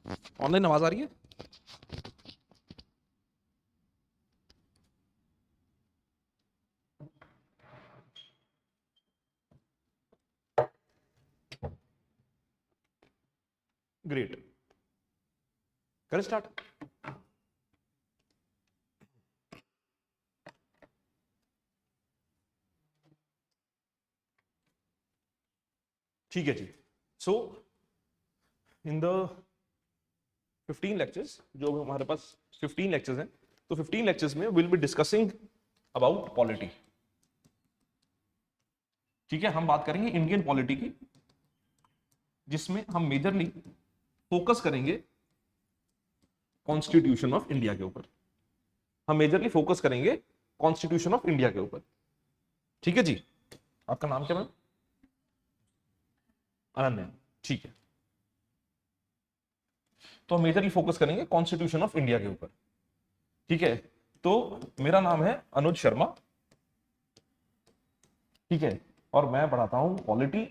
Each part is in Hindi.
ऑनलाइन आवाज आ रही है? ग्रेट, करें स्टार्ट। ठीक है जी। सो इन द 15 लेक्चर्स, जो हमारे पास 15 लेक्चर्स हैं, तो 15 लेक्चर्स में will be discussing about polity. ठीक है, हम बात करेंगे इंडियन पॉलिटी की, जिसमें हम मेजरली फोकस करेंगे कॉन्स्टिट्यूशन ऑफ इंडिया के ऊपर। हम मेजरली फोकस करेंगे कॉन्स्टिट्यूशन ऑफ इंडिया के ऊपर। ठीक है जी। आपका नाम क्या मैम? अनन्या। ठीक है, तो हम मेजरली फोकस करेंगे कॉन्स्टिट्यूशन ऑफ इंडिया के ऊपर। ठीक है, तो मेरा नाम है अनुज शर्मा। ठीक है, और मैं पढ़ाता हूं polity,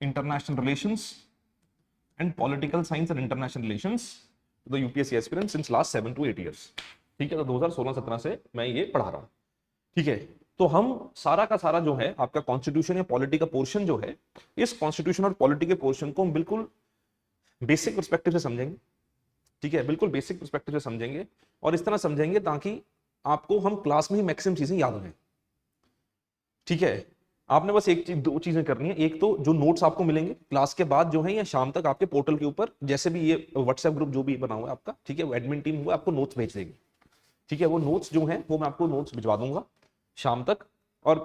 international relations and political science and international relations to the UPSC aspirant since last 7 to 8 years। ठीक है, तो 2016-17 से मैं ये पढ़ा रहा हूं। ठीक है, तो हम सारा का सारा जो है आपका कॉन्स्टिट्यूशन या पॉलिटी का पोर्शन जो है, इस कॉन्स्टिट्यूशन और पॉलिटी के पोर्शन को हम बिल्कुल बेसिक पर्सपेक्टिव से समझेंगे। ठीक है, बिल्कुल बेसिक पर्सपेक्टिव से समझेंगे, और इस तरह समझेंगे ताकि आपको हम क्लास में ही मैक्सिमम चीजें याद रहें। ठीक है, आपने बस एक चीज, दो चीजें करनी है। एक तो जो नोट्स आपको मिलेंगे क्लास के बाद जो है, या शाम तक आपके पोर्टल के ऊपर, जैसे भी ये व्हाट्सएप ग्रुप जो भी बना हुआ है आपका, ठीक है, वो एडमिन टीम हुआ आपको नोट्स भेज देगी। ठीक है, वो नोट्स जो है वो मैं आपको नोट्स भिजवा दूंगा शाम तक। और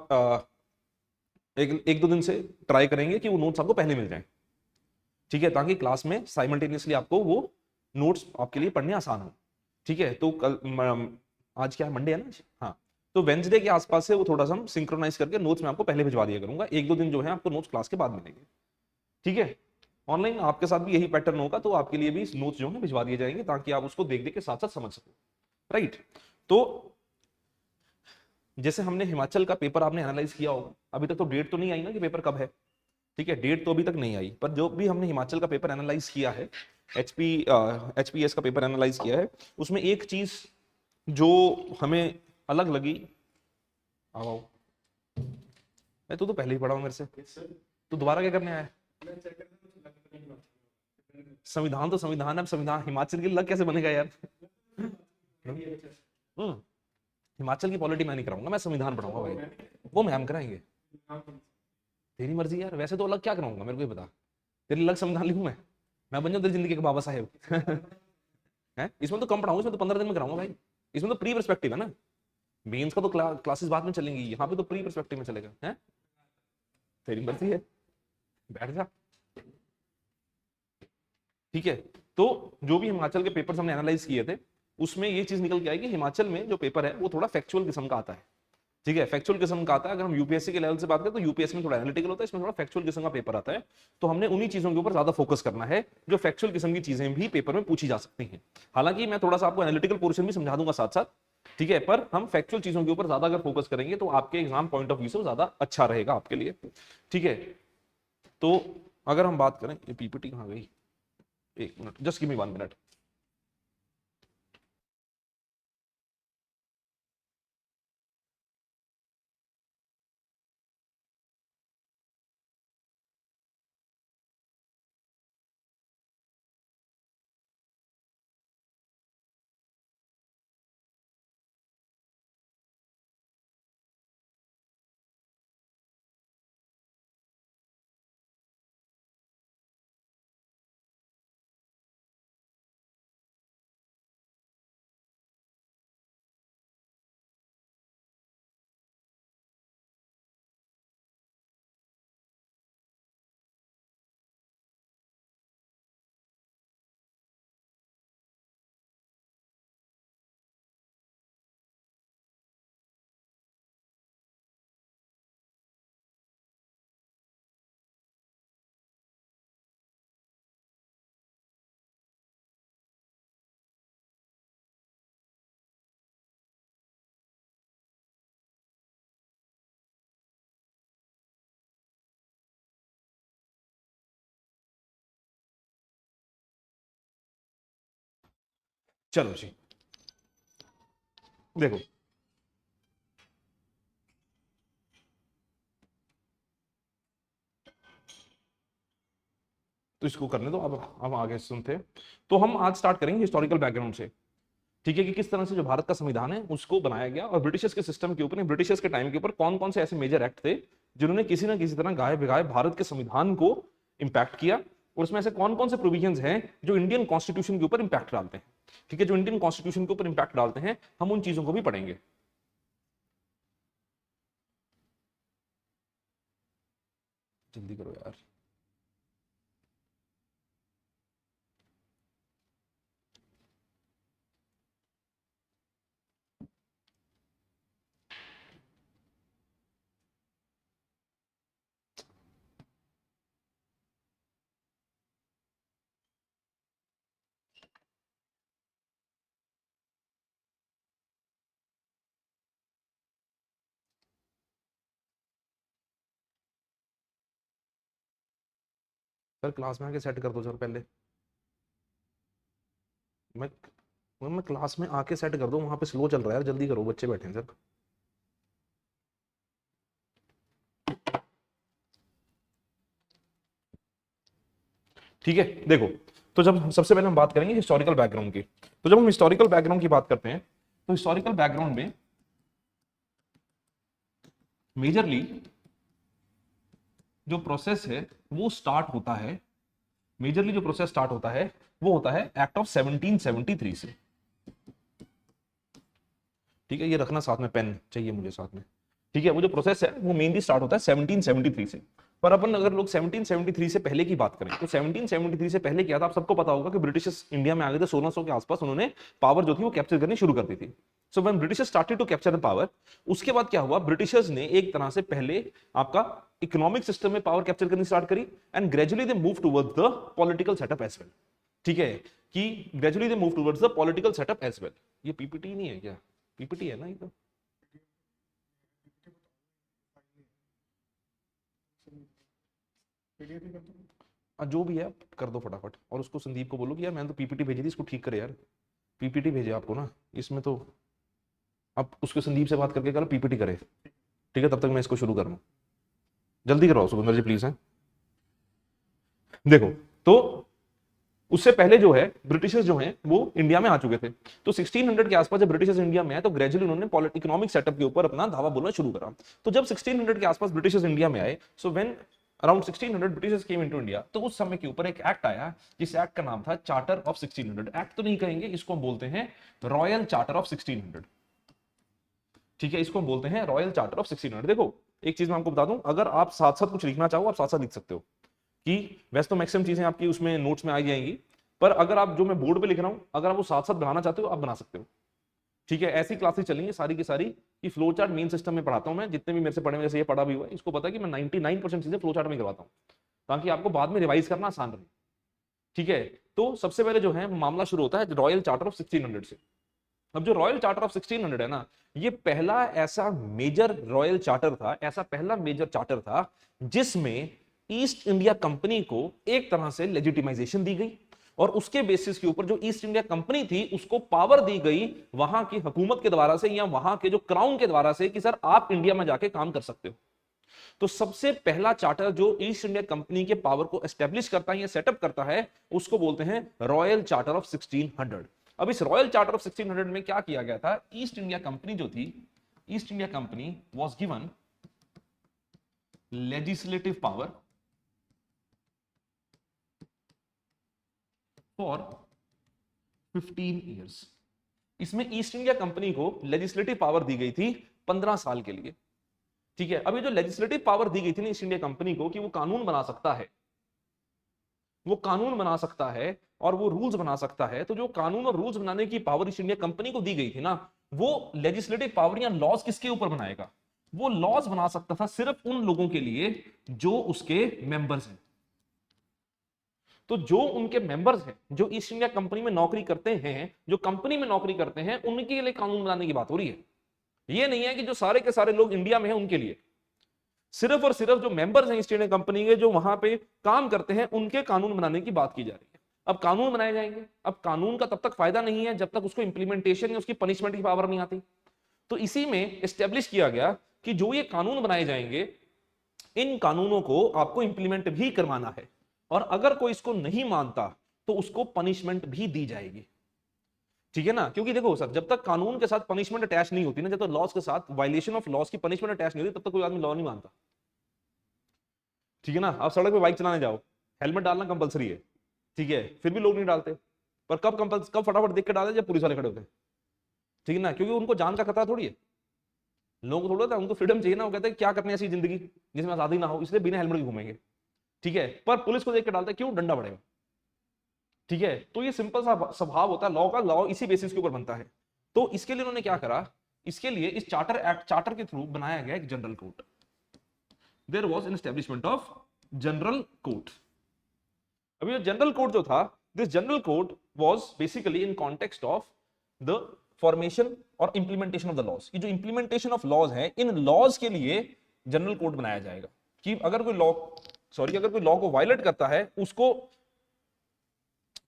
एक एक दो दिन से ट्राई करेंगे कि वो नोट्स आपको पहले मिल जाएं। ठीक है, ताकि क्लास में साइमल्टेनियसली आपको वो नोट्स आपके लिए पढ़ने आसान हो। ठीक है, तो आज क्या है, मंडे है ना? हाँ, तो वेंसडे के आसपास से वो थोड़ा सा हम सिंक्रोनाइज करके नोट्स मैं आपको पहले भिजवा दिया करूंगा। एक दो दिन जो है आपको नोट्स क्लास के बाद मिलेंगे। ठीक है, ऑनलाइन आपके साथ भी यही पैटर्न होगा, तो आपके लिए भी नोट्स जो है भिजवा दिए जाएंगे, ताकि आप उसको देख देख के साथ साथ समझ सको। राइट, तो जैसे हमने हिमाचल का पेपर आपने एनालाइज किया होगा, अभी तक तो डेट तो नहीं आई ना कि पेपर कब है। ठीक है, डेट तो अभी तक नहीं आई, पर जो भी हमने हिमाचल का पेपर एनालाइज किया है, एचपीएस का पेपर एनालाइज किया है, उसमें एक चीज जो हमें अलग लगी। आओ आओ, मैं तू तो पहले ही पढ़ा हूं मेरे से, तो दोबारा क्या करने आया है? संविधान तो संविधान है, अब संविधान हिमाचल के लिए अलग कैसे बनेगा यार? हम्म, हिमाचल की पॉलिटी मैं नहीं कराऊंगा, मैं संविधान पढ़ाऊंगा भाई। वो मैम कराएंगे। तेरी मर्जी यार, वैसे तो अलग क्या कराऊंगा मेरे को ये बता। तेरे लिए अलग संविधान लिखूं मैं बन जाऊं तेरी जिंदगी के बाबा साहेब? है, इसमें तो कम पढ़ाऊंगा, इसमें तो 15 दिन में कराऊंगा भाई। इसमें तो प्री पर्सपेक्टिव है ना, मेंस का तो क्लासेस बाद में चलेंगी, यहाँ पे तो प्री पर्सपेक्टिव में चलेगा है। तेरी मर्जी है, बैठ जा। ठीक है, तो जो भी हिमाचल के पेपर्स हमने एनालाइज किए थे, उसमें ये चीज निकल के आई कि हिमाचल में जो पेपर है वो थोड़ा फैक्चुअल किस्म का आता है। ठीक है, फैक्चुअल किस्म का आता है। अगर हम यूपीएससी के लेवल से बात करें तो यूपीएससी में थोड़ा एनालिटिकल होता है, इसमें थोड़ा फैक्चुअल किस्म का पेपर आता है। तो हमने उन्हीं चीजों के ऊपर ज्यादा फोकस करना है, जो फैक्चुअल किस्म की चीजें भी पेपर में पूछी जा सकती हैं। हालांकि मैं थोड़ा सा आपको एनालिटिकल पोर्शन भी समझा दूंगा साथ साथ। ठीक है, पर हम फैक्चुअल चीजों के ऊपर ज्यादा अगर फोकस करेंगे तो आपके एग्जाम पॉइंट ऑफ व्यू से ज्यादा अच्छा रहेगा आपके लिए। ठीक है, तो अगर हम बात करें, ये पीपीटी कहाँ गई? एक minute, just give me 1 minute. चलो जी देखो, तो इसको करने दो, अब आगे सुनते हैं। तो हम आज स्टार्ट करेंगे हिस्टोरिकल बैकग्राउंड से, ठीक है, कि किस तरह से जो भारत का संविधान है उसको बनाया गया, और ब्रिटिशर्स के सिस्टम के ऊपर, ब्रिटिशर्स के टाइम के ऊपर कौन कौन से ऐसे मेजर एक्ट थे जिन्होंने किसी ना किसी तरह गाये बिगाए भारत के संविधान को इंपैक्ट किया, और उसमें ऐसे कौन कौन से प्रोविजंस हैं जो इंडियन कॉन्स्टिट्यूशन के ऊपर इंपैक्ट डालते हैं। ठीक है, जो इंडियन कॉन्स्टिट्यूशन के ऊपर इंपैक्ट डालते हैं, हम उन चीजों को भी पढ़ेंगे। जल्दी करो यार। सर क्लास में आके सेट कर दो सर पहले। मैं मैं क्लास में आके सेट कर दो, वहां पे स्लो चल रहा है यार, जल्दी करो, बच्चे बैठे हैं सर। ठीक है देखो, तो जब सबसे पहले हम बात करेंगे हिस्टोरिकल बैकग्राउंड की, तो जब हम हिस्टोरिकल बैकग्राउंड की बात करते हैं, तो हिस्टोरिकल बैकग्राउंड में मेजरली जो प्रोसेस है वो स्टार्ट होता है, मेजरली जो प्रोसेस स्टार्ट होता है वो होता है एक्ट ऑफ 1773 से। ठीक है, ये रखना साथ में, पेन चाहिए मुझे साथ में। ठीक है, वो जो प्रोसेस है वो मेनली स्टार्ट होता है 1773 से। पर अपन अगर लोग 1773 से पहले की बात करें, तो 1773 से पहले क्या था, आप सबको पता होगा कि ब्रिटिशर्स इंडिया में आ गए थे 1600 के आसपास, उन्होंने पावर जो थी वो कैप्चर करनी शुरू कर दी थी। So when Britishers started to capture the power, उसके बाद क्या हुआ, ब्रिटिशर्स ने एक तरह से पहले आपका इकोनॉमिक सिस्टम में पावर कैप्चर करनी स्टार्ट करी, and gradually they move towards the political setup as well. ठीक है, कि gradually they move towards the political setup as well. ये पीपीटी नहीं है क्या? पीपीटी है ना ये तो। जो भी है कर दो फटाफट, और उसको संदीप को बोलो कि यार मैंने तो पीपीटी भेजी थी, इसको ठीक करे यार। पीपीटी भेजे आपको ना इसमें, तो आप उसको संदीप से बात करके करो पीपीटी करे। ठीक है, तब तक मैं इसको शुरू कर रहा हूँ, जल्दी करवाओ सुखविंदर जी प्लीज है। देखो, तो उससे पहले जो है ब्रिटिशर्स जो हैं वो इंडिया में आ चुके थे। तो 1600 के आसपास जब ब्रिटिशर्स इंडिया में आए, तो ग्रेजुअली उन्होंने इकोनॉमिक सेटअप के ऊपर अपना धावा बोलना शुरू करा। तो जब 1600 के आसपास ब्रिटिशर्स इंडिया में आए, so when around 1600 Britishers came into India, तो उस समय के ऊपर एक एक्ट आया, जिस एक्ट का नाम था चार्टर ऑफ 1600। एक्ट तो नहीं कहेंगे, इसको हम बोलते हैं रॉयल चार्टर ऑफ 1600। ठीक है, इसको हम बोलते हैं रॉयल चार्टर ऑफ 1600। देखो एक चीज मैं आपको बता दूं, अगर आप साथ साथ कुछ लिखना चाहो आप साथ साथ लिख सकते हो, कि वैसे तो मैक्सिमम चीजें आपकी उसमें नोट्स में आ जाएंगी, पर अगर आप जो मैं बोर्ड पे लिख रहा हूं, अगर आप वो साथ साथ बनाना चाहते हो आप बना सकते हो। ठीक है, ऐसी क्लासेस चलेंगी सारी की सारी, कि फ्लो चार्ट मेन सिस्टम में पढ़ाता हूं मैं, जितने भी मेरे से पढ़े में, जैसे ये पढ़ा भी हुआ है, इसको पता है कि मैं 99% चीजें फ्लो चार्ट में करवाता हूं, ताकि आपको बाद में रिवाइज करना आसान रहे। ठीक है, तो सबसे पहले जो है मामला शुरू होता है रॉयल चार्टर ऑफ 1600 से। अब जो रॉयल चार्टर ऑफ 1600 है ना, ये पहला ऐसा मेजर रॉयल चार्टर था, ऐसा पहला मेजर चार्टर था जिसमें ईस्ट इंडिया कंपनी को एक तरह से लेजिटिमाइजेशन दी गई, और उसके बेसिस के ऊपर जो ईस्ट इंडिया कंपनी थी उसको पावर दी गई वहां की हुकूमत के द्वारा से, या वहां के जो क्राउन के द्वारा से, कि सर आप इंडिया में जाके काम कर सकते हो। तो सबसे पहला चार्टर जो ईस्ट इंडिया कंपनी के पावर को एस्टेब्लिश करता है या सेटअप करता है, उसको बोलते हैं रॉयल चार्टर ऑफ 1600। अब इस रॉयल चार्टर ऑफ 1600 में क्या किया गया था, ईस्ट इंडिया कंपनी जो थी, east India company was given legislative power for 15 years. इसमें ईस्ट इंडिया कंपनी को लेजिस्लेटिव पावर दी गई थी 15 साल के लिए। ठीक है, अभी जो लेजिस्लेटिव पावर दी गई थी ना ईस्ट इंडिया कंपनी को, कि वो कानून बना सकता है, वो कानून बना सकता है और वो रूल्स बना सकता है, तो जो कानून और रूल्स बनाने की पावर ईस्ट इंडिया कंपनी को दी गई थी ना, वो लेजिस्लेटिव पावर या लॉज किसके ऊपर बनाएगा, वो लॉज बना सकता था सिर्फ उन लोगों के लिए जो उसके मेंबर्स हैं। तो जो उनके मेंबर्स हैं, जो ईस्ट इंडिया कंपनी में नौकरी करते हैं, जो कंपनी में नौकरी करते हैं, उनके लिए कानून बनाने की बात हो रही है। ये नहीं है कि जो सारे के सारे लोग इंडिया में हैं उनके लिए, सिर्फ और सिर्फ जो मेंबर्स हैं ईस्ट इंडिया कंपनी के, जो वहां पे काम करते हैं, उनके कानून बनाने की बात की जा रही है। अब कानून बनाए जाएंगे। अब कानून का तब तक फायदा नहीं है जब तक उसको इंप्लीमेंटेशन या उसकी पनिशमेंट की पावर नहीं आती। तो इसी में एस्टेब्लिश किया गया कि जो ये कानून बनाए जाएंगे, इन कानूनों को आपको इंप्लीमेंट भी करवाना है, और अगर कोई इसको नहीं मानता तो उसको पनिशमेंट भी दी जाएगी। ठीक है ना, क्योंकि देखो सर, जब तक कानून के साथ पनिशमेंट अटैच नहीं होती ना, जब तक लॉज के साथ वायलेशन ऑफ लॉज की पनिशमेंट अटैच नहीं होती, तब तक कोई आदमी लॉ नहीं मानता। ठीक है ना, आप सड़क पे बाइक चलाने जाओ, हेलमेट डालना कंपलसरी है, ठीक है, फिर भी लोग नहीं डालते। पर कब फटाफट देख के डालते, जब पुलिस वाले खड़े होते हैं। ठीक है ना, क्योंकि उनको जान का खतरा थोड़ी है, लोगों को थोड़ा था, उनको फ्रीडम चाहिए ना। वो कहते हैं क्या करनी है ऐसी जिंदगी जिसमें आजादी ना हो, इसलिए बिना हेलमेट के घूमेंगे। ठीक है, पर पुलिस को देख के डालते हैं, क्यों? डंडा पड़ेगा। ठीक है, तो ये सिंपल सा स्वभाव होता है लॉ का, लॉ इसी बेसिस के ऊपर बनता है। तो इसके लिए उन्होंने क्या करा, इसके लिए इस चार्टर के थ्रू बनाया गया एक general court. There was an establishment of general court. अभी ये जनरल कोर्ट जो था, this general court was basically in context of the formation और इंप्लीमेंटेशन ऑफ द लॉज। ये जो इंप्लीमेंटेशन ऑफ लॉज है, इन लॉज के लिए जनरल कोर्ट बनाया जाएगा कि अगर कोई लॉ को वायलेट करता है, उसको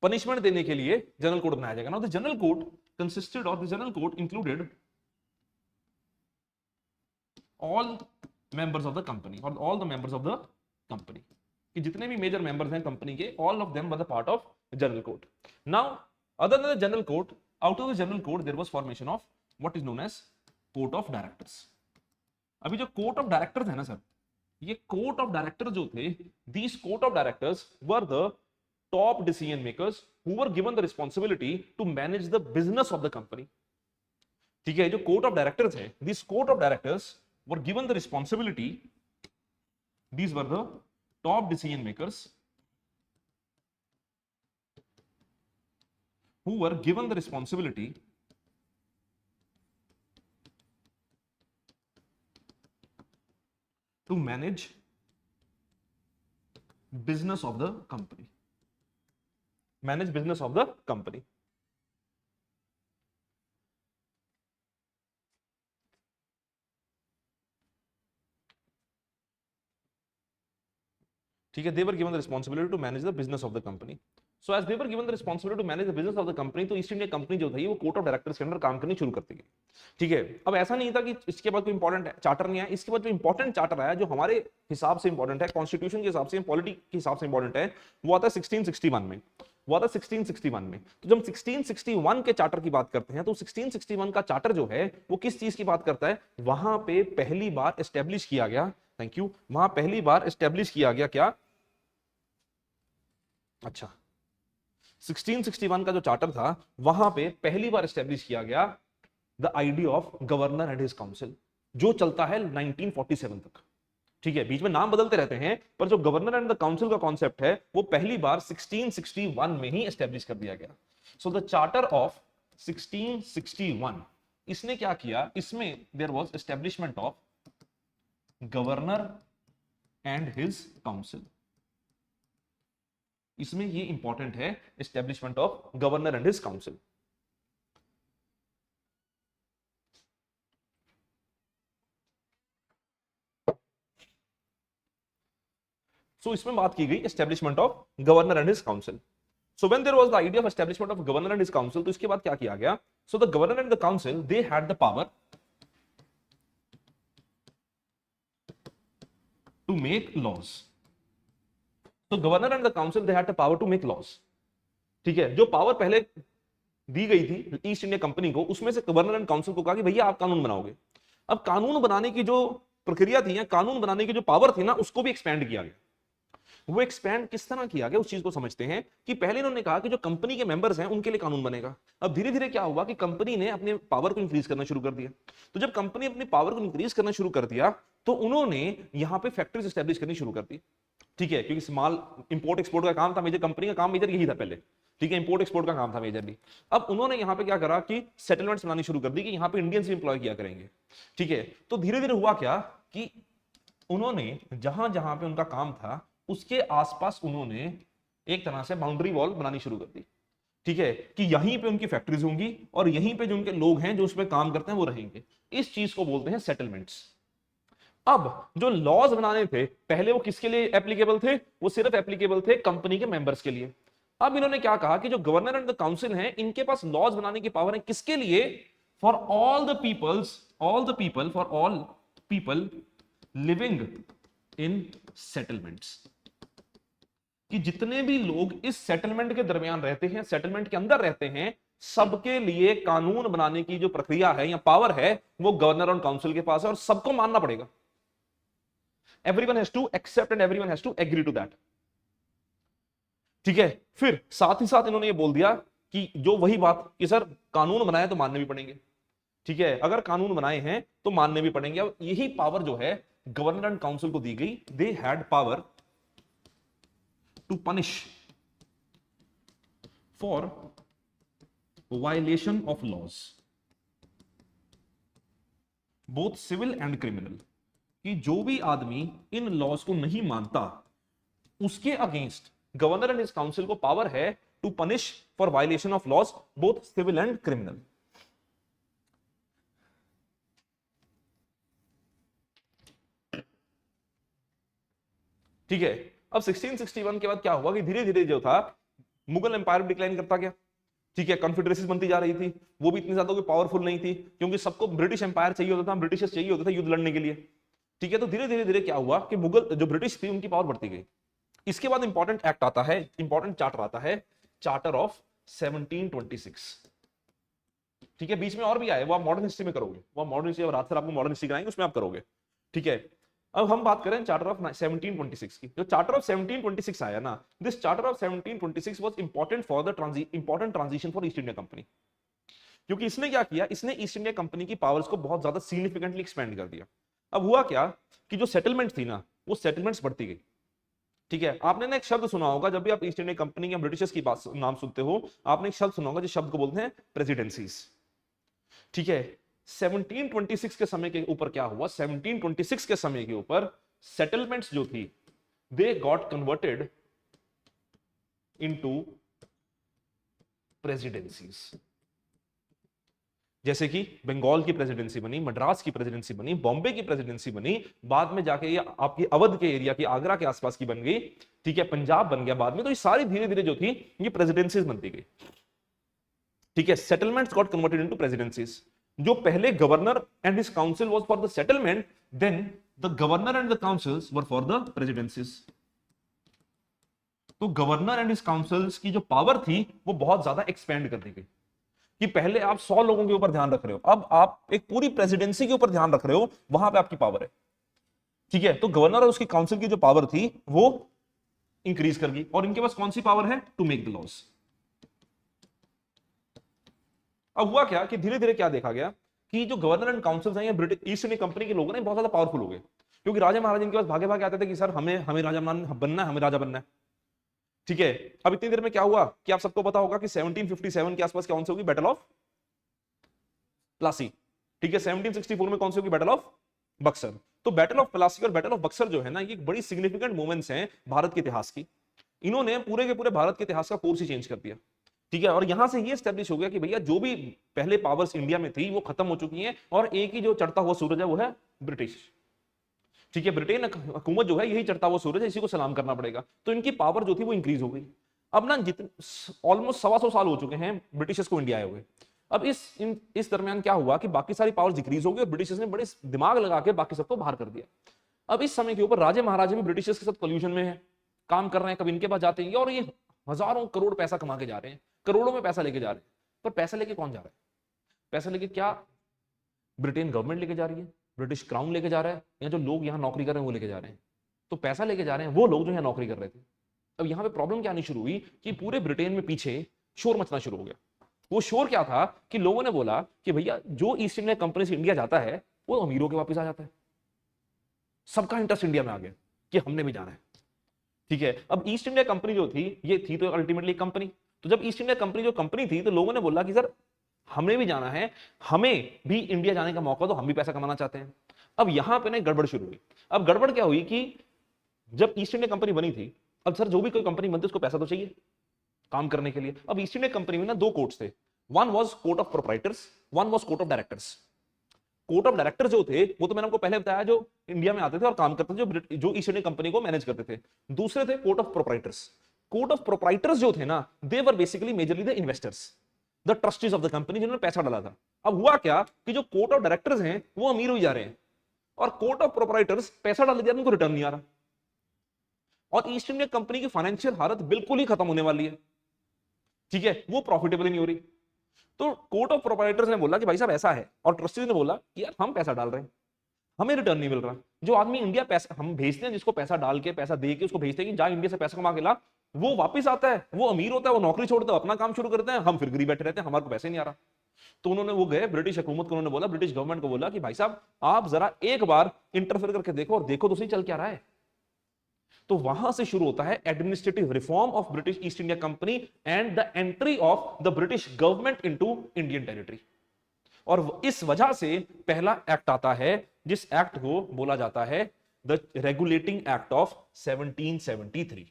पनिशमेंट देने के लिए जनरल कोड बनाया जाएगा। Now the general code consisted of the general code included all members of the company और all the members of the company, कि जितने भी मेजर मेंबर्स हैं कंपनी के, all of them were the part of general code. Now other than the general code, out of the general code there was formation of what is known as court of directors. अभी जो कोर्ट ऑफ डायरेक्टर्स है ना सर, ये कोर्ट ऑफ डायरेक्टर जो थे, these court of directors were the top decision makers who were given the responsibility to manage the business of the company. ठीक है, जो कोर्ट ऑफ डायरेक्टर्स है, these court of directors were given the responsibility, these were the top decision makers who were given the responsibility to manage business of the company, manage business of the company. ठीक है, they were given the responsibility to manage the business of the company. So as they were given the responsibility to manage the business of the company, तो ईस्ट इंडिया कंपनी जो थी वो कोर्ट ऑफ डायरेक्टर्स के अंदर काम करनी शुरू करती गई। ठीक है, अब ऐसा नहीं था कि इसके बाद कोई इंपॉर्टेंट चार्टर नहीं आया। इसके बाद जो इंपॉर्टेंट चार्टर आया, जो हमारे हिसाब से इंपॉर्टेंट है, कॉन्स्टिट्यूशन के हिसाब से, पॉलिटी के हिसाब से इंपॉर्टेंट है, वो आता है 1661 में। वो आता 1661 में। तो जब 1661 के चार्टर की बात करते हैं, तो 1661 का चार्टर जो है वो किस चीज की बात करता है? वहां पे पहली बार एस्टेब्लिश किया गया, थैंक यू, वहां पहली बार एस्टेब्लिश किया गया क्या? अच्छा, 1661 का जो चार्टर था, वहां पे पहली बार एस्टेब्लिश किया गया the idea of governor and his council, जो चलता है 1947 तक। ठीक है, बीच में नाम बदलते रहते हैं, पर जो गवर्नर एंड द काउंसिल का कॉन्सेप्ट है, वो पहली बार 1661 में ही एस्टेब्लिश कर दिया गया। सो द चार्टर ऑफ 1661, इसने क्या किया? इसमें there was establishment of governor and his council. इसमें ये इंपॉर्टेंट है, establishment of governor and his council. So इसमें बात की गई establishment of governor and his council. So when there was the idea of establishment of governor and his council, तो इसके बाद क्या किया गया? So the governor and the council, they had the power to make laws. तो governor and the council, they had the power to make laws. ठीक है, जो पावर पहले दी गई थी ईस्ट इंडिया कंपनी को, उसमें से गवर्नर एंड काउंसिल को कहा कि भैया आप कानून बनाओगे। अब कानून बनाने की जो प्रक्रिया थी, या कानून बनाने की जो पावर थी ना, उसको भी एक्सपेंड किया गया। वो एक्सपेंड किस तरह किया गया, उस चीज को समझते हैं। कि पहले इन्होंने कहा कि जो कंपनी के मेंबर्स हैं उनके लिए कानून बनेगा। अब धीरे धीरे क्या हुआ कि कंपनी ने अपने पावर को इंक्रीज करना शुरू कर दिया। तो जब कंपनी अपनी पावर को इंक्रीज करना शुरू कर दिया, तो उन्होंने यहां पे फैक्ट्रीज एस्टेब्लिश करनी शुरू कर दी। ठीक है, क्योंकि माल इंपोर्ट एक्सपोर्ट का काम था, मेजर कंपनी का काम मेजर यही था पहले। ठीक है, इंपोर्ट एक्सपोर्ट का काम था मेजरली। अब उन्होंने यहां पे क्या करा कि सेटलमेंट्स बनानी शुरू कर दी कि यहां पे इंडियंस भी इंप्लॉय किया करेंगे। ठीक है, तो धीरे धीरे हुआ क्या कि उन्होंने जहां जहां पे उनका काम था, उसके आसपास उन्होंने एक तरह से बाउंड्री वॉल बनानी शुरू कर दी। ठीक है, कि यहीं पे उनकी फैक्ट्रीज होंगी और यहीं पे जो उनके लोग हैं जो उसमें काम करते हैं वो रहेंगे। इस चीज को बोलते हैं सेटलमेंट्स। अब जो लॉज बनाने थे पहले, वो किसके लिए एप्लीकेबल थे? वो सिर्फ एप्लीकेबल थे कंपनी के मेंबर्स के लिए। अब इन्होंने क्या कहा कि जो गवर्नर एंड द काउंसिल हैं, इनके पास लॉज बनाने की पावर है, किसके लिए? For all the people for all people living in settlements, कि जितने भी लोग इस सेटलमेंट के दरमियान रहते हैं, सेटलमेंट के अंदर रहते हैं, सबके लिए कानून बनाने की जो प्रक्रिया है या पावर है, वो गवर्नर और काउंसिल के पास है, और सबको मानना पड़ेगा। Everyone has to accept and everyone has to agree to that. ठीक है, फिर साथ ही साथ इन्होंने ये बोल दिया कि जो वही बात कि सर कानून बनाए तो मानने भी पड़ेंगे। ठीक है, अगर कानून बनाए हैं तो मानने भी पड़ेंगे। अब यही पावर जो है गवर्नर एंड काउंसिल को दी गई। They had power to punish for violation of laws, both civil and criminal, कि जो भी आदमी इन लॉज को नहीं मानता उसके against governor and his council को पावर है to punish for violation of laws, both civil and criminal. ठीक है, अब 1661 के बाद क्या हुआ कि धीरे धीरे जो था मुगल एम्पायर डिक्लाइन करता गया। ठीक है, कॉन्फेडरेसीज बनती जा रही थी, वो भी इतनी ज्यादा कोई पावरफुल नहीं थी, क्योंकि सबको ब्रिटिश एम्पायर चाहिए होता था, ब्रिटिशर्स चाहिए होता था युद्ध लड़ने के लिए। ठीक है, तो धीरे धीरे धीरे क्या हुआ कि मुगल जो ब्रिटिश थी उनकी पावर बढ़ती गई। इसके बाद इंपॉर्टेंट एक्ट आता है, इंपॉर्टेंट चार्टर आता है, चार्टर ऑफ 1726। ठीक है, बीच में और भी आए, वो आप मॉडर्न हिस्ट्री में करोगे, वो मॉडर्न हिस्ट्री रात सर आपको मॉडर्न हिस्ट्री कराएंगे, उसमें आप करोगे। ठीक है, अब हम बात करें चार्टर ऑफ 1726 की। जो चार्टर ऑफ 1726 आया ना, this charter of 1726 was important for the important transition for east India company, क्योंकि इसने क्या किया, इसने ईस्ट इंडिया कंपनी की पावर्स को बहुत ज्यादा सिग्निफिकेंटली एक्सपेंड कर दिया। अब हुआ क्या कि जो सेटलमेंट थी ना, वो सेटलमेंट्स बढ़ती गई। ठीक है, आपने ना एक शब्द सुना होगा, जब भी आप ईस्ट इंडिया कंपनी या ब्रिटिशर्स की बात नाम सुनते हो, आपने एक शब्द सुना होगा, जिस शब्द को बोलते हैं प्रेसिडेंसीज। ठीक है, 1726 के समय के ऊपर क्या हुआ, 1726 के समय के ऊपर सेटलमेंट्स जो थी, they got converted into presidencies. जैसे कि बंगाल की प्रेसिडेंसी बनी, मद्रास की प्रेसिडेंसी बनी, बॉम्बे की प्रेसिडेंसी बनी, बाद में जाके ये आपकी अवध के एरिया की, आगरा के आसपास की बन गई। ठीक है, पंजाब बन गया बाद में। तो ये सारी धीरे धीरे जो थी ये प्रेसिडेंसीज बनती गई। ठीक है, settlements got converted into presidencies. जो पहले governor and his council was for the settlement, then the governor and the councils were for the presidencies. तो गवर्नर एंड हिज काउंसिल्स की जो पावर थी वो बहुत ज्यादा एक्सपेंड कर दी गई, कि पहले आप 100 लोगों के ऊपर ध्यान रख रहे हो, अब आप एक पूरी प्रेसिडेंसी के ऊपर ध्यान रख रहे हो, वहां पे आपकी पावर है। ठीक है, तो गवर्नर और उसकी काउंसिल की जो पावर थी वो इंक्रीज कर गई, और इनके पास कौन सी पावर है, टू मेक द लॉज। अब हुआ क्या कि धीरे धीरे क्या देखा गया कि जो गवर्नर एंड काउंसिल हैं, ब्रिटिश ईस्ट इंडिया कंपनी के लोग ना बहुत ज्यादा पावरफुल हो गए, क्योंकि राजा महाराजा इनके पास भागे भागे आते थे कि सर हमें हमें राजा बनना है, हमें राजा बनना है। ठीक है, अब इतनी देर में क्या हुआ कि आप सबको पता होगा कि 1757 के आसपास कौन सी होगी, बैटल ऑफ प्लासी। ठीक है, 1764 में कौन सी होगी, बैटल ऑफ बक्सर। तो बैटल ऑफ प्लासी और बैटल ऑफ बक्सर जो है ना, ये बड़ी सिग्निफिकेंट मोमेंट्स हैं भारत के इतिहास की। इन्होंने पूरे के पूरे भारत के इतिहास का कोर्स ही चेंज कर दिया। ठीक है, और यहां से ये स्टैब्लिश हो गया कि भैया जो भी पहले पावर्स इंडिया में थी वो खत्म हो चुकी हैं, और एक ही जो चढ़ता हुआ सूरज है वो है ब्रिटिश। ठीक है, ब्रिटेन हुकूमत जो है यही चढ़ता हुआ सूरज है, इसी को सलाम करना पड़ेगा। तो इनकी पावर जो थी वो इंक्रीज हो गई। अब ना जितने ऑलमोस्ट 125 साल हो चुके हैं ब्रिटिशर्स को इंडिया आए हुए। अब इस दरमियान क्या हुआ कि बाकी सारी पावर डिक्रीज हो गई, और ब्रिटिशर्स ने बड़े दिमाग लगा के बाकी सबको बाहर कर दिया। अब इस समय के ऊपर राजे महाराजे भी ब्रिटिशर्स के साथ कोल्यूशन में है, काम कर रहे हैं, कभी इनके पास जाते हैं, और ये हजारों करोड़ पैसा कमा के जा रहे हैं, करोड़ों में पैसा लेके जा रहे हैं। पर पैसा लेके कौन जा रहा है, पैसा लेके क्या ब्रिटेन गवर्नमेंट लेके जा रही है, ब्रिटिश क्राउन लेके जा रहा है, या जो लोग यहाँ नौकरी कर रहे हैं वो लेके जा रहे हैं। तो पैसा लेके जा रहे हैं वो लोग जो यहाँ नौकरी कर रहे थे। अब यहाँ पे प्रॉब्लम क्या आनी शुरू हुई कि पूरे ब्रिटेन में पीछे शोर मचना शुरू हो गया। वो शोर क्या था कि लोगों ने बोला कि भैया जो ईस्ट इंडिया कंपनी से इंडिया जाता है वो अमीरों के वापस आ जाता है। सबका इंटरेस्ट इंडिया में आ गया कि हमने भी जाना है। ठीक है, अब ईस्ट इंडिया कंपनी जो थी ये थी तो अल्टीमेटली कंपनी। तो जब ईस्ट इंडिया कंपनी जो कंपनी थी, तो लोगों ने बोला कि सर हमें भी जाना है, हमें भी इंडिया जाने का मौका दो, हम भी पैसा कमाना चाहते हैं। अब यहां पे ना गड़बड़ शुरू हुई। अब गड़बड़ क्या हुई कि जब ईस्ट इंडिया कंपनी बनी थी, अब सर जो भी कोई कंपनी बनती है उसको पैसा तो चाहिए काम करने के लिए। अब ईस्ट इंडिया कंपनी में ना दो कोर्ट्स थे, one was court of proprietors, one was court of directors. Court of director जो थे वो तो मैंने आपको पहले बताया, जो इंडिया में आते थे और काम करते थे, जो ईस्ट इंडिया कंपनी को मैनेज करते थे। दूसरे थे court of proprietors, court of proprietors जो थे ना, they were basically majorly the investors, the trustees of the company, जिन्होंने पैसा डाला था। अब हुआ क्या कि जो कोर्ट ऑफ डायरेक्टर्स हैं वो अमीर हो जा रहे हैं, और कोर्ट ऑफ प्रोप्राइटर्स पैसा डाले जा रहे हैं, उनको रिटर्न नहीं आ रहा, और ईस्ट इंडिया कंपनी की फाइनेंशियल हालत बिल्कुल ही खत्म होने वाली है, ठीक है, वो प्रॉफिटेबल ही नहीं हो रही। तो कोर्ट ऑफ प्रोप्राइटर्स ने बोला कि भाई साहब ऐसा है, और ट्रस्टीज ने बोला कि यार हम पैसा डाल रहे हैं, हमें रिटर्न नहीं मिल रहा। जो आदमी इंडिया पैसा हम भेजते हैं, जिसको पैसा डाल के पैसा दे के उसको भेजते हैं कि जा इंडिया से पैसा कमा के ला, वो वापस आता है, वो अमीर होता है, वो नौकरी छोड़ता है, अपना काम शुरू करते हैं, हम फिर गरीब बैठे रहते हैं, हमारे को पैसे नहीं आ रहा। तो उन्होंने वो गए ब्रिटिश हुकूमत को, उन्होंने बोला, ब्रिटिश गवर्नमेंट को बोला कि भाई साहब आप जरा एक बार इंटरफेयर करके देखो, और देखो तो सही चल क्या रहा है। तो वहां से शुरू होता है administrative reform of British east India company and the entry of the British government into Indian territory. और इस वजह से पहला एक्ट आता है, जिस एक्ट को बोला जाता है द रेगुलेटिंग एक्ट ऑफ 1773।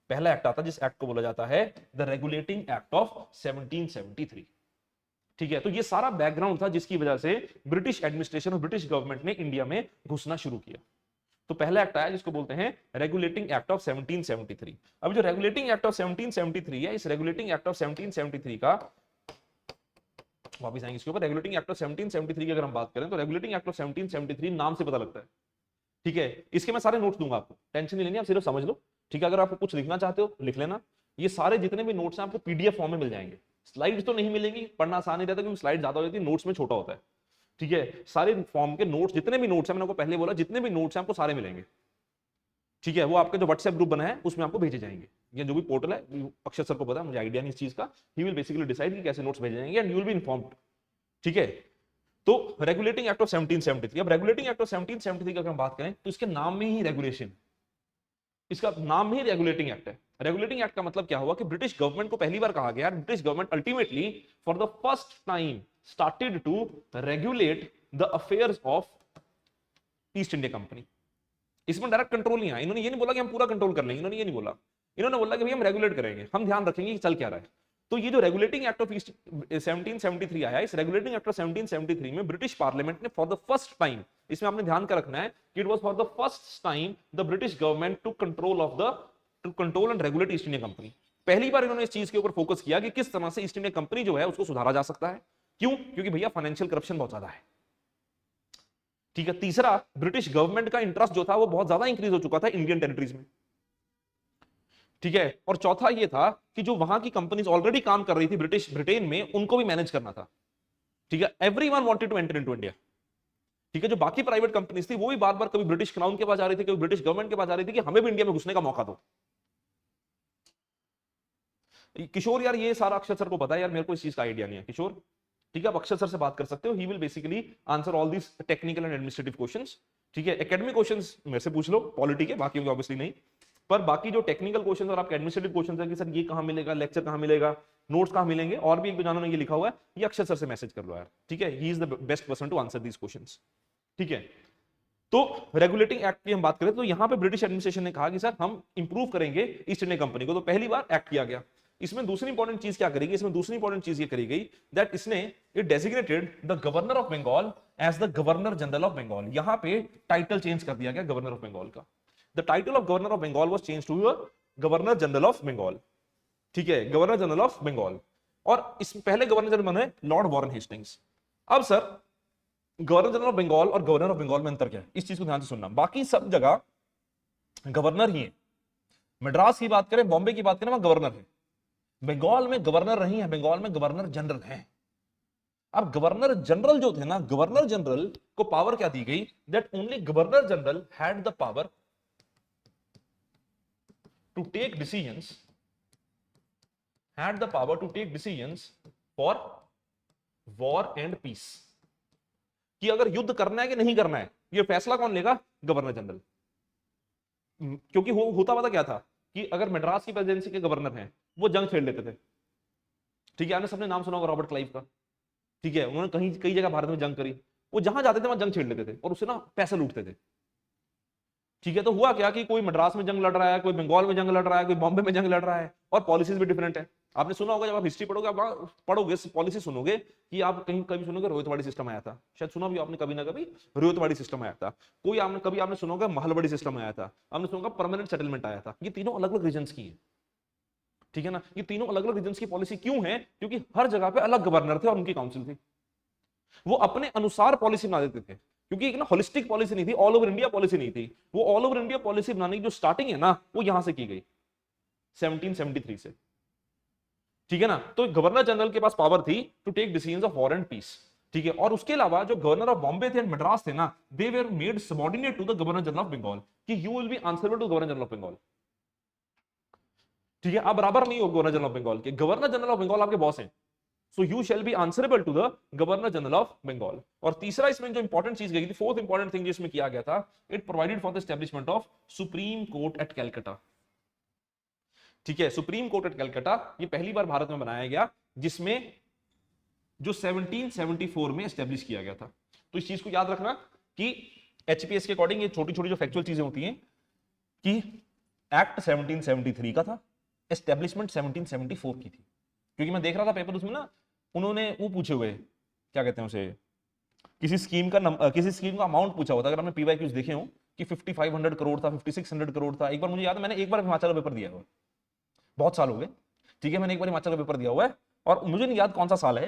पहला एक्ट आता है जिस एक्ट को बोला जाता है द रेगुलेटिंग एक्ट ऑफ 1773। ठीक है, तो ये सारा बैकग्राउंड था जिसकी वजह से ब्रिटिश एडमिनिस्ट्रेशन और ब्रिटिश गवर्नमेंट ने इंडिया में घुसना शुरू किया। तो पहला एक्ट आया जिसको बोलते हैं रेगुलेटिंग एक्ट ऑफ 1773। अब जो रेगुलेटिंग एक्ट ऑफ 1773 है, इस रेगुलेटिंग एक्ट ऑफ 1773 का वापिस आएंगे इसके ऊपर। रेगुलेटिंग एक्ट ऑफ 1773 की अगर हम बात करें तो रेगुलेटिंग एक्ट ऑफ 1773 नाम से पता लगता है, ठीक है। इसके मैं सारे नोट्स दूंगा, आपको टेंशन नहीं लेनी, आप सिर्फ समझ लो, ठीक है। अगर आपको कुछ लिखना चाहते हो लिख लेना। ये सारे जितने भी नोट्स हैं आपको पीडीएफ फॉर्म में मिल जाएंगे। स्लाइड्स तो नहीं मिलेंगी, पढ़ना आसान नहीं रहता क्योंकि स्लाइड ज्यादा हो जाती है, नोट्स में छोटा होता है, ठीक है। सारे फॉर्म के नोट्स, जितने भी नोट्स हैं, मैंने आपको पहले बोला जितने भी नोट्स हैं आपको सारे मिलेंगे, ठीक है। वो आपका जो व्हाट्सएप ग्रुप बना है उसमें आपको भेजे जाएंगे। ये जो भी पोर्टल है, अक्षर सर को पता है, मुझे आइडिया नहीं इस चीज का, ही विल बेसिकली डिसाइड कि कैसे नोट्स भेजे जाएंगे and you will be informed, ठीक है। तो रेगुलेटिंग एक्ट ऑफ 1773। अब रेगुलेटिंग एक्ट ऑफ 1773 की अगर हम बात करें तो इसके नाम में ही रेगुलेशन, इसका नाम ही रेगुलेटिंग एक्ट है। रेगुलेटिंग एक्ट का मतलब क्या हुआ कि ब्रिटिश गवर्नमेंट को पहली बार कहा गया, British government ultimately for the first time started to regulate the affairs of East India company. इसमें डायरेक्ट कंट्रोल नहीं आया, इन्होंने ये नहीं बोला कि हम पूरा कंट्रोल कर लेंगे, इन्होंने ये नहीं बोला, इन्होंने बोला कि भाई हम रेगुलेट करेंगे, हम ध्यान रखेंगे कि चल क्या रहा है। तो ये जो रेगुलेटिंग एक्ट ऑफ 1773 आया, इस रेगुलेटिंग एक्ट ऑफ 1773 में ब्रिटिश पार्लियामेंट ने फॉर द फर्स्ट टाइम, इसमें आपने ध्यान का रखना है कि it was for the first time the British government to control and regulate East India company. पहली बार इन्होंने इस चीज के ऊपर फोकस किया कि किस तरह से ईस्ट इंडिया कंपनी जो है उसको सुधारा जा सकता है। क्यों? क्योंकि भैया फाइनेंशियल करप्शन बहुत ज्यादा है, ठीक है। तीसरा, ब्रिटिश गवर्नमेंट का इंटरेस्ट जो था वो बहुत ज्यादा इंक्रीज हो चुका था इंडियन टेरिटरीज में, ठीक है। और चौथा ये था कि जो वहां की कंपनीज ऑलरेडी काम कर रही थी ब्रिटेन में, उनको भी मैनेज करना था, ठीक है। Everyone wanted to enter into India, ठीक है। जो बाकी प्राइवेट कंपनीज थी वो भी बार बार कभी ब्रिटिश क्राउन के पास आ रही थी, कभी ब्रिटिश गवर्नमेंट के पास आ रही थी कि हमें भी इंडिया में घुसने का मौका दो। किशोर यार ये सारा अक्षर सर को पता है यार, मेरे को इस चीज का आइडिया नहीं है किशोर, ठीक है। आप अक्षर सर से बात कर सकते हो, he will basically answer all this technical and administrative questions, ठीक है। एकेडमिक क्वेश्चंस मेरे से पूछ लो पॉलिटी के, बाकी ऑब्वियसली नहीं, पर बाकी जो टेक्निकल क्वेश्चंस और आपके एडमिनिस्ट्रेटिव क्वेश्चंस है कि सर ये कहां मिलेगा, लेक्चर कहां मिलेगा, नोट्स कहां मिलेंगे, और भी एक दो जानों ने ये लिखा हुआ है, ये अक्षर सर से मैसेज कर लो यार, ठीक है। He is the best person to answer these questions, ठीक है। तो रेगुलेटिंग एक्ट की हम बात करें तो यहां पे ब्रिटिश एडमिनिस्ट्रेशन ने कहा कि सर हम इंप्रूव करेंगे ईस्ट इंडिया कंपनी को, तो पहली बार एक्ट किया गया। इसमें दूसरी इंपॉर्टेंट चीज क्या करेगी, इसमें दूसरी इंपॉर्टेंट चीज ये करी गई दैट इसने it designated the governor of Bengal as the governor general of Bengal. यहां पे टाइटल चेंज कर दिया गया गवर्नर ऑफ बंगाल का। The title of governor of Bengal was change to governor general of Bengal, ठीक है, गवर्नर जनरल ऑफ बंगाल। और इस पहले गवर्नर जनरल बने लॉर्ड वॉरेन हेस्टिंग्स। अब sir governor general of Bengal और गवर्नर ऑफ बंगाल में अंतर क्या है, इस चीज को ध्यान से सुनना। बाकी सब जगह गवर्नर ही है, मद्रास की बात करें, बॉम्बे की बात करें, वहां गवर्नर है। बंगाल में गवर्नर नहीं है, बंगाल में गवर्नर जनरल है। अब गवर्नर जनरल जो थे ना, गवर्नर जनरल को पावर क्या दी गई that only governor general had the power to take decisions, had the power to take decisions for war and peace, कि अगर युद्ध करना है कि नहीं करना है, ये फैसला कौन लेगा, गवर्नर जनरल। क्योंकि होता पता क्या था कि अगर मद्रास की प्रेसिडेंसी के गवर्नर हैं वो जंग छेड़ लेते थे, ठीक है। आपने सबने नाम सुना होगा रॉबर्ट क्लाइव का, ठीक है। उन्होंने कई जगह भारत में जंग करी, वो जहां जाते थे वहां जंग छेड़ लेते थे और उससे ना पैसे लूटते थे, ठीक है। तो हुआ क्या कि कोई मद्रास में जंग लड़ रहा है, कोई बंगाल में जंग लड़ रहा है, कोई बॉम्बे में जंग लड़ रहा है, और पॉलिसीज भी डिफरेंट है। आपने सुना होगा, जब आप हिस्ट्री पढ़ोगे, आप पढ़ोगे पॉलिसी सुनोगे कि आप कहीं कभी सुनोगे रोहितवाड़ी सिस्टम आया था, शायद सुना भी आपने कभी ना कभी, रोहितवाड़ी सिस्टम आया था। कोई आपने सुना होगा महलवाड़ी सिस्टम आया था, आपने सुना होगा परमानेंट सेटलमेंट आया था। ये तीनों अलग अलग रीजन्स की है, ठीक है ना। ये तीनों अलग अलग रीजन की पॉलिसी क्यों है? क्योंकि हर जगह पे अलग गवर्नर थे और उनकी काउंसिल थी, वो अपने अनुसार पॉलिसी बना देते थे, क्योंकि एक ना होलिस्टिक पॉलिसी नहीं थी, ऑल ओवर इंडिया पॉलिसी नहीं थी। वो ऑल ओवर इंडिया पॉलिसी बनाने की जो स्टार्टिंग है ना, वो यहां से की गई 1773 से, ठीक है ना। तो गवर्नर जनरल के पास पावर थी to take decisions of war and peace, ठीक है। और उसके अलावा जो गवर्नर ऑफ बॉम्बे थे, मद्रास थे ना, they were made subordinate to the governor general of Bengal, कि you will be answerable to governor general of Bengal, ठीक है। आप बराबर नहीं हो गवर्नर जनरल ऑफ बंगाल के, गवर्नर जनरल ऑफ बंगाल आपके बॉस हैं, so you shall be answerable to the governor general of Bengal. और तीसरा इसमें जो इंपॉर्टेंट चीज गई थी, फोर्थ इंपॉर्टेंट थिंग जिसमें किया गया था, it provided for the establishment of supreme court at Calcutta, ठीक है। सुप्रीम कोर्ट एट कैलकाटा ये पहली बार भारत में बनाया गया, जिसमें जो 1774 में एस्टेब्लिश किया गया था। तो इस चीज को याद रखना कि एचपीएस के अकॉर्डिंग ये छोटी छोटी जो फैक्चुअल चीजें होती हैं, कि एक्ट 1773 का था, एस्टेब्लिशमेंट 1774 की थी। क्योंकि मैं देख रहा था पेपर, उसमें ना उन्होंने वो पूछे हुए, क्या कहते हैं उसे, किसी स्कीम का अमाउंट पूछा हुआ था। अगर आपने पीवाईक्यूज देखे हो कि 5500 करोड़ था, 5600 करोड़ था। एक बार मुझे याद है, मैंने एक बार हिमाचल का पेपर दिया हुआ, बहुत साल हो गए, ठीक है। मैंने एक बार हिमाचल का पेपर दिया हुआ है और मुझे नहीं याद कौन सा साल है,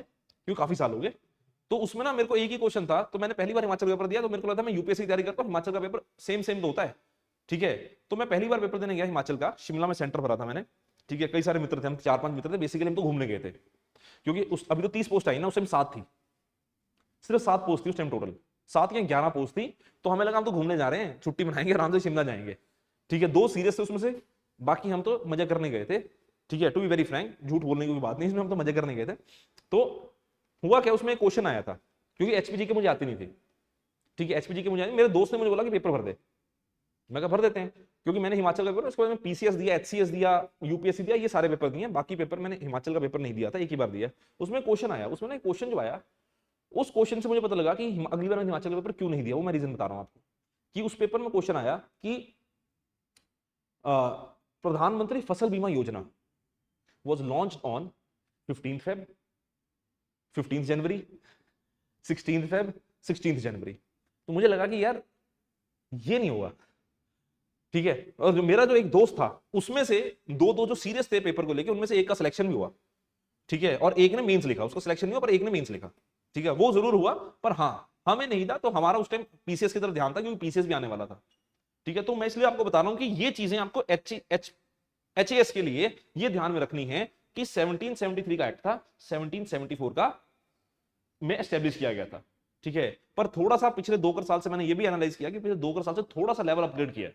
क्योंकि काफी साल हो गए। तो उसमें ना मेरे को एक ही क्वेश्चन था, तो मैंने पहली बार हिमाचल का पेपर दिया, तो मेरे को लगा था मैं यूपीएससी की तैयारी करता हूँ, हिमाचल का पेपर सेम सेम तो होता है, ठीक है। तो मैं पहली बार पेपर देने गया हिमाचल का, शिमला में सेंटर भरा था मैंने, ठीक है। कई सारे मित्र थे, हम 4-5 मित्र थे, बेसिकली हम तो घूमने गए थे, क्योंकि अभी तो 30 पोस्ट आई ना, उस टाइम 7 थी, सिर्फ 7 पोस्ट थी उस टाइम टोटल, 7 या 11 पोस्ट थी। तो हमें लगा हम तो घूमने जा रहे हैं, छुट्टी मनाएंगे, आराम से शिमला जाएंगे, ठीक है। 2 सीरियस थे उसमें से, बाकी हम तो मजा करने गए थे, ठीक है। टू बी वेरी फ्रैंक, झूठ बोलने की कोई बात नहीं, इसमें हम तो मजे करने गए थे। तो हुआ क्या, उसमें एक क्वेश्चन आया था, क्योंकि एचपीजी के मुझे आती नहीं थी, ठीक है। एचपीजी के मुझे मेरे दोस्त ने मुझे बोला कि पेपर भर दे, मैं कहा भर देते हैं, क्योंकि मैंने हिमाचल का पेपर, उसके बाद में पीसीएस दिया, एचसीएस दिया, यूपीएससी दिया, ये सारे पेपर दिए, बाकी पेपर मैंने हिमाचल का पेपर नहीं दिया था, एक ही बार दिया। उसमें क्वेश्चन आया, उसमें ना क्वेश्चन जो आया, उस क्वेश्चन से मुझे पता लगा कि अगली बार मैंने हिमाचल का पेपर क्यों नहीं दिया। वो मैं रीजन बता रहा हूं आपको, कि उस पेपर में क्वेश्चन आया कि प्रधानमंत्री फसल बीमा योजना was launched on 15th Feb, 15th January, 16th Feb, 16th जनवरी। तो मुझे लगा कि यार ये नहीं हुआ, ठीक है। और मेरा जो एक दोस्त था, उसमें से दो जो सीरियस थे पेपर को लेके, उनमें से एक का सिलेक्शन भी हुआ, ठीक है। और एक ने मेंस लिखा, उसका सिलेक्शन नहीं हुआ, पर एक ने मेंस लिखा, ठीक है। वो जरूर हुआ, पर हाँ हमें नहीं था, तो हमारा उस टाइम पीसीएस की तरफ ध्यान था, क्योंकि पीसीएस भी आने वाला था, ठीक है। तो मैं इसलिए आपको बता रहा हूं कि ये चीजें आपको एचएएस के लिए ये ध्यान में रखनी है कि 1773 का एक्ट था, 1774 का में एस्टेब्लिश किया गया था, ठीक है। पर थोड़ा सा पिछले 2 साल से मैंने ये भी एनालाइज किया कि पिछले 2 साल से थोड़ा सा लेवल अपग्रेड किया,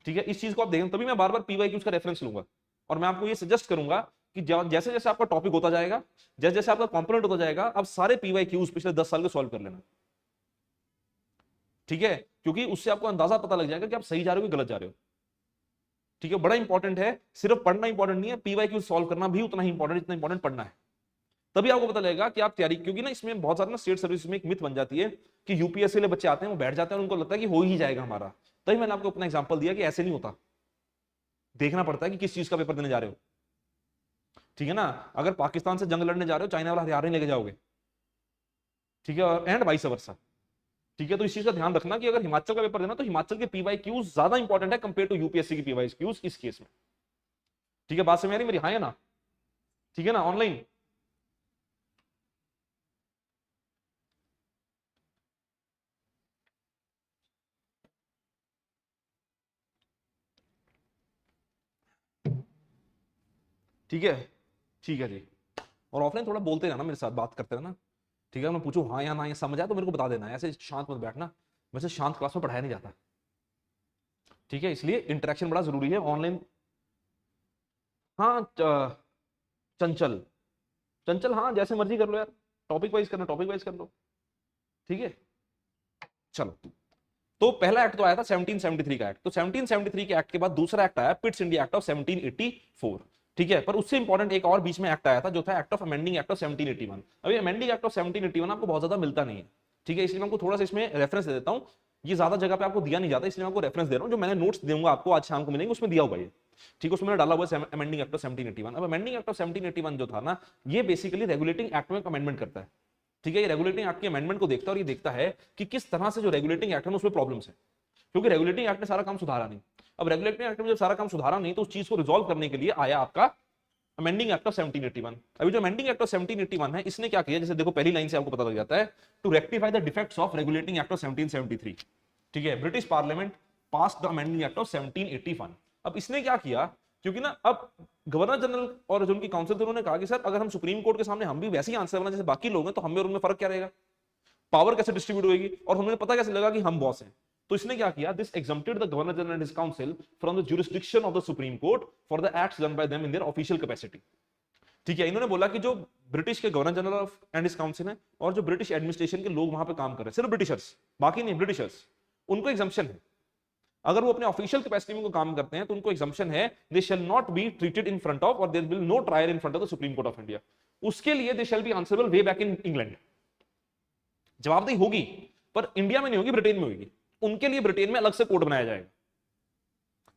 ठीक है। इस चीज को आप देखें, तभी मैं बार बार पीवाईक्यूज का रेफरेंस लूंगा, और मैं आपको ये सजेस्ट करूंगा कि जैसे जैसे आपका टॉपिक होता जाएगा, जैसे जैसे आपका कंपोनेंट होता जाएगा, आप सारे पीवाईक्यूज पिछले 10 साल के सॉल्व कर लेना, ठीक है। क्योंकि उससे आपको अंदाजा पता लग जाएगा कि आप सही जा रहे हो कि गलत जा रहे हो, ठीक है। बड़ा इंपॉर्टेंट है, सिर्फ पढ़ना इंपॉर्टेंट नहीं है, पीवाईक्यू सॉल्व करना भी उतना ही इंपॉर्टेंट, जितना इंपॉर्टेंट पढ़ना है। तभी आपको पता लगेगा कि आप तैयारी, क्योंकि ना इसमें बहुत सारे ना स्टेट सर्विस में एक मिथ बन जाती है कि यूपीएससी वाले बच्चे आते हैं, वो बैठ जाते हैं और उनको लगता है कि हो ही जाएगा हमारा। तभी मैंने आपको अपना एग्जांपल दिया कि ऐसे नहीं होता, देखना पड़ता है कि किस चीज का पेपर देने जा रहे हो, ठीक है ना। अगर पाकिस्तान से जंग लड़ने जा रहे हो, चाइना वाला हथियार नहीं लेके जाओगे, ठीक है, और एंड वाइस वर्सा, ठीक है। तो इस चीज का ध्यान रखना कि अगर हिमाचल का पेपर देना, तो हिमाचल के पीवाईक्यूज ज्यादा इंपॉर्टेंट है कंपेयर टू यूपीएससी की पीवाईक्यूज इस केस में, ठीक है। बात समझ आ रही मेरी, हाँ या ना, ठीक है ना। ऑनलाइन ठीक है, ठीक है जी। और ऑफलाइन थोड़ा बोलते रहना, मेरे साथ बात करते रहना, ठीक है। मैं पूछूं हाँ या ना, ये समझ आया तो मेरे को बता देना, ऐसे शांत मत बैठना, वैसे शांत क्लास में पढ़ाया नहीं जाता, ठीक है। इसलिए इंटरेक्शन बड़ा जरूरी है ऑनलाइन। हाँ चंचल, चंचल हाँ जैसे मर्जी कर लो यार, टॉपिक वाइज करना टॉपिक वाइज कर लो, ठीक है। चलो, तो पहला एक्ट तो आया था 1773 का एक्ट। तो 1773 के एक्ट के बाद दूसरा एक्ट आया, पिट्स इंडिया एक्ट ऑफ 1784, ठीक है। पर उससे इंपॉर्टेंट एक और बीच में एक्ट आया था, जो था act of amending act of 1781। अभी अमेंडिंग एक्ट ऑफ 1781 आपको बहुत ज्यादा मिलता नहीं है, ठीक है। इसलिए मैं आपको थोड़ा सा इसमें रेफरेंस दे देता हूं, ये ज्यादा जगह पे आपको दिया नहीं जाता, इसलिए मैं आपको रेफरेंस दे रहा हूं। जो मैंने नोट्स दूंगा आपको आज शाम को मिलेंगे, उसमें दिया हुआ है, ठीक है। उसमें मैंने डाला हुआ है अमेंडिंग एक्ट ऑफ 1781। अब अमेंडिंग एक्ट ऑफ 1781 जो था ना, ये बेसिकली रेगुलेटिंग एक्ट में अमेंडमेंट करता है, ठीक है। ये रेगुलेटिंग एक्ट के अमेंडमेंट को देखता है, और ये देखता है कि किस तरह से जो रेगुलेटिंग एक्ट है उसमें प्रॉब्लम्स है, क्योंकि रेगुलेटिंग एक्ट ने सारा काम सुधारा नहीं। अब रेगुलेटरी एक्ट में जब सारा काम सुधारा नहीं तो उस चीज को रिजॉल्व करने के लिए आया आपका अमेंडिंग एक्ट ऑफ 1781। अभी जो अमेंडिंग एक्ट ऑफ 1781 है, इसने क्या किया, जैसे देखो पहली लाइन से आपको पता लग जाता है, to rectify the defects of regulating act of 1773। ठीक है, British parliament pass the amending act of 1781। अब इसने क्या किया, क्योंकि ना अब गवर्नर जनरल और जो उनकी काउंसिल थे उन्होंने कहा कि सर अगर हम सुप्रीम कोर्ट के सामने हम भी वैसे ही आंसर बना जैसे बाकी लोग हैं, तो हमें और उनमें फर्क क्या रहेगा, पावर कैसे डिस्ट्रीब्यूट होगी, और हमें पता कैसे लगा कि हम बॉस हैं। तो इसने क्या किया, this exempted the governor general and his council from the jurisdiction of the supreme court for the acts done by them in their official capacity. ठीक है, इन्होंने बोला कि जो ब्रिटिश के governor general of and his council है और जो ब्रिटिश एडमिनिस्ट्रेशन के लोग वहां पे काम कर रहे हैं, सिर्फ ब्रिटिशर्स, बाकी नहीं, ब्रिटिशर्स, उनको एग्जम्पशन है। अगर वो अपने ऑफिशियल कैपेसिटी में काम करते हैं तो उनको एग्जम्पशन है, they shall not be treated in front of और there will no trial in front of the supreme court of India. उसके लिए they shall be answerable way back in England. जवाबदेही होगी, पर इंडिया में नहीं होगी, ब्रिटेन में होगी। उनके लिए ब्रिटेन में अलग से कोड बनाया जाएगा।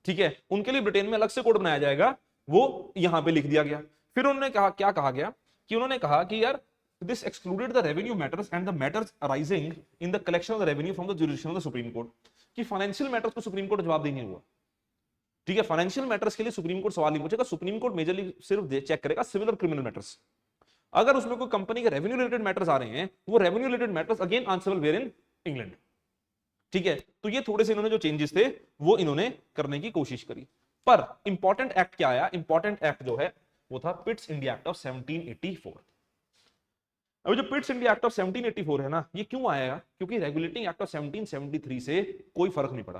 ठीक है, उनके लिए ब्रिटेन में अलग से कोड बनाया जाएगा, वो यहां पे लिख दिया गया। फिर उन्होंने कहा, क्या कहा गया कि उन्होंने कहा कि यार this excluded the revenue matters and the matters arising in the collection of the revenue from the jurisdiction of the supreme court, कि फाइनेंशियल मैटर्स को सुप्रीम कोर्ट जवाब नहीं हुआ। ठीक है, फाइनेंशियल मैटर्स के लिए सुप्रीम कोर्ट सवाल नहीं पूछेगा, सुप्रीम कोर्ट मेजरली सिर्फ चेक करेगा सिविल और क्रिमिनल मैटर्स। अगर उसमें कोई कंपनी के रेवेन्यू रिलेटेड मैटर्स आ रहे हैं, वो revenue related matters again answerable were in England. ठीक है, तो ये थोड़े से इन्होंने जो चेंजेस थे वो इन्होंने करने की कोशिश करी। पर इंपॉर्टेंट एक्ट क्या आया, इंपॉर्टेंट एक्ट जो है वो था पिट्स इंडिया एक्ट ऑफ 1784। अभी जो पिट्स इंडिया एक्ट ऑफ 1784 है ना, ये क्यों आया, क्योंकि रेगुलेटिंग एक्ट ऑफ 1773 से कोई फर्क नहीं पड़ा।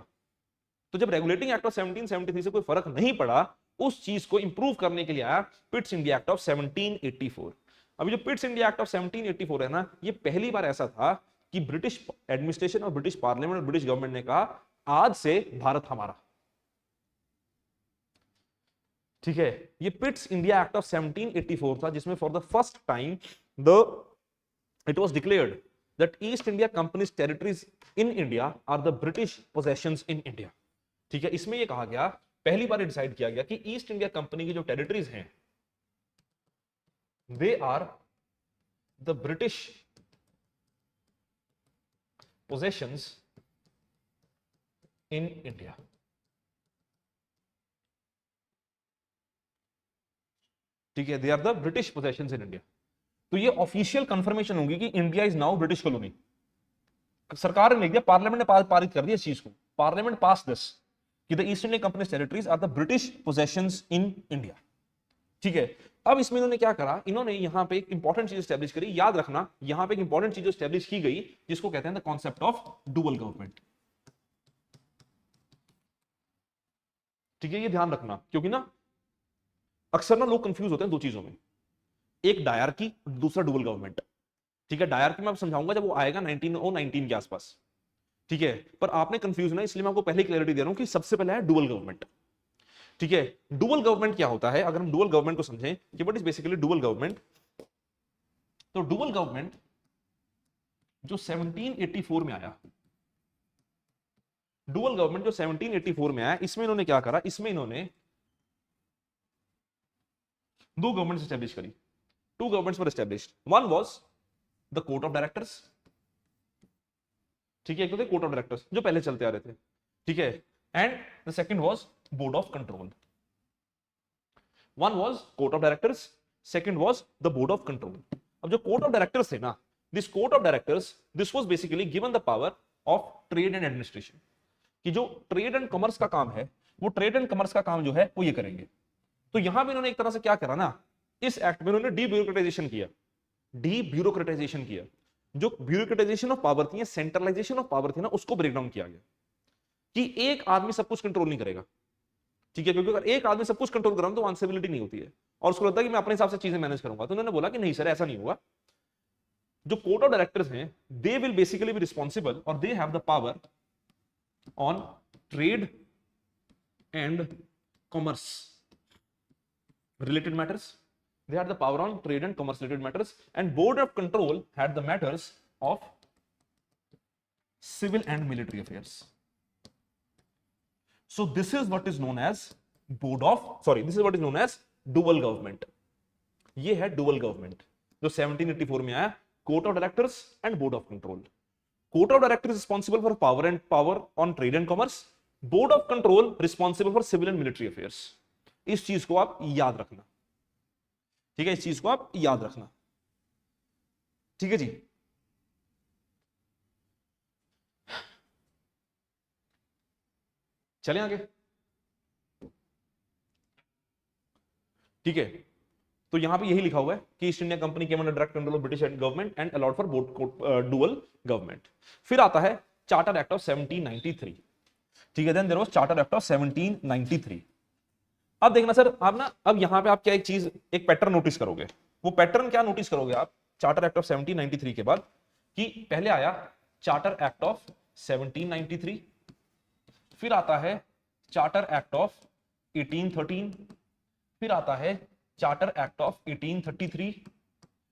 तो जब रेगुलेटिंग एक्ट ऑफ 1773 से कोई फर्क नहीं पड़ा, उस चीज को इंप्रूव करने के लिए आया पिट्स इंडिया एक्ट ऑफ 1784। अभी जो पिट्स इंडिया एक्ट ऑफ 1784 है ना, ये पहली बार ऐसा था कि ब्रिटिश एडमिनिस्ट्रेशन और ब्रिटिश पार्लियामेंट और ब्रिटिश गवर्नमेंट ने कहा आज से भारत हमारा। ठीक है, ये पिट्स इंडिया एक्ट ऑफ 1784 था, जिसमें for the first time it was declared that East India Company's territories in India are the British possessions in India। ठीक है, इसमें ये कहा गया, पहली बार डिसाइड किया गया कि ईस्ट इंडिया कंपनी की जो टेरिटरीज हैं they are the British possessions in India। ठीक है, they are the British possessions in India। तो ये ऑफिशियल कंफर्मेशन होगी कि India is now British colony. सरकार ने लिख दिया, पार्लियामेंट ने पारित कर दिया इस चीज को, पार्लियामेंट पास दिस कि the East India company territories are the British possessions in India. ठीक है, अब इसमें इन्होंने क्या करा, इन्होंने यहां पे एक इंपॉर्टेंट चीज एस्टेब्लिश करी। याद रखना, यहां पे एक इंपॉर्टेंट चीज एस्टेब्लिश की गई जिसको कहते हैं the concept of dual government. ठीक है, ये ध्यान रखना, क्योंकि ना अक्सर ना लोग कंफ्यूज होते हैं दो चीजों में, एक डायरकी, दूसरा डुअल गवर्नमेंट। ठीक है, डायरकी मैं समझाऊंगा जब वो आएगा 1919 के आसपास। ठीक है, पर आपने कंफ्यूज ना, इसलिए मैं आपको पहले क्लैरिटी दे रहा हूं कि सबसे पहले है डुअल गवर्नमेंट। ठीक है, डुअल गवर्नमेंट क्या होता है, अगर हम डुअल गवर्नमेंट को समझें कि what is basically dual government, तो डुअल गवर्नमेंट जो 1784 में आया, डुअल गवर्नमेंट जो 1784 में आया, इसमें इन्होंने क्या करा, इसमें इन्होंने दो गवर्नमेंट एस्टेब्लिश करी। Two governments were established. One was the court of directors। ठीक है, एक तो थे कोर्ट ऑफ डायरेक्टर्स जो पहले चलते आ रहे थे। ठीक है, and the second was bored of control. One was court of directors, second was the board of control. अब जो कोर्ट ऑफ डायरेक्टर्स थे ना, this court of directors, this was basically given the power of trade and administration, कि जो ट्रेड एंड कॉमर्स का काम है, वो ट्रेड एंड कॉमर्स का काम जो है वो ये करेंगे। तो यहां भी इन्होंने एक तरह से क्या करा ना, इस एक्ट में उन्होंने डीब्यूरोक्रेटाइजेशन किया, डीब्यूरोक्रेटाइजेशन किया। जो ब्यूरोक्रेटाइजेशन ऑफ पावर थी, सेंट्रलाइजेशन ऑफ पावर थी ना, उसको ब्रेक डाउन किया गया कि एक आदमी सब कुछ कंट्रोल नहीं करेगा। ठीक है, क्योंकि अगर एक आदमी सब कुछ कंट्रोल कर रहा है तो आंसरेबिलिटी नहीं होती है, और उसको लगता है कि मैं अपने हिसाब से चीजें मैनेज करूंगा। तो उन्होंने बोला कि नहीं सर, ऐसा नहीं होगा। जो कोर्ट ऑफ डायरेक्टर्स हैं, they will basically be responsible और they have the power on trade and commerce related matters। They had the power on trade and commerce related matters, and board of control had the matters of civil and military affairs। So this is what is known as this is what is known as dual government। ये है dual government जो 1784 में आया, court of directors and board of control। court of directors is responsible for power on trade and commerce, board of control responsible for civil and military affairs. इस चीज को आप याद रखना, ठीक है, इस चीज को आप याद रखना, ठीक है जी। चलें आगे, ठीक है। तो यहां पे यही लिखा हुआ है कि East India company came under direct control of British government and allowed for dual government. फिर आता है चार्टर एक्ट ऑफ 1793, ठीक है। Then there was charter act of 1793। अब देखना सर, आप ना अब यहां पे आप क्या एक चीज, एक पैटर्न नोटिस करोगे। वो पैटर्न क्या नोटिस करोगे आप चार्टर एक्ट ऑफ 1793 के बाद, कि पहले आया चार्टर एक्ट ऑफ 1793, फिर आता है चार्टर एक्ट ऑफ 1813, फिर आता है चार्टर एक्ट ऑफ 1833,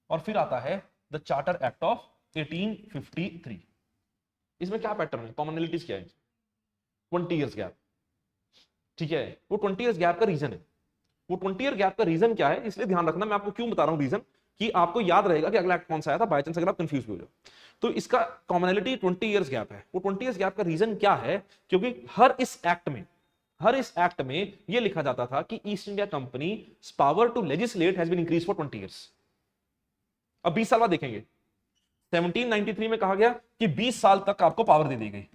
और फिर आता है द चार्टर एक्ट ऑफ 1853। इसमें क्या पैटर्न है, कॉमनलिटीज क्या है? 20 इयर्स गैप, ठीक है। वो 20 इयर्स गैप का रीजन है, वो 20 ईयर गैप का रीजन क्या है, इसलिए ध्यान रखना। मैं आपको क्यों बता रहा हूं रीजन, कि आपको याद रहेगा कि अगला एक्ट कौन सा आया था, बाय चांस अगर आप कंफ्यूज हो जाओ। तो इसका कॉमनलिटी 20 इयर्स गैप है। वो 20 इयर्स गैप का रीजन क्या है? क्योंकि हर इस एक्ट में यह लिखा जाता था कि East India company power to legislate has been increase for 20 years. अब 20 साल बाद देखेंगे, 1793 में कहा गया कि 20 साल तक आपको पावर दे दी गई।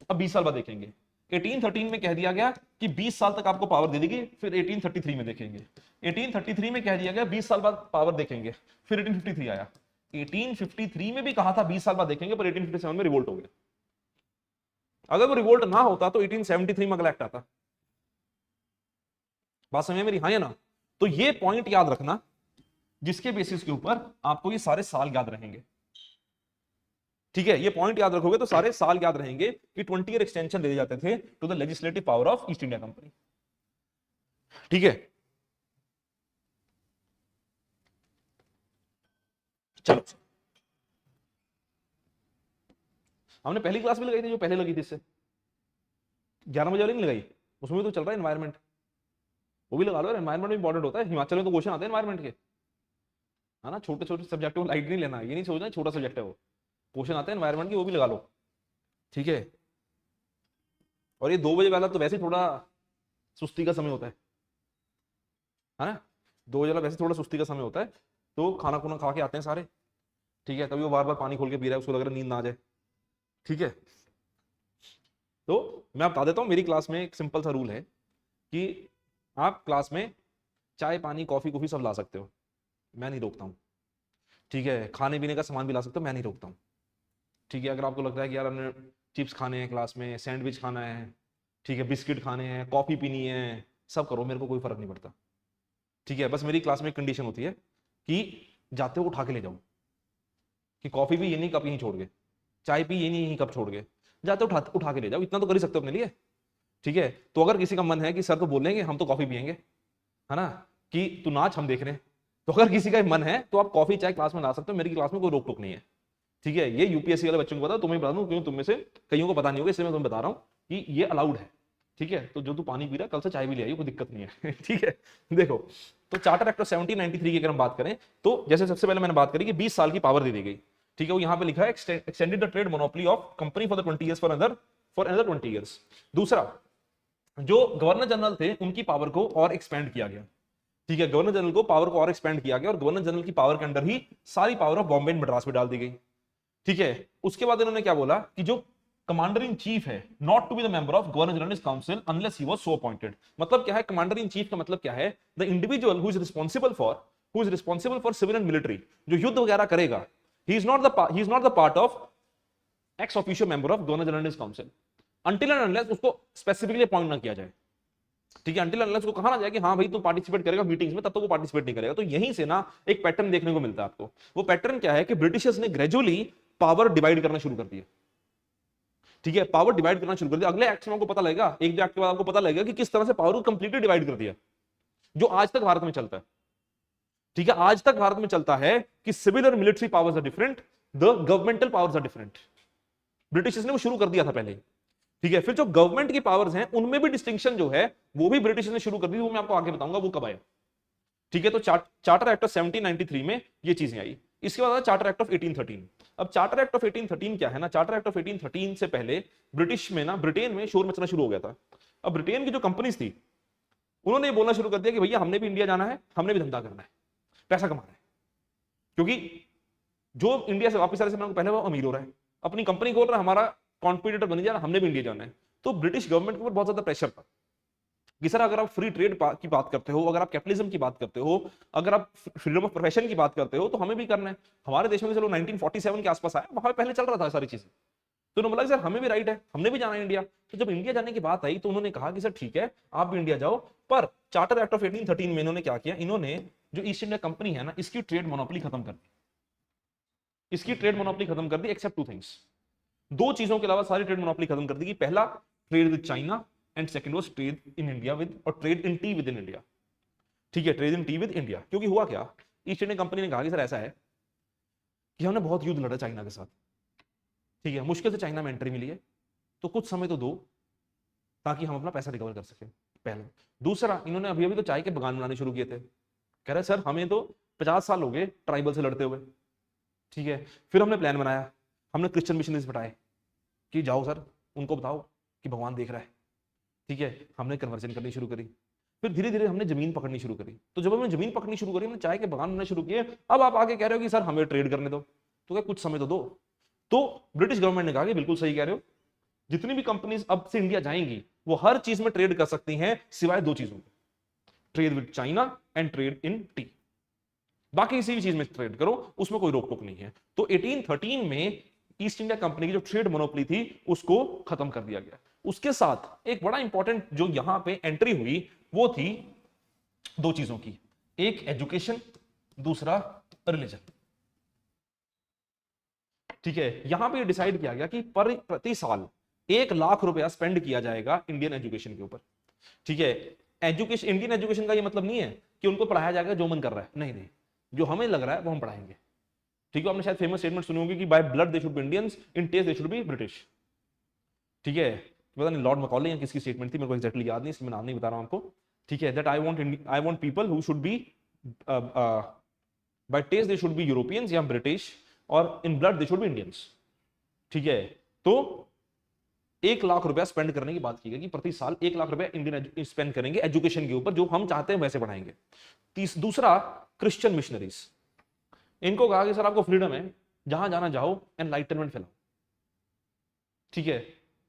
अब 20 साल बाद देखेंगे, 1813 में कह दिया गया कि 20 साल तक आपको पावर दे देगी। फिर 1833 में देखेंगे, 1833 में कह दिया गया 20 साल बाद पावर देखेंगे। फिर 1853 आया, 1853 में भी कहा था 20 साल बाद देखेंगे, पर 1857 में रिवोल्ट हो गया। अगर वो रिवोल्ट ना होता तो 1873 में अगला एक्ट आता। बात समझ में मेरी, हाँ या ना? तो ये पॉइंट याद रखना, जिसके बेसिस के ऊपर आपको ये सारे साल याद रहेंगे, ठीक है। ये पॉइंट याद रखोगे तो सारे साल याद रहेंगे कि 20 ईयर एक्सटेंशन दे जाते थे to the legislative power of East India company, ठीक है। चलो, हमने पहली क्लास भी लगाई थी, जो पहले लगी थी इससे 11 बजे वाली नहीं लगाई, उसमें भी तो चल रहा है एनवायरमेंट, वो भी लगा लो। एनवायरमेंट इंपॉर्टेंट होता है, हिमाचल में तो क्वेश्चन आते हैं एनवायरमेंट के, है ना। छोटे छोटे सब्जेक्ट को लाइट नहीं लेना, ये नहीं सोचना छोटा सब्जेक्ट है वो, क्वेश्चन आते हैं एनवायरमेंट के, वो भी लगा लो, ठीक है। और ये 2 बजे वाला तो वैसे थोड़ा सुस्ती का समय होता है ना। 2 बजे वाला वैसे थोड़ा सुस्ती का समय होता है, तो खाना खुना खा के आते हैं सारे, ठीक है। तभी वो बार बार पानी खोल के पी रहा है, उसको लग रहा है नींद ना आ जाए, ठीक है। तो मैं बता देता हूँ, मेरी क्लास में एक सिंपल सा रूल है कि आप क्लास में चाय पानी कॉफी कॉफी सब ला सकते हो, मैं नहीं रोकता हूँ, ठीक है। खाने पीने का सामान भी ला सकते हो, मैं नहीं रोकता हूँ, ठीक है। अगर आपको लगता है कि यार हमने चिप्स खाने हैं क्लास में, सैंडविच खाना है, ठीक है, बिस्किट खाने हैं, कॉफी पीनी है, सब करो, मेरे को कोई फर्क नहीं पड़ता, ठीक है। बस मेरी क्लास में एक कंडीशन होती है कि जाते हो उठा के ले जाओ, कि कॉफी भी ये नहीं कप यहीं छोड़ गए, चाय भी ये नहीं यहीं कप छोड़ गए, जाते उठा के ले जाओ, इतना तो कर ही सकते हो अपने लिए, ठीक है। तो अगर किसी का मन है कि सर तो बोलेंगे हम तो कॉफी पियेंगे, है ना, कि तू नाच हम देख रहे हैं, तो अगर किसी का मन है तो आप कॉफी चाय क्लास में ला सकते हो, मेरी क्लास में कोई रोक टोक नहीं है, ठीक है। ये यूपीएससी वाले बच्चों को पता, तुम्हें बता दूं, क्योंकि तुम में से कईयों को पता नहीं होगा, इसलिए मैं तुम्हें बता रहा हूँ कि ये अलाउड है, ठीक है। तो जो तू पानी पी रहा है, कल से चाय भी ले आइए, कोई दिक्कत नहीं है ठीक है। देखो, तो चार्टर एक्ट ऑफ 1793 की अगर हम बात करें, तो जैसे सबसे पहले मैंने बात करी कि 20 साल की पावर दे दी गई, ठीक है। वो यहां पे लिखा है extended the trade monopoly of company for the 20 years for another 20 years. दूसरा, जो गवर्नर जनरल थे उनकी पावर को और एक्सपेंड किया गया, ठीक है। गवर्नर जनरल को पावर को और एक्सपेंड किया गया, और गवर्नर जनरल की पावर के अंदर ही सारी power of Bombay and Madras में डाल दी गई, ठीक है। उसके बाद इन्होंने क्या बोला कि जो commander in chief is not to be the member of governor general council unless he was so appointed. मतलब क्या है कमांडर इन चीफ का मतलब क्या है? The individual who is responsible for civil and military, जो युद्ध वगैरह करेगा, he is not the part of ex officio member of governor general council until and unless उसको स्पेसिफिकली अपॉइंट ना किया जाए, ठीक है। अंटिल अनलेस को कहा ना जाए कि हाँ भाई तू पार्टिसिपेट करेगा मीटिंग्स में, तब तो वो पार्टिसिपेट नहीं करेगा। तो यहीं से ना एक पैटर्न देखने को मिलता है आपको। वो पैटर्न क्या है कि ब्रिटिशर्स ने ग्रेजुअली पावर डिवाइड करना शुरू कर दिया, ठीक है। पावर डिवाइड करना शुरू कर दिया। अगले एक्ट में आपको पता लगेगा, एक दो एक्ट के बाद आपको पता लगेगा कि किस तरह से पावर को कंप्लीटली डिवाइड कर दिया, जो आज तक भारत में चलता है, ठीक है। आज तक भारत में चलता है कि सिविल और military powers are different, the governmental powers are different. Britishers ने वो शुरू कर दिया था पहले, ठीक है। फिर जो गवर्नमेंट की पावर्स हैं उनमें भी डिस्टिंक्शन जो है वो भी ब्रिटिश ने शुरू कर दी, वो मैं आपको आगे बताऊंगा वो कब आया, ठीक है। तो चार्टर एक्ट ऑफ 1793 में ये चीजें आई। इसके बाद चार्टर एक्ट ऑफ 1813। अब चार्टर एक्ट ऑफ 1813 क्या है ना, चार्टर एक्ट ऑफ 1813 से पहले ब्रिटिश में ना, ब्रिटेन में शोर मचना शुरू हो गया था। अब ब्रिटेन की जो कंपनीज थी उन्होंने बोलना शुरू कर दिया कि भैया हमने भी इंडिया जाना है, हमने भी धंधा करना है, पैसा कमाना है, क्योंकि जो इंडिया से वापस आ रहे पहले वो अमीर हो रहा है, अपनी कंपनी खोल रहा है, हमारा कॉम्पिटिटर बन जा रहा, हमने भी इंडिया जाना है। तो ब्रिटिश गवर्नमेंट के ऊपर बहुत ज्यादा प्रेशर था कि सर अगर आप फ्री ट्रेड की बात करते हो, अगर आप कैपिटलिज्म की बात करते हो, अगर आप फ्रीडम ऑफ प्रोफेशन की बात करते हो, तो हमें भी करना है। हमारे देश में चलो 1947 के आसपास आया, वहां पहले चल रहा था सारी चीजें, तो उन्होंने बोला सर हमें भी राइट है, हमने भी जाना है इंडिया। तो जब इंडिया जाने की बात आई तो उन्होंने कहा कि सर ठीक है आप भी इंडिया जाओ, पर चार्टर एक्ट ऑफ 1813 में इन्होंने क्या किया, इन्होंने जो ईस्ट इंडिया कंपनी है ना, इसकी ट्रेड मोनोपोली खत्म कर दी, इसकी ट्रेड मोनोपोली खत्म कर दी, एक्सेप्ट टू थिंग्स, दो चीजों के अलावा सारी ट्रेड मोनोपोली खत्म कर दी। पहला trade with China and second was trade in India with, और trade in tea with in India. ठीक है, trade in tea with India, क्योंकि हुआ क्या, ईस्ट इंडिया कंपनी ने कहा कि सर ऐसा है कि हमने बहुत युद्ध लड़ा चाइना के साथ, ठीक है, मुश्किल से चाइना में एंट्री मिली है, तो कुछ समय तो दो ताकि हम अपना पैसा रिकवर कर सकें, पहला। दूसरा, इन्होंने अभी अभी तो चाय के बगान बनाने शुरू किए थे, कह रहे सर हमें तो 50 साल हो गए ट्राइबल से लड़ते हुए, ठीक है। फिर हमने प्लान बनाया, हमने क्रिश्चियन मिशनरीज बताए कि जाओ सर उनको बताओ कि भगवान देख रहा है, ठीक है। हमने कन्वर्जन करनी शुरू करी, फिर धीरे धीरे हमने जमीन पकड़नी शुरू करी। तो जब हमने जमीन पकड़नी शुरू करी, हमने चाय के बगान बनाने शुरू किए। अब आप आगे कह रहे हो कि सर हमें ट्रेड करने दो, तो क्या कुछ समय तो दो। तो ब्रिटिश गवर्नमेंट ने कहा कि बिल्कुल सही कह रहे हो, जितनी भी कंपनीज अब से इंडिया जाएंगी वो हर चीज में ट्रेड कर सकती हैं सिवाय दो चीजों के, trade with China and trade in T. बाकी किसी भी चीज में ट्रेड करो, उसमें कोई रोक टोक नहीं है। तो 1813 में ईस्ट इंडिया कंपनी की जो ट्रेड मोनोपोली थी उसको खत्म कर दिया गया। उसके साथ एक बड़ा इंपॉर्टेंट जो यहां पे एंट्री हुई वो थी दो चीजों की, एक एजुकेशन, दूसरा रिलीजन। ठीक है, यहां पे डिसाइड किया गया कि प्रति साल 1 लाख रुपया स्पेंड किया जाएगा इंडियन एजुकेशन के ऊपर। ठीक है, एजुकेशन, इंडियन एजुकेशन का ये मतलब नहीं है कि उनको पढ़ाया जाएगा जो मन कर रहा है, नहीं नहीं, जो हमें लग रहा है वो हम पढ़ाएंगे। ठीक है, आपने शायद फेमस स्टेटमेंट सुनी होगी कि by blood they should be Indians, in taste they should be British. ठीक है, पता नहीं लॉर्ड मैकॉले या किसकी स्टेटमेंट थी, मेरे को एग्जैक्टली याद नहीं, इसलिए मैं नाम नहीं बता रहा हूं आपको। ठीक है, that I want people who should be by taste they should be Europeans या ब्रिटिश, और in blood they should be Indians. ठीक है, तो 1 लाख रुपया स्पेंड करने की बात की गई कि प्रति साल 1 लाख रुपया इंडियन स्पेंड करेंगे एजुकेशन के ऊपर, जो हम चाहते हैं वैसे पढ़ाएंगे। दूसरा, क्रिश्चियन मिशनरीज, इनको कहा कि सर आपको फ्रीडम है, जहां जाना जाओ, एनलाइटनमेंट फैलाओ। ठीक है,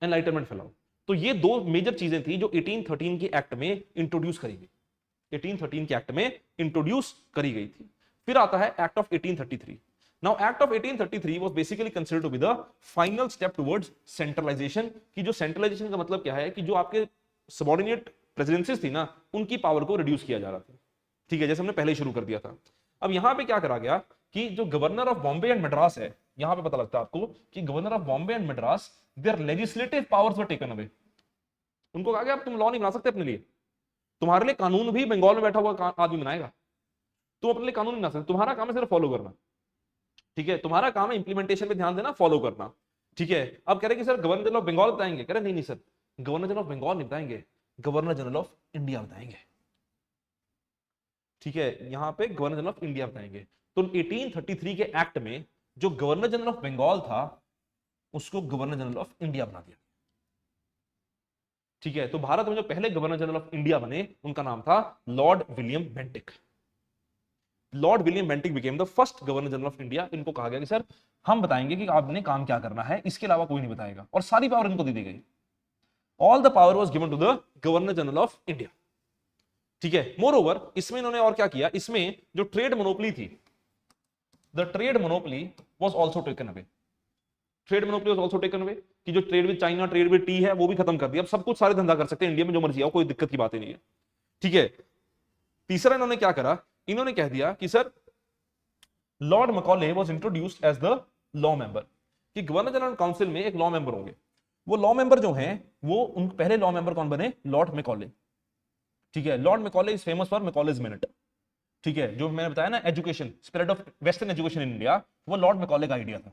एनलाइटनमेंट फैलाओ। तो ये दो मेजर चीजें थी जो 1813 के एक्ट में इंट्रोड्यूस करी गई, 1813 के एक्ट में इंट्रोड्यूस करी गई थी। फिर आता है act of 1833। Now, Act of 1833 was basically considered to be the final step towards centralization। कि जो centralization का मतलब क्या है कि जो आपके subordinate presidencies थी ना, उनकी पावर को रिड्यूस किया जा रहा था। ठीक है, जैसे हमने पहले शुरू कर दिया था। अब यहां पे क्या करा गया कि जो governor of Bombay and Madras है, यहां पे पता लगता है आपको कि governor of Bombay and Madras, their legislative powers were taken away. उनको कहा गया अब तुम लॉ नहीं बना सकते अपने लिए, तुम्हारे लिए कानून भी बंगाल में बैठा हुआ आदमी बनाएगा, तुम अपने लिए कानून नहीं बना सकते, तुम्हारा काम है सिर्फ फॉलो करना। ठीक है, तुम्हारा काम है इंप्लीमेंटेशन पे ध्यान देना, फॉलो करना। ठीक है, अब कह रहे कि sir governor general of Bengal बताएंगे, कह रहे नहीं नहीं sir, governor general of Bengal नहीं बताएंगे, गवर्नर जनरल ऑफ इंडिया बताएंगे। ठीक है, यहां पे गवर्नर जनरल ऑफ इंडिया बताएंगे। तो 1833 के एक्ट में जो गवर्नर जनरल ऑफ बंगाल था उसको गवर्नर जनरल ऑफ इंडिया बना दिया। ठीक है, तो भारत में जो पहले गवर्नर जनरल ऑफ इंडिया बने उनका नाम था Lord William Bentinck. Lord William Bentinck became the first governor general of India. इनको कहा गया कि सर हम बताएंगे कि आपने काम क्या करना है, इसके अलावा कोई नहीं बताएगा, और सारी पावर इनको दे दी गई। All the power was given to the governor general of India. ठीक है, मोर ओवर इसमें इन्होंने और क्या किया, इसमें जो ट्रेड मोनोपोली थी, the trade monopoly was also taken away. Trade monopoly was also taken away कि जो trade with China, trade with T है, वो भी खत्म कर दिया। अब सब कुछ सारे धंधा कर सकते हैं इंडिया में, जो मर्जी आओ, कोई दिक्कत की बात ही नहीं है। ठीक है, तीसरा इन्होंने क्या करा, इन्होंने कह दिया कि sir lord Macaulay was introduced as the law member, कि गवर्नर जनरल काउंसिल में एक लॉ मेंबर होंगे। वो लॉ मेंबर जो हैं वो उन पहले लॉ मेंबर कौन बने, लॉर्ड मैकॉले। ठीक है, Lord Macaulay is famous for Macaulay's minute. ठीक है, जो मैंने बताया ना education, spread of western education in India, वो लॉर्ड मैकॉले का आइडिया था।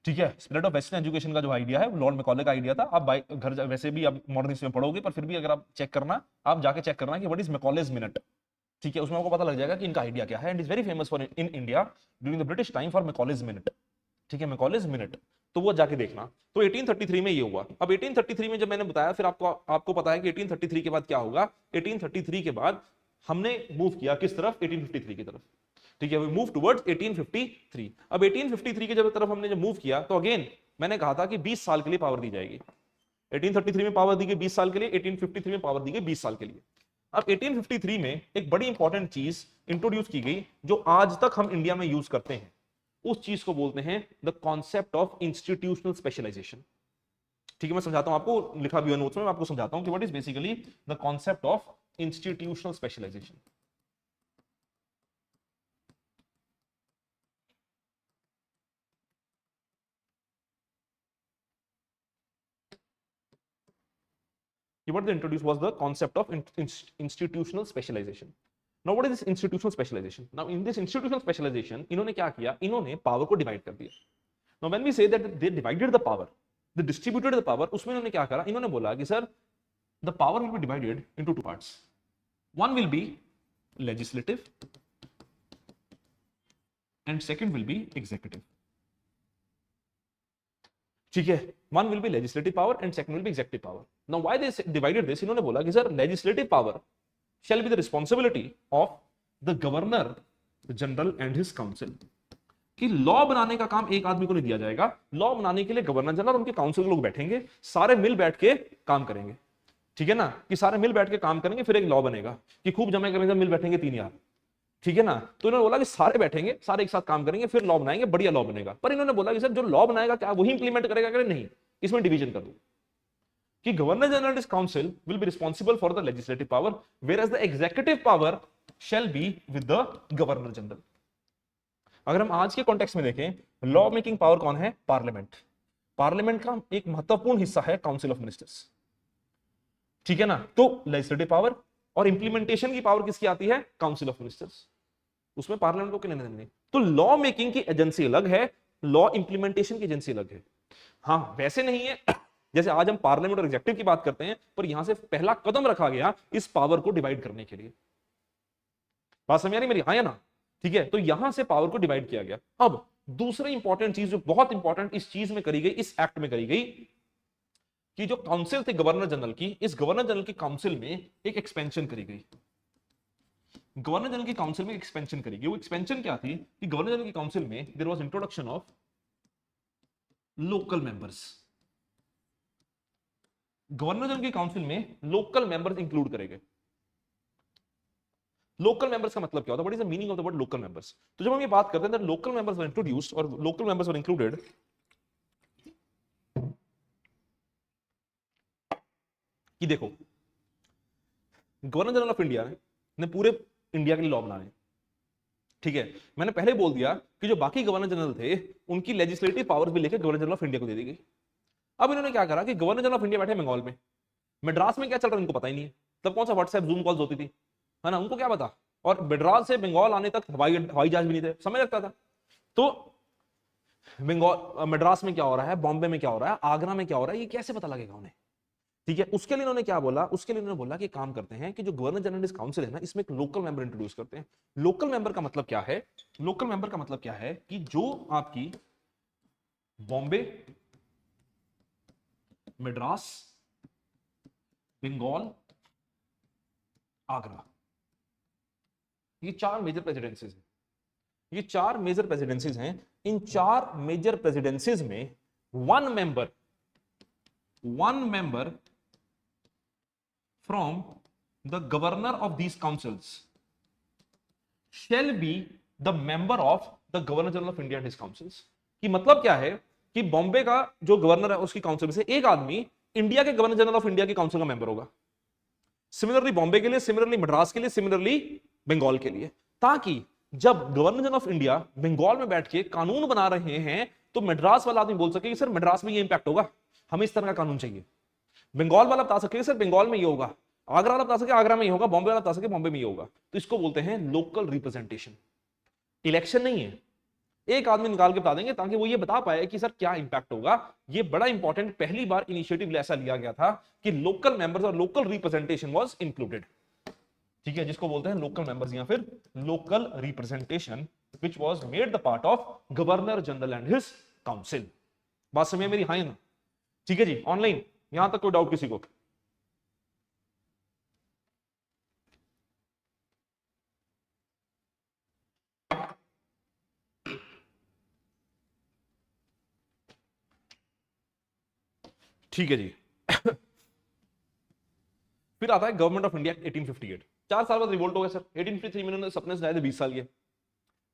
ठीक है, स्प्रेड ऑफ वेस्टर्न एजुकेशन का जो आइडिया है वो लॉर्ड मैकॉले का आइडिया था। आप घर वैसे भी आप मॉडर्न में पढ़ोगे, पर फिर भी अगर आप चेक करना, आप जाके चेक करना कि व्हाट इज मैकॉलेज मिनट। ठीक है, उसमें आपको पता लग जाएगा कि इनका आइडिया क्या है। And is very famous for in India during the British time for Macaulay's minute. ठीक है, मैकॉलेज मिनट, तो वो जाके देखना। तो 1833 में ये हुआ। अब 1833 में जब मैंने बताया, फिर आपको पता है कि 1833 के बाद क्या होगा। 1833 के बाद हमने मूव किया किस तरफ, 1853 की तरफ। ठीक है, वी मूव टुवर्ड्स 1853। अब 1853 की जब तरफ हमने जब मूव किया, तो अगेन मैंने कहा था कि 20 साल के लिए पावर दी जाएगी। 1833 में पावर दी गई 20 साल के लिए, 1853 में पावर दी गई 20 साल के लिए। अब 1853 में एक बड़ी इंपॉर्टेंट चीज इंट्रोड्यूस की गई जो आज तक हम इंडिया में यूज करते हैं। उस चीज को बोलते हैं the concept of institutional specialization. ठीक है, मैं समझाता हूं आपको, लिखा भी है नोट्स में, मैं आपको समझाता हूं कि what is basically the concept of institutional specialization. What they introduced was the concept of institutional specialization. Now what is this institutional specialization? Now in this institutional specialization इन्होंने क्या किया, इन्होंने पावर को डिवाइड कर दिया। Now when we say that they divided the power, they distributed the power, उसमें इन्होंने क्या करा, इन्होंने बोला कि sir the power will be divided into two parts. One will be legislative and second will be executive. ठीक है, one will be legislative power and second will be executive power. Now why they divided this, इन्होंने बोला कि sir legislative power shall be the responsibility of the governor general and his council. कि लॉ बनाने का काम एक आदमी को नहीं दिया जाएगा, लॉ बनाने के लिए गवर्नर जनरल और उनके काउंसिल के लोग बैठेंगे, सारे मिल बैठ के काम करेंगे। ठीक है ना, कि सारे मिल बैठ के काम करेंगे, फिर एक लॉ बनेगा। कि खूब जमा करेंगे, मिल बैठेंगे 3 यार, ठीक है ना। तो इन्होंने बोला कि सारे बैठेंगे, सारे एक साथ काम करेंगे, फिर लॉ बनाएंगे, बढ़िया लॉ बनेगा। पर इन्होंने बोला कि सर जो लॉ बनाएगा क्या वही इंप्लीमेंट करेगा, क्या नहीं, इसमें डिवीजन कर दो कि governor general council will be responsible for the legislative power whereas the executive power shall be with the governor general. अगर हम आज के कॉन्टेक्स्ट में देखें, लॉ मेकिंग पावर कौन है, पार्लियामेंट। पार्लियामेंट का एक महत्वपूर्ण हिस्सा है काउंसिल ऑफ मिनिस्टर्स। ठीक है ना, तो लेजिस्लेटिव पावर और इंप्लीमेंटेशन की पावर किसकी आती है, काउंसिल ऑफ मिनिस्टर्स। उसमें पार्लियामेंट को लेने देने। तो लॉ मेकिंग की एजेंसी अलग है, लॉ इंप्लीमेंटेशन की एजेंसी अलग है। हाँ, वैसे नहीं है जैसे आज हम पार्लियामेंट और एग्जीक्यूटिव की बात करते हैं, पर यहां से पहला कदम रखा गया इस पावर को डिवाइड करने के लिए। बात समझ आ रही मेरी, हाँ या ना। ठीक है, तो यहां से पावर को डिवाइड किया गया। अब दूसरी इंपॉर्टेंट चीज जो बहुत इंपॉर्टेंट इस चीज में करी गई, इस एक्ट में करी गई, कि जो काउंसिल थे गवर्नर जनरल की, इस गवर्नर जनरल की काउंसिल में एक एक्सपेंशन करी गई। गवर्नर जनरल की काउंसिल में एक्सपेंशन करेगी। वो एक्सपेंशन क्या थी कि गवर्नर जनरल की काउंसिल में there was introduction of local members. Governor general की काउंसिल में लोकल मेंबर्स इंक्लूड करेंगे। लोकल मेंबर्स का मतलब क्या होता है, what is the meaning of the word local members. तो जब हम ये बात करते हैं लोकल मेंबर्स वर इंट्रोड्यूस्ड और लोकल मेंबर्स वर इंक्लूडेड, कि देखो गवर्नर जनरल ऑफ इंडिया ने पूरे इंडिया के लिए लॉ बनाने। ठीक है, मैंने पहले बोल दिया कि जो बाकी गवर्नर जनरल थे उनकी लेजिस्लेटिव पावर्स भी लेकर गवर्नर जनरल ऑफ इंडिया को दे दी गई। अब इन्होंने क्या करा कि गवर्नर जनरल ऑफ इंडिया बैठे बंगाल में, मद्रास में क्या चल रहा है इनको पता ही नहीं है। तब कौन सा व्हाट्सएप जूम कॉल्स होती थी, है ना, उनको क्या पता। और मद्रास से बंगाल आने तक हवाई जहाज भी नहीं थे, समय लगता था। तो बंगाल मद्रास में क्या हो रहा है, बॉम्बे में क्या हो रहा है, आगरा में क्या हो रहा है, ये कैसे पता लगेगा उन्हें। ठीक है, उसके लिए इन्होंने क्या बोला, उसके लिए इन्होंने बोला कि काम करते हैं कि जो गवर्नर जनरल काउंसिल है ना, इसमें एक लोकल मेंबर इंट्रोड्यूस करते हैं। लोकल मेंबर का मतलब क्या है, लोकल मेंबर का मतलब क्या है कि जो आपकी बॉम्बे, मद्रास, बंगाल, आगरा, ये 4 मेजर प्रेसिडेंसीज हैं। ये 4 मेजर प्रेसिडेंसीज हैं। इन 4 मेजर प्रेसिडेंसीज में one member from the governor of these councils shall be the member of the governor general of India and his councils। कि मतलब क्या है कि बॉम्बे का जो गवर्नर है उसकी काउंसिल में से एक आदमी इंडिया के गवर्नर जनरल ऑफ इंडिया की काउंसिल का मेंबर होगा। सिमिलरली बॉम्बे के लिए, सिमिलरली मद्रास के लिए, सिमिलरली बंगाल के लिए, ताकि जब governor general of India Bengal में बैठ के कानून बना रहे हैं तो मद्रास वाला आदमी बोल सके कि सर मद्रास में ये इंपैक्ट होगा, हमें इस तरह का कानून चाहिए। बंगाल वाला बता सके सर बंगाल में ये होगा, आगरा वाला बता सके आगरा में ये होगा, बॉम्बे वाला बता सके बॉम्बे में ये होगा। तो इसको बोलते हैं लोकल रिप्रेजेंटेशन। इलेक्शन नहीं है, एक आदमी निकाल के बता देंगे ताकि वो ये बता पाए कि सर क्या इंपैक्ट होगा। ये बड़ा इंपॉर्टेंट, पहली बार इनिशिएटिव ऐसा लिया गया था कि लोकल मेंबर्स और लोकल रिप्रेजेंटेशन वाज इंक्लूडेड। ठीक है, जिसको बोलते हैं लोकल मेंबर्स या फिर local representation, which was made the part of governor general and his council. बात समझ मेरी? हाँ ना? ठीक है जी, ऑनलाइन यहां तक कोई डाउट किसी को? ठीक है जी। फिर आता है गवर्नमेंट ऑफ इंडिया 1858। 4 साल बाद रिवोल्ट हो गया सर। 1853 में उन्होंने सपने सजाए थे 20 साल के,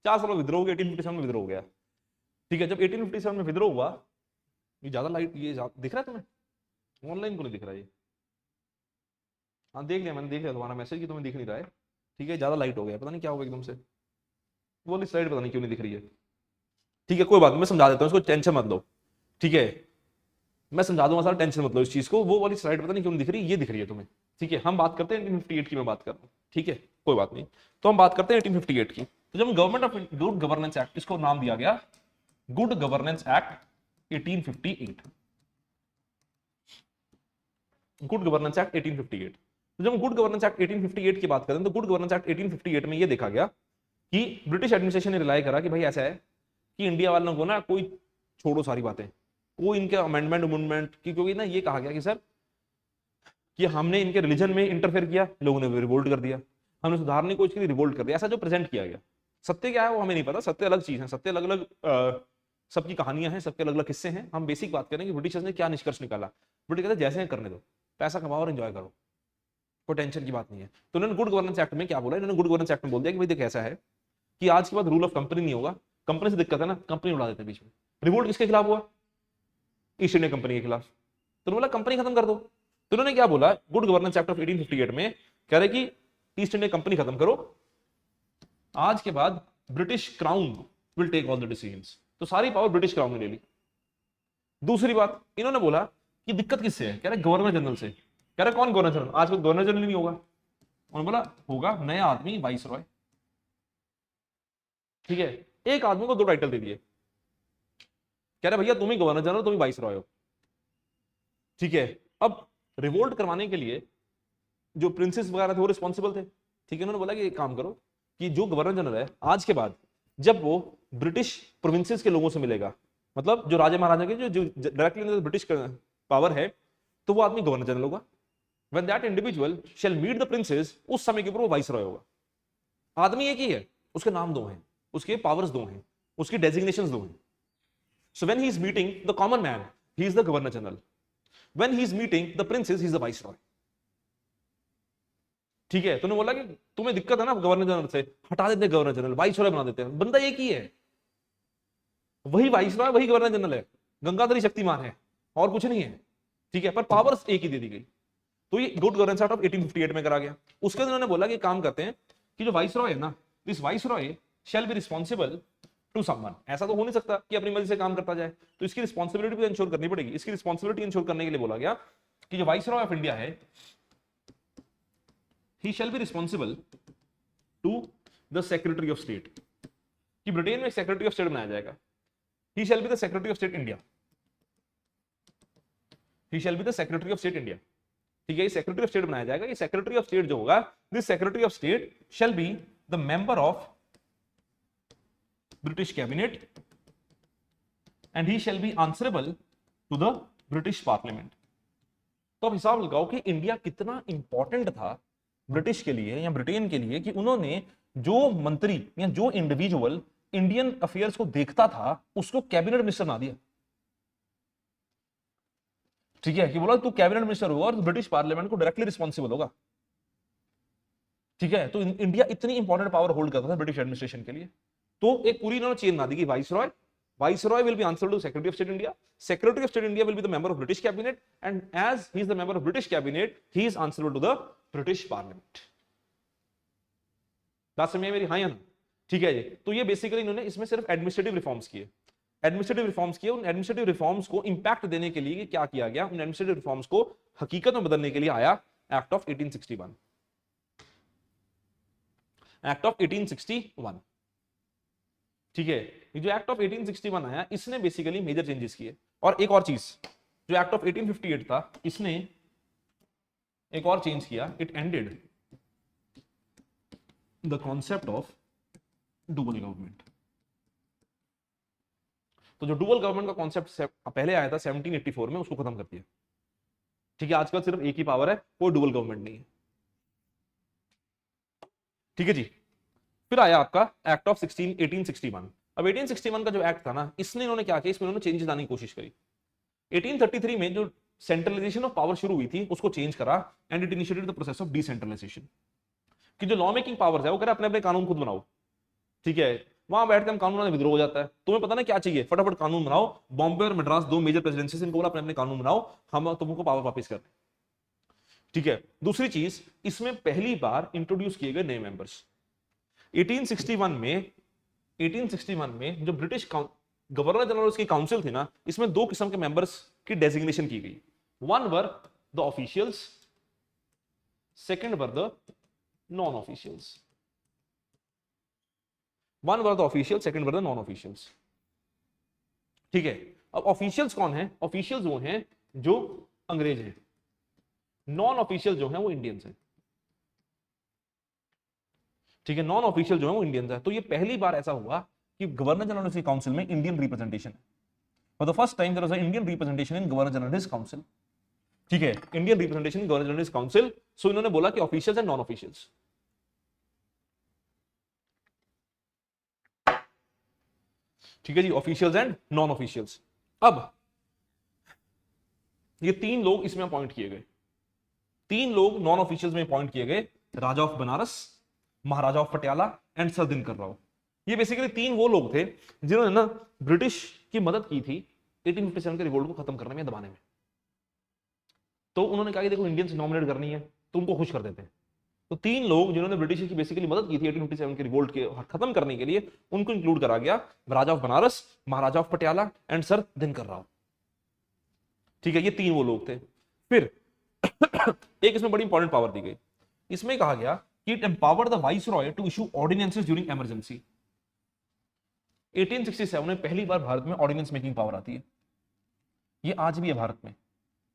4 साल में विद्रोह हो गया, 1857 में विद्रोह हो गया। ठीक है, जब 1857 में विद्रोह हुआ, ये ज्यादा लाइट ये दिख रहा है तुम्हें? ऑनलाइन को नहीं दिख रहा ये? हाँ देख लिया मैंने, देख लिया तुम्हारा मैसेज कि तुम्हें दिख नहीं रहा है। ठीक है, ज्यादा लाइट हो गया, पता नहीं क्या होगा एकदम से, वो वाली स्लाइड पता नहीं क्यों नहीं दिख रही है। ठीक है कोई बात नहीं, मैं समझा देता हूँ, इसको टेंशन मत लो। ठीक है, मैं समझा दूंगा सर, टेंशन मत लो इस चीज को। वो वाली स्लाइड पता नहीं क्यों नहीं दिख रही, ये दिख रही है तुम्हें। ठीक है, हम बात करते हैं 1858 की, मैं बात कर रहा हूँ। ठीक है कोई बात नहीं, तो हम बात करते हैं 1858 की। तो जब government of good governance act, इसको नाम दिया गया good governance act 1858। Good governance act 1858। तो जब गुड गवर्नेंस एक्ट 1858 की बात करें, तो गुड गवर्नेंस एक्ट 1858 में यह देखा गया कि ब्रिटिश एडमिनिस्ट्रेशन ने रिलाई करा कि भाई ऐसा है कि इंडिया वालों को ना कोई छोड़ो सारी बातें, कोई इनके अमेंडमेंट अमेंडमेंट की, क्योंकि ना ये कहा गया कि सर कि हमने इनके रिलीजन में इंटरफेयर किया, लोगों ने रिवोल्ट कर दिया, हमने सुधारने की कोशिश की, रिवोल्ट कर दिया। ऐसा जो प्रेजेंट किया गया, सत्य क्या है वो हमें नहीं पता, सत्य अलग चीज है, सत्य अलग अलग सबकी कहानियां हैं, सबके अलग अलग किस्से हैं। हम बेसिक बात करें कि ब्रिटिशर्स ने क्या निष्कर्ष निकाला। ब्रिटिश कहते जैसे करने दो, पैसा कमाओ और एंजॉय करो, कोई टेंशन की बात नहीं है। तो उन्होंने गुड गवर्नेंस एक्ट में क्या बोला, इन्होंने गुड गवर्नेंस एक्ट में बोल दिया कि भाई देखो ऐसा है कि आज के बाद रूल ऑफ कंपनी नहीं होगा, कंपनी से दिक्कत है ना, कंपनी उड़ा देते हैं बीच में। रिवोल्ट किसके खिलाफ हुआ? ईस्ट इंडिया कंपनी के खिलाफ। तो उन्होंने बोला कंपनी खत्म कर दो। तो उन्होंने क्या बोला गुड गवर्नेंस एक्ट ऑफ 1858 में, कह रहे कि ईस्ट इंडिया कंपनी खत्म करो, आज के बाद British crown will take all the decisions. तो सारी पावर ब्रिटिश क्राउन ने ले ली। दूसरी बात इन्होंने बोला कि दिक्कत किससे है, कह रहे गवर्नर जनरल से। कह रहे कौन गवर्नर जनरल? आज कल गवर्नर जनरल नहीं होगा। उन्होंने बोला होगा नया आदमी, वाइस रॉय। ठीक है, एक आदमी को 2 टाइटल दे दिए, कह रहे भैया तुम ही गवर्नर जनरल, तुम ही वाइस रॉय हो। ठीक है, अब रिवोल्ट करवाने के लिए जो प्रिंसेस वगैरह थे वो रिस्पॉन्सिबल थे। ठीक है, उन्होंने बोला कि एक काम करो कि जो गवर्नर जनरल है आज के बाद जब वो ब्रिटिश प्रोविंसेस के लोगों से मिलेगा, मतलब जो राजा महाराजा के जो डायरेक्टली ब्रिटिश पावर है, तो वो आदमी गवर्नर जनरल होगा। When that individual shall meet the princes, उस समय के ऊपर वो वाइस रॉय होगा। आदमी एक ही है, उसके नाम 2 हैं, उसके पावर्स 2 हैं, उसकी डेजिग्नेशंस 2 हैं। So when he is meeting the common man, he is the governor general. When he is meeting the princes, he is the viceroy. ठीक है, तूने बोला कि तुम्हें दिक्कत है ना गवर्नर जनरल से, हटा देते हैं गवर्नर जनरल, वाइसरॉय बना देते हैं। बंदा एक ही है, वही वाइसरॉय, वही गवर्नर जनरल है, गंगाधरी शक्तिमान है और कुछ नहीं है। ठीक है, पर पावर्स एक ही दे दी गई। तो ये गुड गवर्नेंस एक्ट ऑफ 1858 में करा गया। उसके बाद उन्होंने बोला कि काम करते हैं कि जो वाइसरॉय है ना, this viceroy shall be responsible to someone. ऐसा तो हो नहीं सकता कि अपनी मर्जी से काम करता जाए, तो इसकी रिस्पॉन्सिबिलिटी भी इंश्योर करनी पड़ेगी। इसकी रिस्पॉन्सिबिलिटी इंश्योर करने के लिए बोला गया कि जो वाइसरॉय ऑफ इंडिया है, he shall be responsible to the secretary of state. कि ब्रिटेन में एक सेक्रेटरी ऑफ स्टेट बनाया जाएगा, he shall be the secretary of state India, he shall be the secretary of state India. ठीक है, सेक्रेटरी ऑफ स्टेट बनाया जाएगा। ये सेक्रेटरी ऑफ स्टेट जो होगा, this secretary of state shall be the member of British cabinet and he shall be answerable to the British parliament. तो अब हिसाब लगाओ कि इंडिया कितना इंपॉर्टेंट था ब्रिटिश के लिए या ब्रिटेन के लिए, कि उन्होंने जो मंत्री या जो इंडिविजुअल इंडियन अफेयर्स को देखता था उसको कैबिनेट मिनिस्टर बना दिया। ठीक है, कि बोला तू कैबिनेट मिनिस्टर होगा और ब्रिटिश पार्लियामेंट को डायरेक्टली रिस्पॉन्सिबल होगा। ठीक है, तो इंडिया इतनी इंपॉर्टेंट पावर होल्ड करता था ब्रिटिश एडमिनिस्ट्रेशन के लिए। तो एक पूरी इन्होंने चेन बना दी कि viceroy will be answerable to secretary of state India, secretary of state India will be the member of British cabinet and as he is the member of British cabinet, he is answerable to the British parliament. बात समझ मेरी? हाँ या ना? ठीक है जी। तो ये बेसिकली इन्होंने इसमें सिर्फ एडमिनिस्ट्रेटिव रिफॉर्म्स किए, एडमिनिस्ट्रेटिव रिफॉर्म्स किए। उन एडमिनिस्ट्रेटिव रिफॉर्म्स को इंपैक्ट देने के लिए क्या किया गया, उन एडमिनिस्ट्रेटिव रिफॉर्म्स को हकीकत में बदलने के लिए आया एक्ट ऑफ 1861। Act of 1861। ठीक है, ये जो एक्ट ऑफ 1861 आया, इसने बेसिकली मेजर चेंजेस किए। और एक और चीज, जो एक्ट ऑफ 1858 था, इसने एक और चेंज किया, it ended the concept of dual government. तो जो डुअल गवर्नमेंट का कॉन्सेप्ट पहले आया था 1784 में, उसको खत्म कर दिया। ठीक है, आजकल सिर्फ एक ही पावर है, कोई डुअल गवर्नमेंट नहीं है। ठीक है जी। फिर आया आपका एक्ट ऑफ 1861। अब 1861 का जो एक्ट था ना, इसने इन्होंने क्या किया, इसमें इन्होंने चेंजेस लाने की कोशिश करी। 1833 में जो सेंट्रलाइजेशन ऑफ पावर शुरू हुई थी उसको चेंज करा, and it initiated the process of decentralisation. कि जो लॉ मेकिंग पावर्स है वो कह रहे अपने अपने कानून खुद बनाओ। ठीक है, वहां बैठ के हम कानून बनाने विद्रोह हो जाता है। तुम्हें पता ना क्या चाहिए, फटाफट कानून बनाओ। बॉम्बे और मद्रास दो मेजर प्रेसिडेंसी, इनको बोला अपने अपने कानून बनाओ, हम तुमको पावर वापस कर दें। ठीक है, दूसरी चीज, इसमें पहली बार इंट्रोड्यूस किए गए नए मेंबर्स। 1861 में 1861 में जो ब्रिटिश गवर्नर जनरल की काउंसिल थी ना, इसमें दो किस्म के मेंबर्स की डेजिग्नेशन की गई। One were the officials, second were the non officials. One were the official, second were the non officials. ठीक है, अब ऑफिशियल्स कौन है? ऑफिशियल्स वो हैं जो अंग्रेज हैं, नॉन ऑफिशियल जो है वो इंडियंस हैं। ठीक है, नॉन ऑफिशियल जो है वो इंडियंस है। तो ये पहली बार ऐसा हुआ कि गवर्नर जनरल की काउंसिल में Indian representation, for the first time there was a Indian representation in governor general council. ठीक है, Indian representation in governor general council. So इन्होंने बोला कि ऑफिशियल्स एंड नॉन ऑफिशियल्स। ठीक है जी, ऑफिशियल्स एंड नॉन ऑफिशियल्स। अब ये तीन लोग इसमें अपॉइंट किए गए, तीन लोग नॉन ऑफिशियल्स में अपॉइंट किए गए, Raja of Banaras, Maharaja of Patiala and Sir Dinkar Rao. ये बेसिकली तीन वो लोग थे जिन्होंने ना ब्रिटिश की मदद की थी 1857 के रिवोल्ट को खत्म करने में, दबाने में। तो उन्होंने कहा कि देखो इंडियंस नॉमिनेट करनी है तो उनको खुश कर देते हैं। तो तीन लोग जिन्होंने ब्रिटिश की बेसिकली मदद की थी 1857 के रिवोल्ट के खत्म करने के लिए, उनको इंक्लूड करा गया, Raja of Banaras, Maharaja of Patiala and Sir Dinkar Rao. ठीक है, ये तीन वो लोग थे। फिर एक इसमें बड़ी इंपॉर्टेंट पावर दी गई, इसमें कहा गया कि it empowered the viceroy to issue ordinances during emergency. 1867 में पहली बार भारत में ऑर्डिनेंस मेकिंग पावर आती है। ये आज भी है भारत में।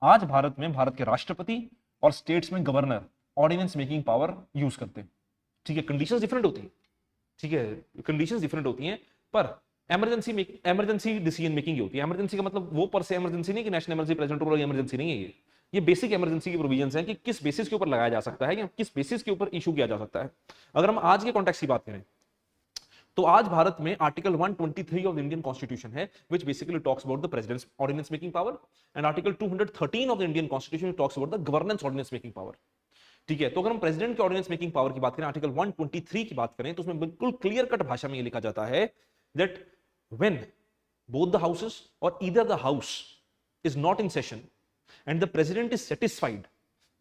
आज भारत में भारत के राष्ट्रपति और स्टेट्स में governor ordinance making power use करते हैं। ठीक है, कंडीशंस डिफरेंट होती हैं। ठीक है, कंडीशंस डिफरेंट होती हैं, पर इमरजेंसी डिसीजन मेकिंग होती है। इमरजेंसी का मतलब वो पर से इमरजेंसी नहीं कि national emergency, president rule emergency नहीं है। ये बेसिक इमरजेंसी की प्रोविजंस हैं कि किस बेसिस के ऊपर लगाया जा सकता है या किस बेसिस के ऊपर इशू किया जा सकता है। अगर हम आज के कॉन्टेक्स्ट की बात करें तो आज भारत में article 123 of the Indian constitution है which basically talks about the president's ordinance making power, and article 213 of the Indian constitution talks about the governance ordinance making power. ठीक है, तो अगर हम प्रेसिडेंट के ऑर्डिनेंस मेकिंग पावर की बात करें, आर्टिकल 123 की बात करें, तो उसमें बिल्कुल क्लियर कट भाषा में ये लिखा जाता है that when both the houses or either the house is not in session and the president is satisfied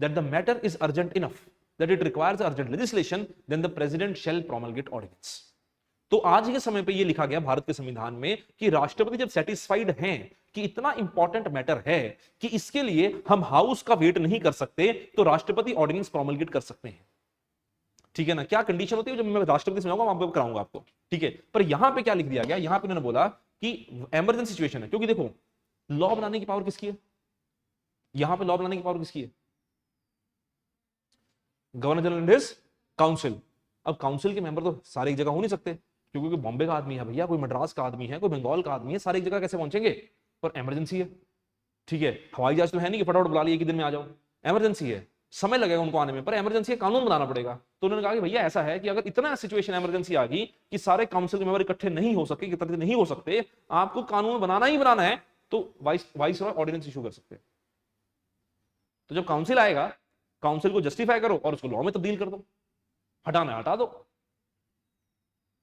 that the matter is urgent enough that it requires urgent legislation, then the president shall promulgate ordinance। तो आज के समय पे ये लिखा गया भारत के संविधान में कि राष्ट्रपति जब सेटिस्फाइड हैं कि इतना इंपॉर्टेंट मैटर है कि इसके लिए हम हाउस का वेट नहीं कर सकते, तो राष्ट्रपति ऑर्डिनेंस प्रोमलगेट कर सकते हैं। ठीक है ना, क्या कंडीशन होती है, जब मैं राष्ट्रपति से वहां पे कराऊंगा आपको। ठीक है, पर यहां पे क्या लिख दिया गया, यहां पे उन्होंने बोला कि इमरजेंसी सिचुएशन है, क्योंकि देखो लॉ बनाने की पावर किसकी है, यहां पे लॉ बनाने की पावर किसकी है, governor general and his council. अब काउंसिल के मेंबर तो सारे एक जगह हो नहीं सकते, क्योंकि कोई बॉम्बे का आदमी है भैया, कोई मद्रास का आदमी है, कोई बंगाल का आदमी है, सारे एक जगह कैसे पहुंचेंगे, पर इमरजेंसी है। ठीक है, हवाई जहाज तो है नहीं कि फटाफट बुला लिए एक दिन में आ जाओ, इमरजेंसी है, समय लगेगा उनको आने में, पर इमरजेंसी है, कानून बनाना पड़ेगा। तो उन्होंने कहा कि भैया ऐसा है कि अगर इतना सिचुएशन इमरजेंसी आ गई कि सारे काउंसिल के मेंबर इकट्ठे नहीं हो सके, एकत्रित नहीं हो सकते, आपको कानून बनाना ही बनाना है, तो वाइसरॉय ऑर्डिनेंस इशू कर सकते हैं। तो जब काउंसिल आएगा, काउंसिल को जस्टिफाई करो और उसको लॉ में तब्दील कर दो, हटाना है हटा दो।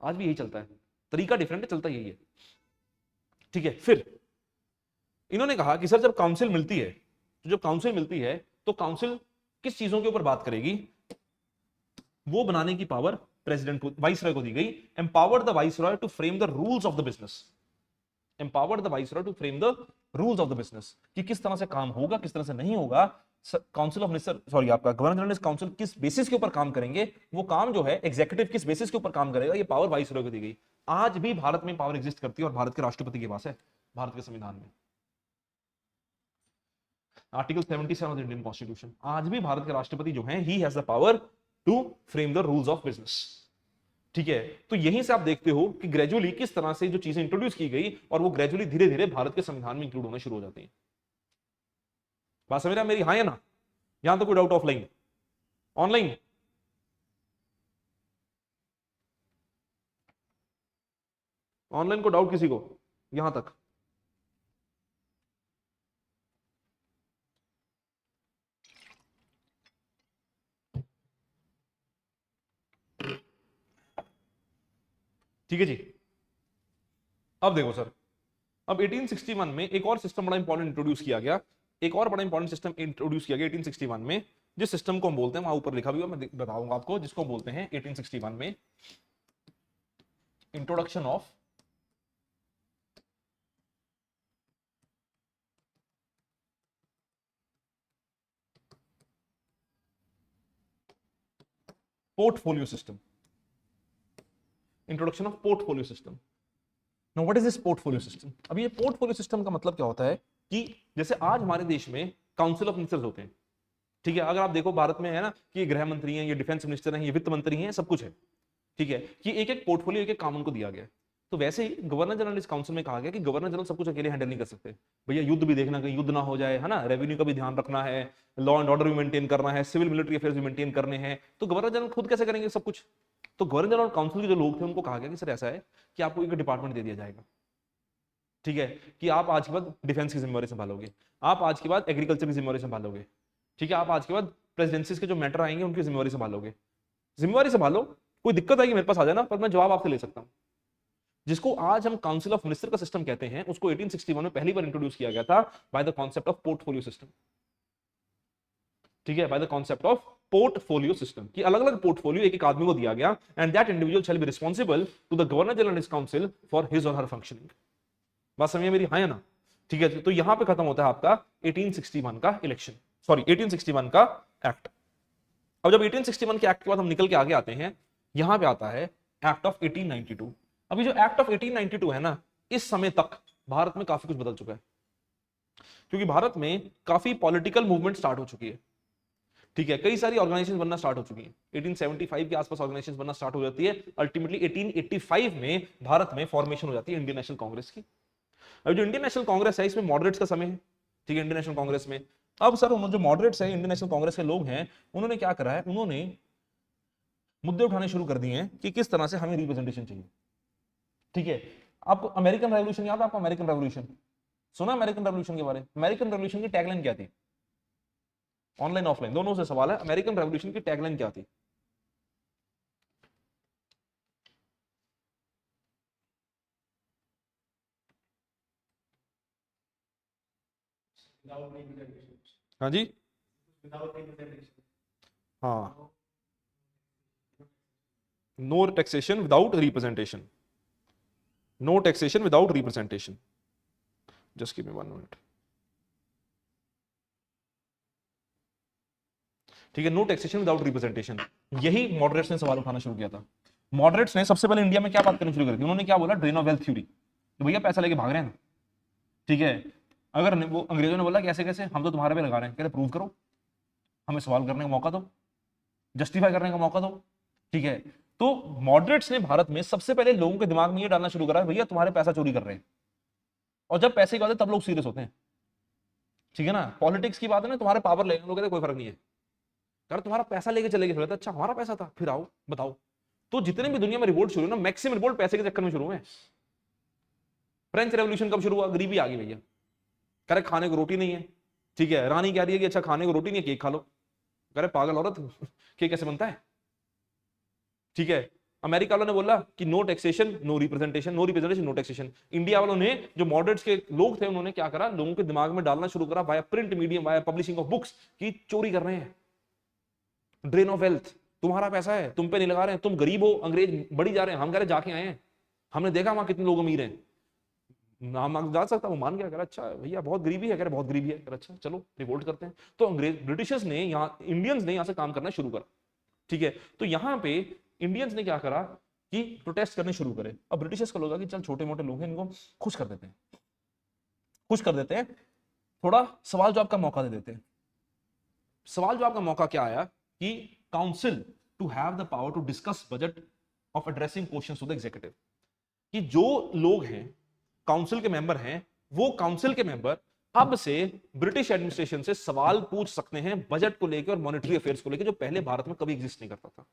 आज भी यही चलता है, तरीका डिफरेंट है, चलता यही है। ठीक है, फिर इन्होंने कहा कि सर जब काउंसिल मिलती है, तो जब काउंसिल मिलती है तो काउंसिल किस चीजों के ऊपर बात करेगी, वो बनाने की पावर प्रेसिडेंट को, वाइसरॉय को दी गई। Empowered the viceroy to frame the rules of the business, empowered the viceroy to frame the rules of the business, कि किस तरह से काम होगा, किस तरह से नहीं होगा। काउंसिल ऑफ मिनिस्टर, सॉरी आपका गवर्नर जनरल काउंसिल किस बेसिस के ऊपर काम करेंगे, वो काम जो है एग्जीक्यूटिव किस बेसिस के ऊपर काम करेगा, ये पावर वाइसरॉय को दी गई। आज भी भारत में पावर एग्जिस्ट करती है और भारत के राष्ट्रपति के पास है, भारत के संविधान में article 77 of the Indian constitution. आज भी भारत के राष्ट्रपति जो हैं, he has the power to frame the rules of business. ठीक है, तो यहीं से आप देखते हो कि ग्रेजुअली किस तरह से जो चीजें इंट्रोड्यूस की गई और वो ग्रेजुअली धीरे धीरे भारत के संविधान में इंक्लूड होना शुरू हो जाती है। बात समझ रहे हैं मेरी, हाँ या ना? यहां तो कोई डाउट? Offline, online? ऑनलाइन को डाउट किसी को यहां तक? ठीक है जी। अब देखो सर, अब 1861 में एक और सिस्टम बड़ा इंपॉर्टेंट इंट्रोड्यूस किया गया, एक और बड़ा इंपॉर्टेंट सिस्टम इंट्रोड्यूस किया गया 1861 में, जिस सिस्टम को हम बोलते हैं, वहां ऊपर लिखा भी हुआ, मैं बताऊंगा आपको, जिसको हम बोलते हैं 1861 में introduction of portfolio system. Introduction of portfolio system. Now what is this portfolio system? अब ये पोर्टफोलियो सिस्टम का मतलब क्या होता है कि जैसे आज हमारे देश में काउंसिल ऑफ मिनिस्टर्स होते हैं, ठीक है, अगर आप देखो भारत में है ना कि ये गृह मंत्री हैं, ये डिफेंस मिनिस्टर हैं, ये वित्त मंत्री हैं, सब कुछ है, ठीक है, कि एक एक पोर्टफोलियो एक एक काम उनको दिया गया है। तो वैसे ही गवर्नर जनरल इस काउंसिल में कहा गया कि गवर्नर जनरल सब कुछ अकेले हैंडल नहीं कर सकते, भैया युद्ध भी देखना, कहीं युद्ध ना हो जाए, है ना, रेवेन्यू का भी ध्यान रखना है, लॉ एंड ऑर्डर भी मेंटेन करना है, सिविल मिलिट्री अफेयर्स भी मेंटेन करने हैं, तो गवर्नर जनरल खुद कैसे करेंगे सब कुछ? तो गवर्नर जनरल काउंसिल के जो लोग थे उनको कहा गया कि सर ऐसा है कि आपको एक डिपार्टमेंट दे दिया जाएगा, ठीक है, कि आप आज के बाद डिफेंस की जिम्मेवारी संभालोगे, आप आज के बाद एग्रीकल्चर की जिम्मेवारी संभालोगे, ठीक है, आप आज के बाद प्रेसिडेंसीज के जो मैटर आएंगे उनकी जिम्मेवारी संभालोगे, जिम्मेवारी संभालो, कोई दिक्कत आएगी मेरे पास आ जाना, पर मैं जवाब आपसे ले सकता हूं। जिसको आज हम काउंसिल ऑफ मिनिस्टर का सिस्टम कहते हैं, उसको 1861 में पहली बार इंट्रोड्यूस किया गया था by the concept of portfolio system, ठीक है, by the concept of portfolio system, कि अलग अलग पोर्टफोलियो एक एक आदमी को दिया गया, and that individual shall be responsible to the governor general and council for his or her functioning. बात समझिए मेरी, हाँ या ना? ठीक है, तो यहां पे खत्म होता है आपका 1861 का इलेक्शन, सॉरी 1861 का एक्ट। अब जब 1861 के एक्ट के बाद हम निकल के आगे आते हैं, यहां पे आता है एक्ट ऑफ 1892। अभी जो एक्ट ऑफ 1892 है ना, इस समय तक भारत में काफी कुछ बदल चुका है, क्योंकि भारत में काफी पॉलिटिकल मूवमेंट स्टार्ट हो चुकी है, ठीक है, कई सारी ऑर्गेनाइजेशन बनना स्टार्ट हो चुकी है, 1875 के आसपास ऑर्गेनाइजेशन बनना स्टार्ट हो जाती है, अल्टीमेटली 1885 में भारत में फॉर्मेशन हो जाती है इंडियन नेशनल कांग्रेस की। अब जो इंडियन नेशनल कांग्रेस है, इसमें मॉडरेट्स का समय है, ठीक है, इंडियन नेशनल कांग्रेस में। अब सर जो मॉडरेट्स है, इंडियन नेशनल कांग्रेस के लोग हैं, उन्होंने क्या करा है, उन्होंने मुद्दे उठाने शुरू कर दिए हैं कि किस तरह से हमें रिप्रेजेंटेशन चाहिए, ठीक है। आपको अमेरिकन रेवोल्यूशन याद है? आपको अमेरिकन रेवोल्यूशन सुना? अमेरिकन रेवोल्यूशन के बारे में, अमेरिकन रेवोल्यूशन की टैगलाइन क्या थी? ऑनलाइन ऑफलाइन दोनों से सवाल है, अमेरिकन रेवोल्यूशन की टैगलाइन क्या थी? हाँ जी, हाँ, no taxation without representation, no taxation without representation. Just give me 1 minute, ठीक है, नो टैक्सेशन विदाउट रिप्रेजेंटेशन, यही मॉडरेट्स ने सवाल उठाना शुरू किया था। मॉडरेट्स ने सबसे पहले इंडिया में क्या बात करनी शुरू कर दी, उन्होंने क्या बोला, ड्रेन ऑफ वेल्थ थ्योरी, तो भैया पैसा लेके भाग रहे हैं, ठीक है, अगर वो अंग्रेजों ने बोला कैसे कैसे, हम तो तुम्हारे पे लगा रहे हैं, कहते प्रूव करो, हमें सवाल करने का मौका दो, जस्टिफाई करने का मौका दो, ठीक है। तो मॉडरेट्स ने भारत में सबसे पहले लोगों के दिमाग में ये डालना शुरू करा, भैया तुम्हारे पैसा चोरी कर रहे हैं, और जब पैसे की बात है तब लोग सीरियस होते हैं, ठीक है ना, पॉलिटिक्स की बात है ना, तुम्हारे पावर लेने लोग कहते कोई फर्क नहीं है, यार तुम्हारा पैसा लेके चले गए, अच्छा हमारा पैसा था, फिर आओ बताओ। तो जितने भी दुनिया में रिवोल्ट शुरू ना, मैक्सिमम रिवोल्ट पैसे के चक्कर में शुरू हुए। फ्रेंच रेवोल्यूशन कब शुरू हुआ? गरीबी आ गई भैया, कह रहे खाने को रोटी नहीं है, ठीक है, रानी कह रही है कि अच्छा खाने को रोटी नहीं है, केक खा लो, कह रहे पागल औरत, केक कैसे बनता है, ठीक है। अमेरिका वालों ने बोला कि no taxation no representation, no representation no taxation. India वालों ने, जो मॉडरेट्स के लोग थे, उन्होंने क्या करा, लोगों के दिमाग में डालना शुरू करा via print medium, via publishing of books, की चोरी कर रहे हैं, ड्रेन ऑफ वेल्थ, तुम्हारा पैसा है, तुम पे नहीं लगा रहे हैं, तुम गरीब हो, अंग्रेज बढ़ी जा रहे हैं, हम कह रहे जाके आए हैं, हमने देखा वहां कितने लोग अमीर हैं, नाम जा सकता, वो मान गया, कह रहा अच्छा भैया बहुत गरीबी है, कह रहे बहुत गरीबी है, कह रहा अच्छा चलो रिवोल्ट करते हैं। तो अंग्रेज ब्रिटिशर्स ने यहाँ, इंडियंस ने यहाँ से काम करना शुरू करा, ठीक है। तो यहाँ पे इंडियंस ने क्या करा कि प्रोटेस्ट करने शुरू करे। अब ब्रिटिशर्स को लगा कि चल छोटे मोटे लोग हैं, इनको खुश कर देते हैं, खुश कर देते हैं, थोड़ा सवाल जवाब का मौका दे देते हैं। सवाल जवाब का मौका क्या आया कि council to have the power to discuss budget of addressing questions to the executive, कि जो लोग हैं काउंसिल के मेंबर हैं, वो काउंसिल के मेंबर अब से ब्रिटिश एडमिनिस्ट्रेशन से सवाल पूछ सकते हैं बजट को लेकर और मॉनेटरी अफेयर्स को लेकर, जो पहले भारत में कभी एग्जिस्ट नहीं करता था।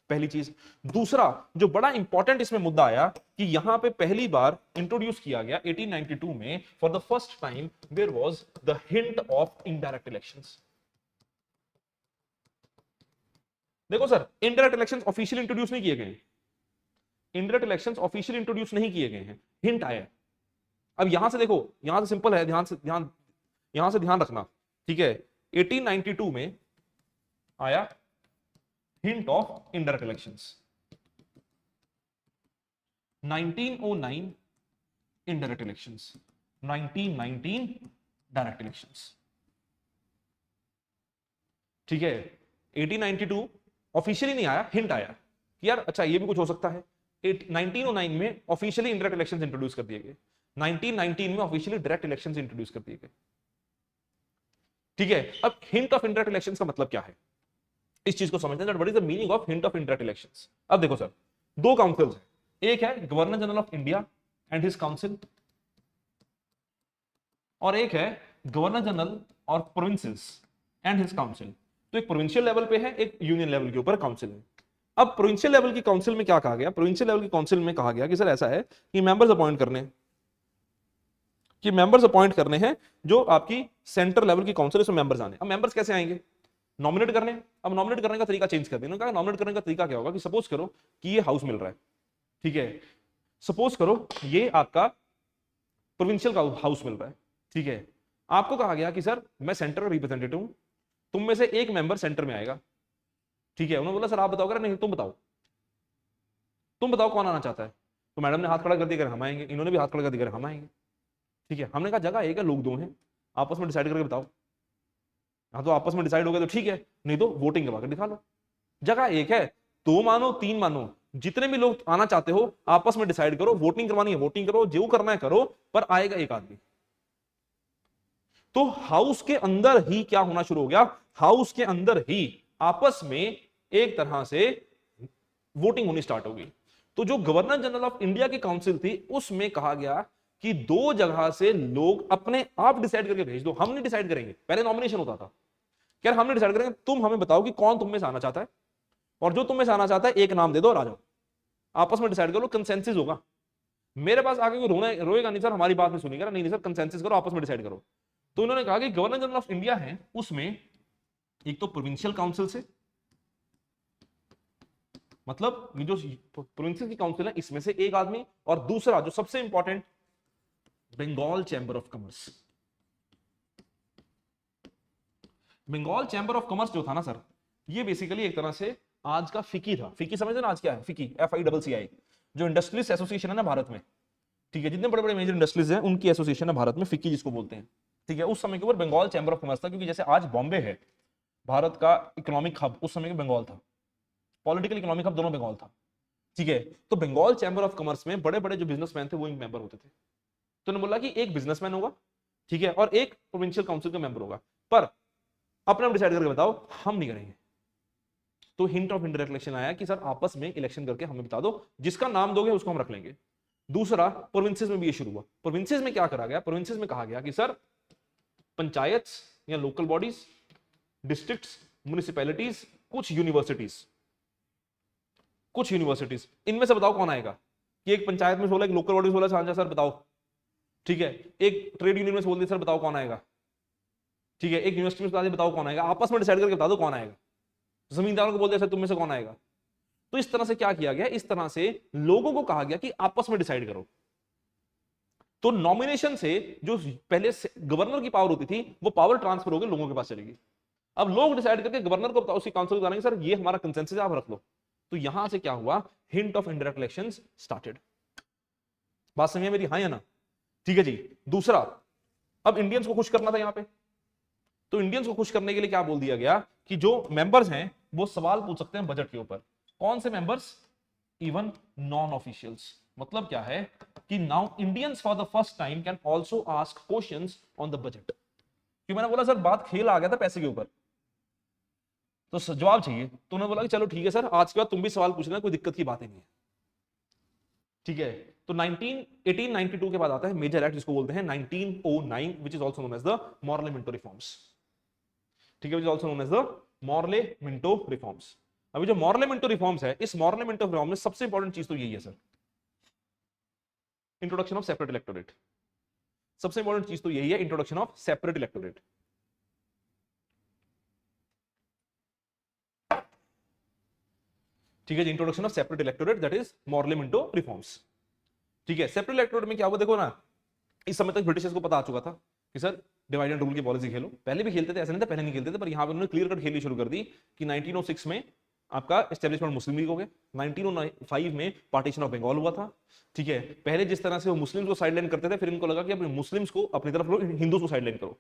पहली चीज। दूसरा जो बड़ा इंपॉर्टेंट इसमें मुद्दा आया कि यहां पे पहली बार इंट्रोड्यूस किया गया 1892 में, for the first time there was the hint of indirect elections. देखो sir, indirect elections officially introduce नहीं किए गए, इनडायरेक्ट इलेक्शंस ऑफिशियली इंट्रोड्यूस नहीं किए गए हैं, हिंट आया। अब यहां से देखो, यहां से सिंपल है, यहां से ध्यान रखना, ठीक है। 1892 में आया hint of indirect elections, 1909 indirect elections, 1919 direct elections, ठीक है। 1892 ऑफिशियली नहीं आया, हिंट आया कि यार अच्छा ये भी कुछ हो सकता है। 1909 में ऑफिशियली इनडायरेक्ट इलेक्शंस इंट्रोड्यूस कर दिए गए, 1919 में ऑफिशियली डायरेक्ट इलेक्शंस इंट्रोड्यूस कर दिए गए, ठीक है। अब हिंट ऑफ इनडायरेक्ट इलेक्शंस का मतलब क्या है, इस चीज को समझते हैं। What is the meaning of hint of indirect elections. अब देखो सर, दो काउंसिल्स हैं, एक है governor general of India and his council, और एक है गवर्नर जनरल और प्रोविंसेस एंड हिज काउंसिल। तो एक प्रोविंशियल लेवल पे है, एक यूनियन लेवल के ऊपर काउंसिल है। अब प्रोविंशियल लेवल की काउंसिल में क्या कहा गया, प्रोविंशियल लेवल की काउंसिल में कहा गया कि सर ऐसा है कि मेंबर्स अपॉइंट करने हैं जो आपकी सेंटर लेवल की काउंसिल, उसमें मेंबर्स आने। अब मेंबर्स कैसे आएंगे, नॉमिनेट करने। अब नॉमिनेट करने का तरीका चेंज कर देना, कहा नॉमिनेट करने का तरीका क्या होगा कि सपोज करो कि ये हाउस मिल रहा है, ठीक है, सपोज करो ये आपका प्रोविंशियल का हाउस मिल रहा है, ठीक है। आपको कहा गया कि सर मैं सेंटर का रिप्रेजेंटेटिव हूं, तुम में से एक मेंबर सेंटर में आएगा, ठीक है। उन्होंने बोला सर आप बताओ, नहीं तुम बताओ कौन आना चाहता है। तो मैडम ने हाथ खड़ा कर दिया, हम आएंगे, इन्होंने भी हाथ खड़ा कर दिया, हम आएंगे, ठीक है। हमने कहा जगह एक है, लोग दो हैं, आपस में डिसाइड करके बताओ। हाँ तो आपस में डिसाइड हो गया तो ठीक है, नहीं तो वोटिंग करवा कर दिखा लो। जगह एक है, 2 मानो 3 मानो, जितने भी लोग आना चाहते हो आपस में डिसाइड करो, वोटिंग करवानी है वोटिंग करो, जो करना है करो, पर आएगा एक आदमी। तो हाउस के अंदर ही क्या होना शुरू हो गया, हाउस के अंदर ही आपस में एक तरह से वोटिंग होनी स्टार्ट हो गई। तो जो गवर्नर जनरल ऑफ इंडिया की काउंसिल थी, उसमें कहा गया कि 2 जगह से लोग अपने आप डिसाइड करके भेज दो, हम नहीं डिसाइड करेंगे। पहले नॉमिनेशन होता था, क्या हम नहीं डिसाइड करेंगे, तुम हमें बताओ कि कौन तुम में से आना चाहता है, और जो तुम में से आना चाहता है एक नाम दे दो और आ जाओ, आपस में डिसाइड करो, कंसेंसस होगा। मेरे पास आके कोई रोएगा नहीं सर, हमारी बात नहीं सुनेगा, नहीं सर कंसेंसस करो, आपस में डिसाइड करो। तो उन्होंने कहा कि गवर्नर जनरल ऑफ इंडिया है, उसमें एक तो प्रोविंशियल काउंसिल से, मतलब ये जो प्रोविंशियल की काउंसिल है इसमें से एक आदमी, और दूसरा जो सबसे important Bengal chamber of commerce. Bengal chamber of commerce जो था ना सर, ये बेसिकली एक तरह से आज का फिकी था। फिकी समझते ना आज क्या है, फिकी FICCI, जो इंडस्ट्रियलिस्ट एसोसिएशन है ना भारत में, ठीक है, जितने बड़े बड़े मेजर इंडस्ट्रीज हैं उनकी एसोसिएशन है भारत में, फिक्की जिसको बोलते हैं, ठीक है। उस समय के ऊपर बंगाल चैंबर ऑफ कॉमर्स था, क्योंकि जैसे आज बॉम्बे है भारत का इकोनॉमिक हब, उस समय में बंगाल था, पॉलिटिकल इकोनॉमिक हब दोनों बंगाल था, ठीक है। तो बंगाल चैंबर ऑफ कॉमर्स में बड़े बड़े जो बिजनेसमैन थे वो मेंबर होते थे। तो उन्होंने बोला कि एक बिजनेसमैन होगा, ठीक है, और एक प्रोविंशियल काउंसिल का मेंबर होगा, पर अपने आप डिसाइड करके बताओ, हम नहीं करेंगे। तो हिंट ऑफ इनडायरेक्ट इलेक्शन आया कि सर आपस में इलेक्शन करके हमें बता दो, जिसका नाम दोगे उसको हम रख लेंगे। दूसरा प्रोविंसेस में भी ये शुरू हुआ। प्रोविंसेस में क्या करा गया, प्रोविंसेस में कहा गया कि सर पंचायत या लोकल बॉडीज, डिस्ट्रिक्ट्स, म्युनिसिपैलिटीज, कुछ यूनिवर्सिटीज, इनमें से बताओ कौन आएगा। कि एक पंचायत में 16, एक लोकल बॉडी 16, सर बताओ, ठीक है। एक ट्रेड यूनियन में बोल दिया सर बताओ कौन आएगा, ठीक है। एक यूनिवर्सिटी में बता दिया बताओ कौन आएगा, आपस में डिसाइड करके बता दो कौन आएगा। जमींदारों को बोल दिया सर तुम में से कौन आएगा। तो इस तरह से क्या किया गया, इस तरह से लोगों को कहा गया कि आपस में डिसाइड करो। तो नॉमिनेशन से जो पहले गवर्नर की पावर होती थी, वो पावर ट्रांसफर होकर लोगों के पास चलेगी। अब लोग डिसाइड करके गवर्नर को बताओ, उसी काउंसिल को बताएंगे सर ये हमारा कंसेंसस है, आप रख लो। तो यहां से क्या हुआ, hint of indirect elections started. बात समझिए मेरी, हाँ या ना, ठीक है जी। दूसरा, अब इंडियंस को खुश करना था यहां पे, तो इंडियंस को खुश करने के लिए क्या बोल दिया गया कि जो मेंबर्स हैं वो सवाल पूछ सकते हैं बजट के ऊपर। कौन से मेंबर्स, इवन नॉन ऑफिशियल्स। मतलब क्या है कि now Indians for the first time can also ask questions on the budget. क्यों मैंने बोला सर बात खेल आ गया था पैसे के ऊपर, तो जवाब चाहिए। तो उन्होंने बोला कि चलो ठीक है सर, आज के बाद तुम भी सवाल पूछ लेना, कोई दिक्कत की बात ही नहीं है। ठीक है। तो 1892 के बाद आता है मेजर एक्ट जिसको बोलते हैं 1909 which is also known as the Morley Minto reforms. ठीक है, which is also known as the Morley Minto reforms. अभी जो मॉर्ले मिंटो रिफॉर्म्स है, इस मॉर्ले मिंटो रिफॉर्म में सबसे इंपॉर्टेंट चीज तो यही है sir, introduction of separate electorate. सबसे इंपॉर्टेंट चीज तो यही है, इंट्रोडक्शन ऑफ सेपरेट इलेक्टोरेट। ठीक है, introduction of separate electorate, that is Morley Minto reforms. ठीक है, सेपरेट इलेक्टोरेट में क्या हुआ देखो ना, इस समय तक ब्रिटिशर्स को पता आ चुका था कि सर डिवाइड एंड रूल की पॉलिसी खेलो। पहले भी खेलते थे, ऐसा नहीं था पहले नहीं खेलते थे, पर यहां पर उन्होंने क्लियर कट खेलनी शुरू कर दी कि 1906 में आपका एस्टेब्लिशमेंट मुस्लिम लीग हो गया, 1905 में पार्टीशन ऑफ बंगाल हुआ था। ठीक है, पहले जिस तरह से वो मुस्लिम्स को साइडलाइन करते थे, फिर इनको लगा कि अब मुस्लिम्स को अपनी तरफ लो, हिंदुओं को साइडलाइन करो।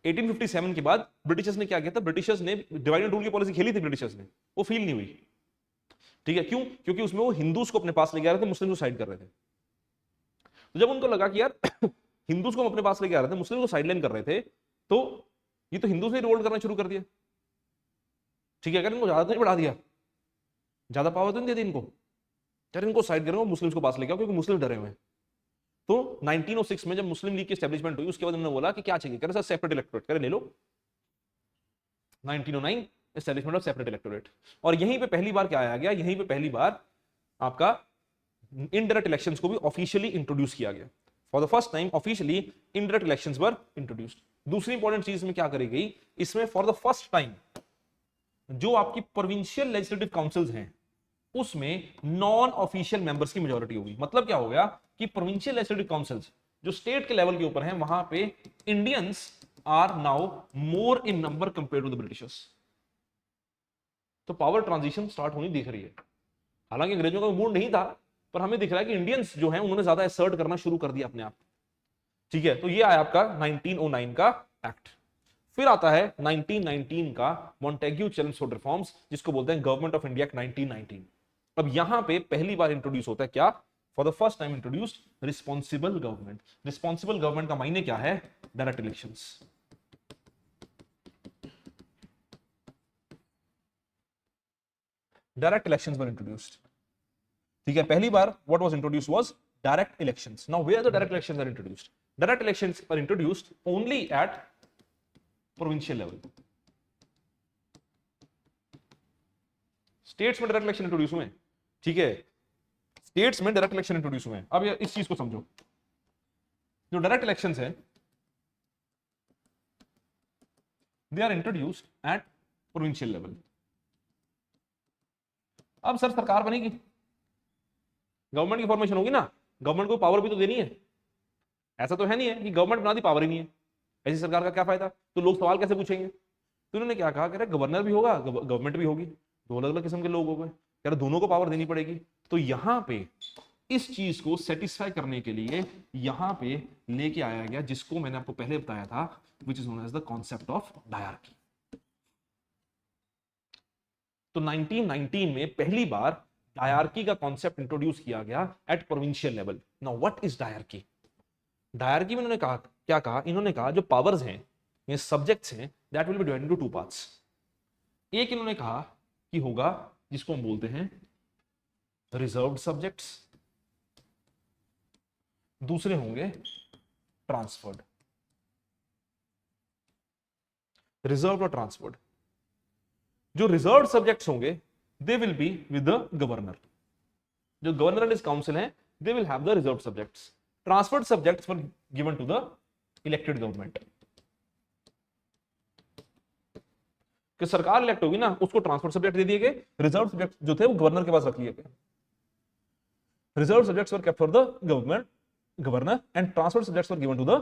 1857 के बाद ब्रिटिशर्स ने क्या किया था, ब्रिटिशर्स ने डिवाइड एंड रूल की पॉलिसी खेली थी ब्रिटिशर्स ने, वो फील नहीं हुई। ठीक है, क्यों? क्योंकि उसमें वो हिंदूज को अपने पास लेके आ रहे थे, मुस्लिम को साइड कर रहे थे। तो जब उनको लगा कि यार हिंदूज को हम अपने पास लेके आ रहे थे, मुस्लिम को साइडलाइन कर रहे थे, तो ये तो हिंदूज ने रिवोल्ट करना शुरू कर दिया। ठीक है, अगर इनको ज्यादा तो नहीं बढ़ा दिया, ज्यादा पावर तो नहीं दे दी इनको, यार इनको साइड करेंगे, मुस्लिम्स को पास लेके आओ क्योंकि मुस्लिम डरे हुए हैं। तो 1906 में जब मुस्लिम लीग की एस्टेब्लिशमेंट हुई, उसके बाद उन्होंने बोला कि क्या चाहिए, कह रहे सर सेपरेट इलेक्टोरेट, कह रहे ले लो। 1909 एस्टेब्लिशमेंट ऑफ सेपरेट इलेक्टोरेट। और यहीं पे पहली बार क्या आया गया, यहीं पे पहली बार आपका इनडायरेक्ट इलेक्शंस को भी ऑफिशियली इंट्रोड्यूस किया गया। For the first time officially indirect elections were introduced. दूसरी इंपॉर्टेंट चीज में क्या करी गई, इसमें फॉर द फर्स्ट टाइम जो आपकी प्रोविंशियल लेजिस्लेटिव काउंसिल्स हैं, उसमें नॉन ऑफिशियल मेंबर्स की मेजोरिटी होगी। मतलब क्या हो गया कि प्रोविंशियल लेजिस्लेटिव काउंसिल्स जो स्टेट के लेवल के ऊपर हैं, वहां पे Indians are now more in number compare to the Britishers. तो पावर ट्रांजिशन स्टार्ट होनी दिख रही है। हालांकि अंग्रेजों का मूड नहीं था, पर हमें दिख रहा है कि इंडियंस जो हैं उन्होंने ज्यादा असर्ट करना शुरू कर दिया अपने आप। ठीक है, तो ये आया आपका 1909 का एक्ट। फिर आता है 1919 का मॉन्टेग्यू चेम्सफोर्ड रिफॉर्म्स, जिसको बोलते हैं गवर्नमेंट ऑफ इंडिया एक्ट 1919। अब यहां पे पहली बार इंट्रोड्यूस होता है क्या, for the first time introduced responsible government. Responsible government का मायने क्या है, direct elections. Direct elections were introduced. ठीक है, पहली बार what was introduced was direct elections. Now where the direct elections are introduced, direct elections are introduced only at provincial level. States में डायरेक्ट इलेक्शन इंट्रोड्यूस हुए। ठीक है, स्टेट्स में डायरेक्ट इलेक्शन इंट्रोड्यूस हुए। अब इस चीज को समझो, जो डायरेक्ट इलेक्शंस है they are introduced at provincial level. अब सर सरकार बनेगी, गवर्नमेंट की फॉर्मेशन होगी ना, गवर्नमेंट को पावर भी तो देनी है। ऐसा तो है नहीं है कि गवर्नमेंट बना दी पावर ही नहीं है, ऐसी सरकार का क्या फायदा। तो लोग सवाल कैसे पूछेंगे, तो उन्होंने क्या कहा, कह रहे गवर्नर भी होगा गवर्नमेंट भी होगी, दो अलग अलग किस्म के लोग हो गए, कह रहे दोनों को पावर देनी पड़ेगी। तो यहां पे इस चीज को सेटिस्फाई करने के लिए यहां पे लेके आया गया, जिसको मैंने आपको पहले बताया था, which is known as the concept of diarchy. तो 1919 में पहली बार डायरार्की का कॉन्सेप्ट इंट्रोड्यूस किया गया at provincial level. Now what is diarchy? Diarchy में इन्होंने कहा, क्या कहा, इन्होंने कहा जो पावर्स हैं, ये सब्जेक्ट्स हैं, that will be divided into two parts. एक इन्होंने कहा कि होगा जिसको हम बोलते हैं रिजर्व्ड सब्जेक्ट्स, दूसरे होंगे ट्रांसफर्ड। रिजर्व और ट्रांसफर्ड। जो रिजर्व सब्जेक्ट्स होंगे they will be with the governor, जो गवर्नर एंड हिज काउंसिल है, they will have the reserve subjects. Transferred subjects were given to the elected government. कि सरकार इलेक्ट होगी ना, उसको ट्रांसफर्ड सब्जेक्ट दे दिए गए, रिजर्व सब्जेक्ट जो थे वो गवर्नर के पास रख लिए गए। Reserve subjects were kept for the governor and transferred subjects were given to the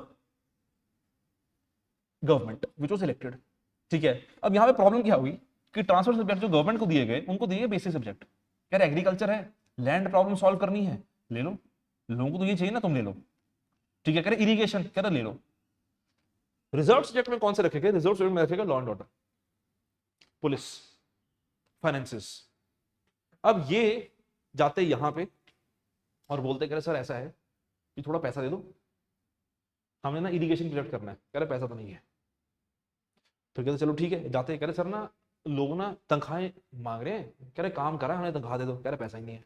government which was elected. ठीक है, अब यहां पे प्रॉब्लम क्या हुई कि ट्रांसफर सब्जेक्ट जो गवर्नमेंट को दिए गए, उनको दिए बेसिक सब्जेक्ट। यार एग्रीकल्चर है, लैंड प्रॉब्लम सॉल्व करनी है, ले लो, लोगों को तो ये चाहिए ना, तुम ले लो। ठीक है, कह रहे इरिगेशन, कह रहे ले लो। रिजर्व सब्जेक्ट में कौन से रखेगा, रिजर्व सब्जेक्ट में रखेगा law and order, police, finances. अब ये जाते यहां पे और बोलते कह रहे सर ऐसा है कि थोड़ा पैसा दे दो, हमने ना इरिगेशन प्रोजेक्ट करना है, कह रहे पैसा तो नहीं है। फिर कहते चलो ठीक है, जाते कह रहे सर ना लोग ना तनख्वाहें मांग रहे हैं, कह रहे काम करा हमें तनख्वाह दे दो, कह रहे पैसा ही नहीं है।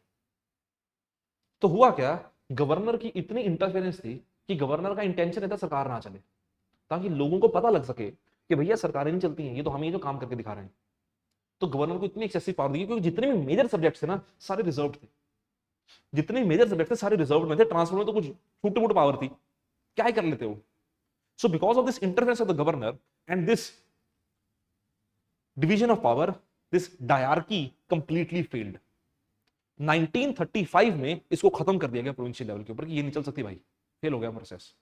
तो हुआ क्या, गवर्नर की इतनी इंटरफेरेंस थी कि गवर्नर का इंटेंशन रहता सरकार ना चले, ताकि लोगों को पता लग सके कि भैया सरकारें नहीं चलती हैं, ये तो हम ही जो काम करके दिखा रहे हैं। तो गवर्नर को इतनी एक्सेसिव पावर दी, क्योंकि जितने भी मेजर सब्जेक्ट्स थे ना सारे रिजर्व थे, जितने मेजर सब्जेक्ट थे सारे रिजर्व में थे, ट्रांसफर में तो कुछ छोटे मोटे पावर थी, क्या ही कर लेते हो। So because of this interference of the governor and this division of power, this dyarchy completely failed. 1935 में इसको खत्म कर दिया गया प्रोविंशियल लेवल के ऊपर कि ये नहीं चल सकती भाई, फेल हो गया प्रोसेस।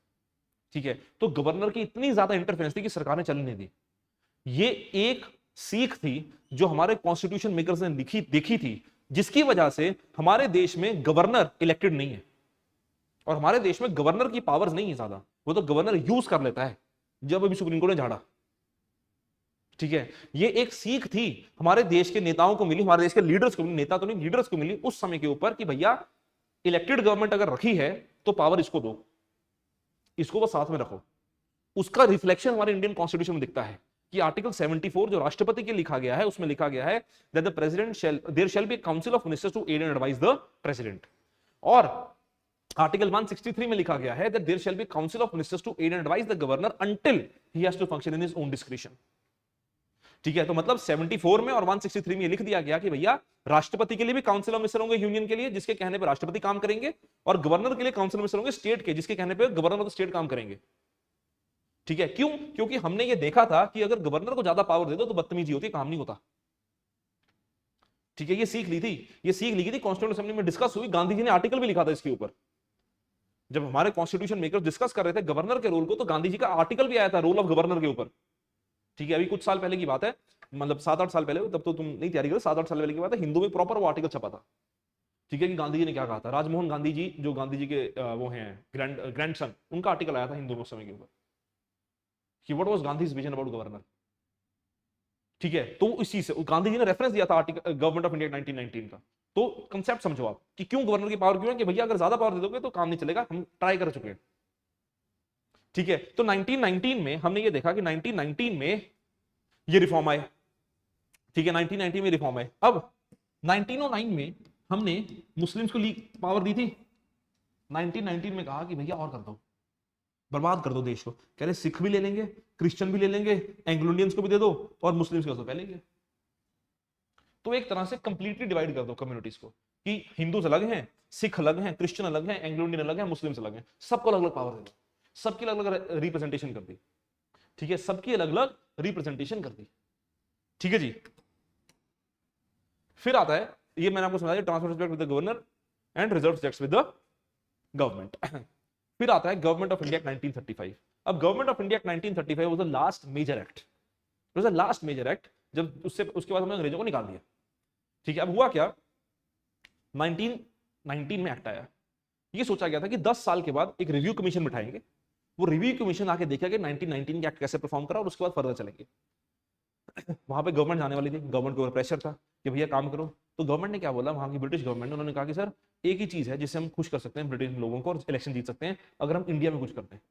ठीक है, तो गवर्नर की इतनी ज्यादा इंटरफेरेंस थी कि सरकार ने चलने दी। ये एक सीख थी जो हमारे कॉन्स्टिट्यूशन मेकर्स ने देखी थी, जिसकी वजह से हमारे देश में गवर्नर इलेक्टेड नहीं है, और हमारे देश में गवर्नर की पावर्स नहीं है ज्यादा, वो तो गवर्नर यूज कर लेता है जब अभी सुप्रीम कोर्ट ने झाड़ा। ठीक है, ये एक सीख थी हमारे देश के नेताओं को मिली, हमारे देश के लीडर्स को मिली, नेता तो नहीं लीडर्स को मिली उस समय के ऊपर, कि भैया इलेक्टेड गवर्नमेंट अगर रखी है तो पावर इसको दो, इसको वो साथ में रखो। उसका रिफ्लेक्शन हमारे इंडियन कॉन्स्टिट्यूशन में दिखता है कि आर्टिकल 74 जो राष्ट्रपति के लिखा गया है, उसमें लिखा गया है that the president there shall be council of ministers to aid and advise the president. और आर्टिकल 163 में लिखा गया है that there shall be council of ministers to aid and advise the governor until he has to function in his own discretion. ठीक है, तो मतलब 74 में और 163 में लिख दिया गया कि भैया राष्ट्रपति के लिए भी काउंसिल ऑफ मिनिस्टर होंगे यूनियन के लिए, जिसके कहने पर राष्ट्रपति काम करेंगे, और गवर्नर के लिए काउंसिल ऑफ मिनिस्टर होंगे स्टेट के, जिसके कहने पर गवर्नर ऑफ द स्टेट काम करेंगे। ठीक है, क्यों? क्योंकि हमने ये देखा था कि अगर गवर्नर को ज्यादा पावर दे दो तो बदतमीजी होती, काम नहीं होता। ठीक है, ये सीख ली थी, ये सीख ली थी कॉन्स्टिट्यूशन असेंबली में डिस्कस हुई, गांधी जी ने आर्टिकल भी लिखा था इसके ऊपर। जब हमारे कॉन्स्टिट्यूशन मेकर्स डिस्कस कर रहे थे गवर्नर के रोल को, तो गांधी जी का आर्टिकल भी आया था रोल ऑफ गवर्नर के ऊपर। ठीक है, अभी कुछ साल पहले की बात है, मतलब 7-8 साल पहले, तब तो तुम नहीं तैयारी करो, 7-8 साल पहले की बात है, हिंदू में प्रॉपर वो आर्टिकल छपा था। ठीक है, कि गांधी जी ने क्या कहा था, राजमोहन गांधी जी जो गांधी जी के वो हैं ग्रैंडसन, उनका आर्टिकल आया था हिंदू में उस समय के ऊपर कि what was Gandhi's vision about governor. ठीक है, तो इस चीज से गांधी जी ने रेफरेंस दिया था आर्टिकल गवर्नमेंट ऑफ इंडिया 1919 का। तो कंसेप्ट समझो आप कि क्यों गवर्नर की पावर क्यों है, कि भैया अगर ज्यादा पावर दे दोगे तो काम नहीं चलेगा, हम ट्राई कर चुके हैं। ठीक है, तो 1919 में हमने ये देखा कि 1919 में ये रिफॉर्म आए। ठीक है, 1990 में रिफॉर्म आए। अब 1909 में हमने मुस्लिम्स को पावर दी थी। 1919 में कहा कि भैया और कर दो, बर्बाद कर दो देश को। कह रहे सिख भी ले लेंगे, क्रिश्चियन भी ले लेंगे, एंग्लो इंडियंस को भी दे दो, और मुस्लिम्स को तो पहले लेंगे। तो एक तरह से कंप्लीटली डिवाइड कर दो कम्युनिटीज को, कि हिंदूज अलग हैं, सिख अलग हैं, क्रिश्चियन अलग हैं, एंग्लो इंडियन अलग हैं, मुस्लिम्स अलग हैं, सबको अलग अलग पावर दे दो, सबकी अलग अलग रिप्रेजेंटेशन कर दी। ठीक है, सबकी अलग अलग रिप्रेजेंटेशन कर दी। ठीक है जी, फिर आता है, ये मैंने आपको समझाया, transfer subject with the governor and reserve subjects with the government. फिर आता है गवर्नमेंट ऑफ इंडिया 1935। अब government of India 1935 was the last major act, it was the last major act, जब उसके बाद हमने अंग्रेजों को निकाल दिया। ठीक है, अब हुआ क्या, 1919 में एक्ट आया। ये सोचा गया था कि 10 साल के बाद एक रिव्यू कमीशन बिठाएंगे, वो रिव्यू कमीशन आके देखेगा कि 1919 के एक्ट कैसे परफॉर्म करा, और उसके बाद फर्दर चलेंगे। वहां पे गवर्नमेंट जाने वाली थी, गवर्नमेंट के ऊपर प्रेशर था कि भैया काम करो। तो गवर्नमेंट ने क्या बोला, वहां की ब्रिटिश गवर्नमेंट, उन्होंने कहा कि सर एक ही चीज है जिससे हम खुश कर सकते हैं ब्रिटिश लोगों को और इलेक्शन जीत सकते हैं, अगर हम इंडिया में कुछ करते हैं।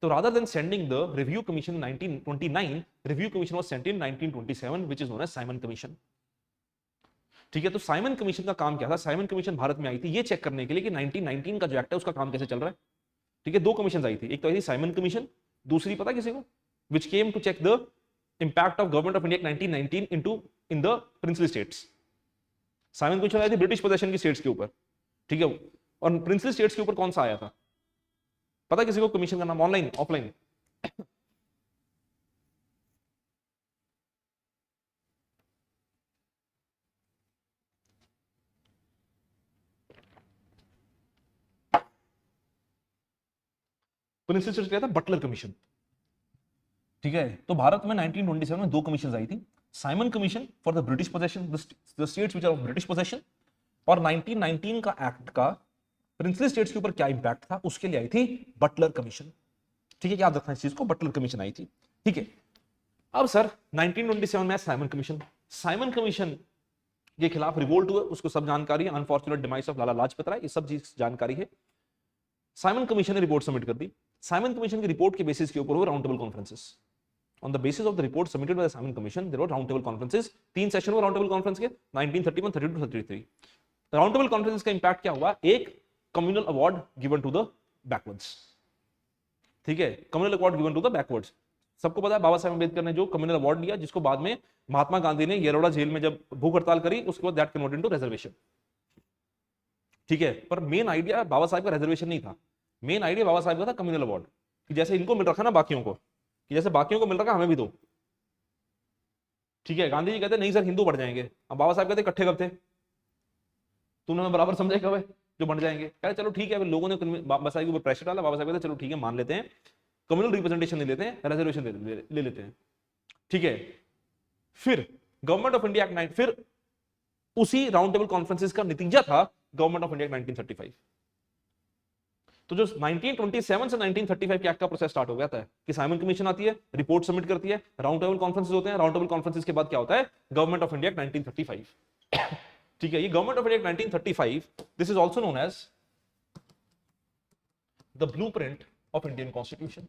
तो rather than sending the review commission 1929, review commission was sent in 1927 which is known as Simon commission. ठीक है, तो साइमन कमीशन का काम क्या था, साइमन कमीशन भारत में आई थी ये चेक करने के लिए कि 1919 का जो एक्ट है उसका काम कैसे चल रहा है। ठीक है, 2 कमीशन आई थी, एक तो आई थी साइमन कमीशन, दूसरी पता किसी को, which came to check the impact of government of India 1919 in the princely states। Simon commission आई थी ब्रिटिश पोजेशन की स्टेट्स के ऊपर। ठीक है, और प्रिंसली स्टेट्स के ऊपर कौन सा आया था, पता किसी को कमीशन का नाम, ऑनलाइन ऑफलाइन? प्रिंसली स्टेट्स क्या था, बटलर कमीशन। ठीक है, तो भारत में 1927 में 2 कमीशन आई थी, Simon commission for the British possession, the states which are of British possession, और 1919 का एक्ट का प्रिंसली स्टेट्स के ऊपर क्या इंपैक्ट था उसके लिए आई थी बटलर कमीशन। ठीक है, याद रखना इस चीज को, बटलर कमीशन आई थी। ठीक है, अब सर 1927 में साइमन कमीशन, साइमन कमीशन के खिलाफ रिवोल्ट हुआ, उसको सब जानकारी है, unfortunate demise of Lala Lajpat Rai, ये सब चीज जानकारी है। साइमन कमीशन ने रिपोर्ट सबमिट कर दी, साइमन कमीशन की रिपोर्ट के बेसिस के ऊपर हुए round table conferences. On the basis of the report submitted by the Simon Commission, there were roundtable conferences। 3 session हुए राउंड टेबल कॉन्फ्रेंस के 1931, 32, 33। राउंड टेबल कॉन्फ्रेंस का इंपैक्ट क्या हुआ, एक communal award given to the backwards. ठीक है, communal award given to the backwards. सबको पता है बाबा साहेब अम्बेडकर ने जो कम्युनल अवार्ड दिया, जिसको बाद में महात्मा गांधी ने येरवड़ा जेल में जब भूख हड़ताल करी, उसके बाद दैट कन्वर्टेड इनटू रिजर्वेशन। ठीक है, पर मेन आइडिया बाबा साहेब का रिजर्वेशन नहीं था, मेन आइडिया बाबा साहेब का था कम्युनल अवार्ड, कि जैसे इनको मिल रखा ना बाकियों को, कि जैसे बाकियों को मिल रखा हमें भी दो। ठीक है, गांधी जी कहते नहीं सर हिंदू बढ़ जाएंगे, अब बाबा साहब कहते इकट्ठे कब थे, तूने मैं बराबर समझा कब है जो बढ़ जाएंगे। कहते चलो ठीक है, लोगों ने बाबा साहब के ऊपर प्रेशर डाला, बाबा साहब कहते चलो ठीक है मान लेते हैं, कम्युनल रिप्रेजेंटेशन ले लेते हैं, रिजर्वेशन ले लेते हैं। ठीक है, फिर गवर्नमेंट ऑफ इंडिया एक्ट, फिर उसी राउंड टेबल कॉन्फ्रेंसेस का नतीजा था गवर्नमेंट ऑफ इंडिया 1935। तो जो 1927 से 1935 के एक्ट का प्रोसेस स्टार्ट हो गया था कि साइमन कमीशन आती है, रिपोर्ट सबमिट करती है, राउंड टेबल कॉन्फ्रेंसेस होते हैं, राउंड टेबल कॉन्फ्रेंसेस के बाद क्या होता है, गवर्नमेंट ऑफ इंडिया 1935। ठीक है, ये government of India 1935, this is also known as the blueprint of Indian constitution.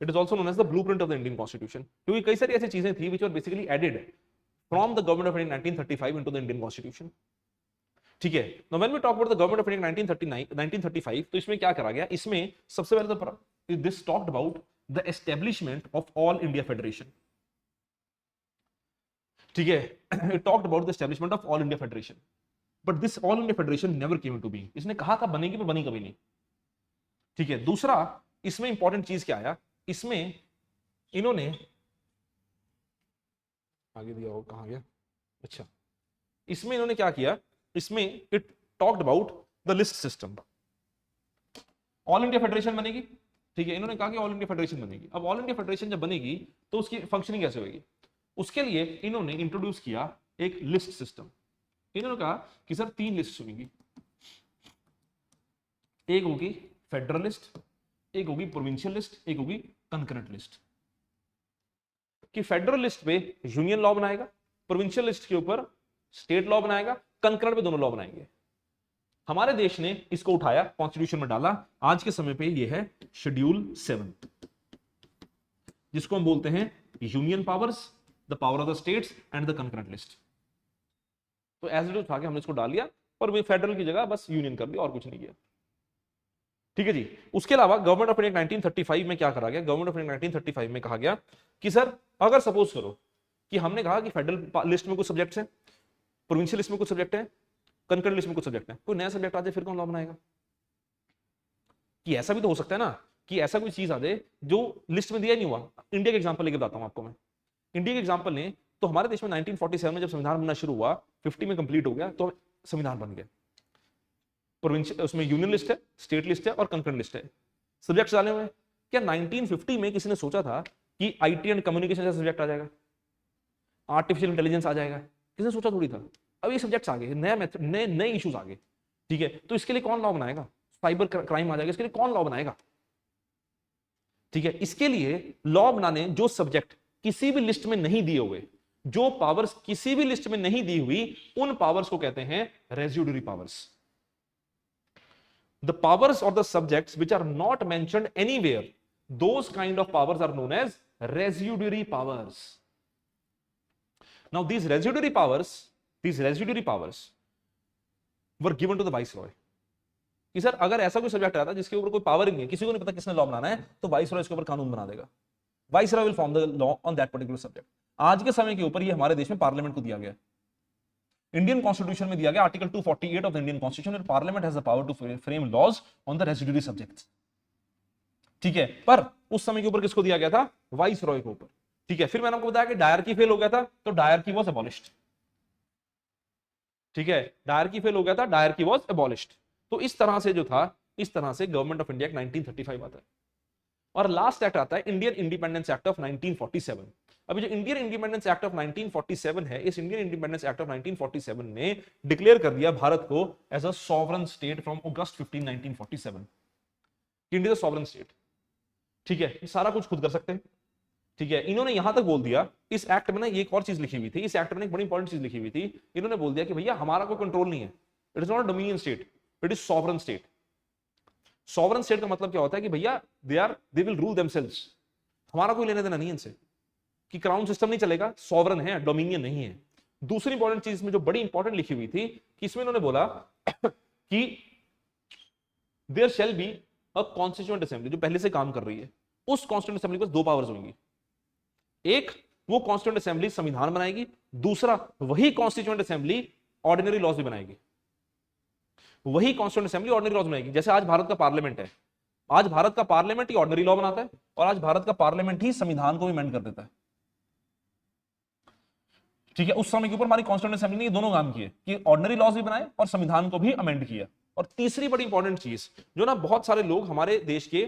It is also known as the blueprint of the Indian Constitution, क्योंकि कई सारी ऐसी चीजें थी which were basically added from the government of India 1935 into the Indian Constitution. ठीक है, now when we talk about the government of India 1935, तो इसमें क्या करा गया, इसमें सबसे पहले तो this talked about the establishment of all India Federation. ठीक है, it talked about the establishment of all India Federation, but this all India Federation never came into being. इसने कहा था बनेगी पर बनी कभी नहीं। ठीक है, दूसरा इसमें इंपॉर्टेंट चीज क्या आया, इसमें इन्होंने आगे दिया हो, कहां गया, अच्छा, इसमें इन्होंने क्या किया, इसमें it talked about the list system. All India federation बनेगी, ठीक है, इन्होंने कहा कि ऑल इंडिया फेडरेशन बनेगी। अब ऑल इंडिया फेडरेशन जब बनेगी तो उसकी फंक्शनिंग कैसे होगी, उसके लिए इन्होंने इंट्रोड्यूस किया एक लिस्ट सिस्टम। इन्होंने कहा कि सर 3 लिस्ट होंगी, एक होगी फेडरल लिस्ट, एक होगी प्रोविंशियल लिस्ट, एक होगी कंकरेंट लिस्ट। कि फेडरल लिस्ट पे यूनियन लॉ बनाएगा, प्रोविंशियल लिस्ट के ऊपर स्टेट लॉ बनाएगा, कंकरेंट पे दोनों लॉ बनाएंगे। हमारे देश ने इसको उठाया, कॉन्स्टिट्यूशन में डाला, आज के समय पे ये है शेड्यूल 7, जिसको हम बोलते हैं union powers, the power of the states and the concurrent list. तो एज इट इज उठा के हमने इसको डाल लिया और वे फेडरल की जगह बस यूनियन कर दिया और कुछ नहीं किया। ठीक है जी, उसके अलावा गवर्नमेंट ऑफ इंडिया 1935 में क्या करा गया, गवर्नमेंट ऑफ इंडिया 1935 में कहा गया कि सर अगर सपोज करो कि हमने कहा कि फेडरल लिस्ट में कुछ सब्जेक्ट्स हैं, प्रोविंशियल लिस्ट में कुछ सब्जेक्ट है, कंकरेंट लिस्ट में कुछ सब्जेक्ट है, कोई नया सब्जेक्ट आ जाए फिर कौन लॉ बनाएगा। कि ऐसा भी तो हो सकता है ना कि ऐसा कोई चीज आ जाए जो लिस्ट में दिया नहीं हुआ। इंडिया के एग्जांपल लेके बताता हूं आपको मैं, इंडिया के एग्जांपल ने तो हमारे देश में 1947 में जब संविधान बनना शुरू हुआ, 50 में कंप्लीट हो गया तो संविधान बन गया। प्रोविंशियल उसमें यूनियन लिस्ट है, स्टेट लिस्ट है और कंकरेंट लिस्ट है, सब्जेक्ट्स डाले हुए हैं। क्या 1950 में किसी ने सोचा था कि आईटी एंड कम्युनिकेशन जैसा सब्जेक्ट आ जाएगा, आर्टिफिशियल इंटेलिजेंस आ जाएगा, किसी ने सोचा थोड़ी था। अब ये सब्जेक्ट्स आ गए, नया मेथड, नए इश्यूज आ गए। ठीक है, तो इसके लिए कौन लॉ बनाएगा, साइबर क्राइम आ जाएगा, इसके लिए कौन लॉ बनाएगा। ठीक है, इसके लिए लॉ बनाने जो सब्जेक्ट किसी भी लिस्ट में नहीं दिए हुए, जो पावर्स किसी भी लिस्ट में नहीं दी हुई, उन पावर्स को कहते हैं residuary powers. The powers or the subjects which are not mentioned anywhere, those kind of powers are known as residuary powers. Now these residuary powers were given to the viceroy. कि सर अगर ऐसा कोई सब्जेक्ट आता है जिसके ऊपर कोई पावर ही नहीं है, किसी को नहीं पता किसने लॉ बनाना है, तो वाइसरॉय इसके ऊपर कानून बना देगा। Viceroy will form the law on that particular subject. आज के समय के ऊपर ये हमारे देश में पार्लियामेंट को दिया गया, इंडियन कॉन्स्टिट्यूशन में दिया गया, article 248 of the Indian constitution, parliament has the power to frame laws on the residuary subjects. ठीक है, पर उस समय के ऊपर किसको दिया गया था, वाइसरॉय के ऊपर। ठीक है, फिर मैंने आपको बताया कि डायरकी फेल हो गया था, तो डायरकी वाज अबॉलिश्ड। ठीक है, डायरकी फेल हो गया था, डायरकी वाज अबॉलिश्ड। तो इस तरह से जो था, इस तरह से गवर्नमेंट ऑफ इंडिया 1935 आता है। और लास्ट एक्ट आता है इंडियन इंडिपेंडेंस एक्ट ऑफ 1947। अभी जो इंडियन इंडिपेंडेंस एक्ट ऑफ 1947 है, इस इंडियन इंडिपेंडेंस एक्ट ऑफ 1947 ने डिक्लेयर कर दिया भारत को as a sovereign state from August 15, 1947। India sovereign state. ठीक है, सारा कुछ खुद कर सकते हैं। ठीक है, इन्होंने यहां तक बोल दिया, इस एक्ट में ना एक और चीज लिखी हुई थी, इस एक्ट में एक बड़ी इंपॉर्टेंट चीज लिखी हुई थी। इन्होंने बोल दिया कि भैया हमारा कोई कंट्रोल नहीं है, it is not dominion state, it is sovereign state. Sovereign state का मतलब क्या होता है कि भैया दे विल रूल देमसेल्व्स, हमारा कोई लेना देना नहीं है इनसे, कि क्राउन सिस्टम नहीं चलेगा, सॉवरन है, डोमिनियन नहीं है। दूसरी इंपॉर्टेंट चीज में जो बड़ी इंपॉर्टेंट लिखी हुई थी कि इसमें इन्होंने बोला कि there shall be a constituent assembly, जो पहले से काम कर रही है, उस कॉन्स्टिट्यूएंट असेंबली को दो पावर्स होंगी। एक, वो कॉन्स्टिट्यूएंट असेंबली संविधान बनाएगी, दूसरा वही कॉन्स्टिट्यूएंट असेंबली ऑर्डिनरी लॉज भी बनाएगी। वही कॉन्स्टिट्यूएंट असेंबली ऑर्डिनरी लॉज बनाएगी। जैसे आज भारत का पार्लियामेंट है, आज भारत का पार्लियामेंट ही ऑर्डिनरी लॉ बनाता है और आज भारत का पार्लियामेंट ही संविधान को भी अमेंड कर देता है। ठीक है, उस समय के ऊपर हमारी कॉन्स्टिट्यूएंट असेंबली ने ये दोनों काम किए कि ऑर्डिनरी लॉज भी बनाए और संविधान को भी अमेंड किया। और तीसरी बड़ी इंपॉर्टेंट चीज जो ना बहुत सारे लोग हमारे देश के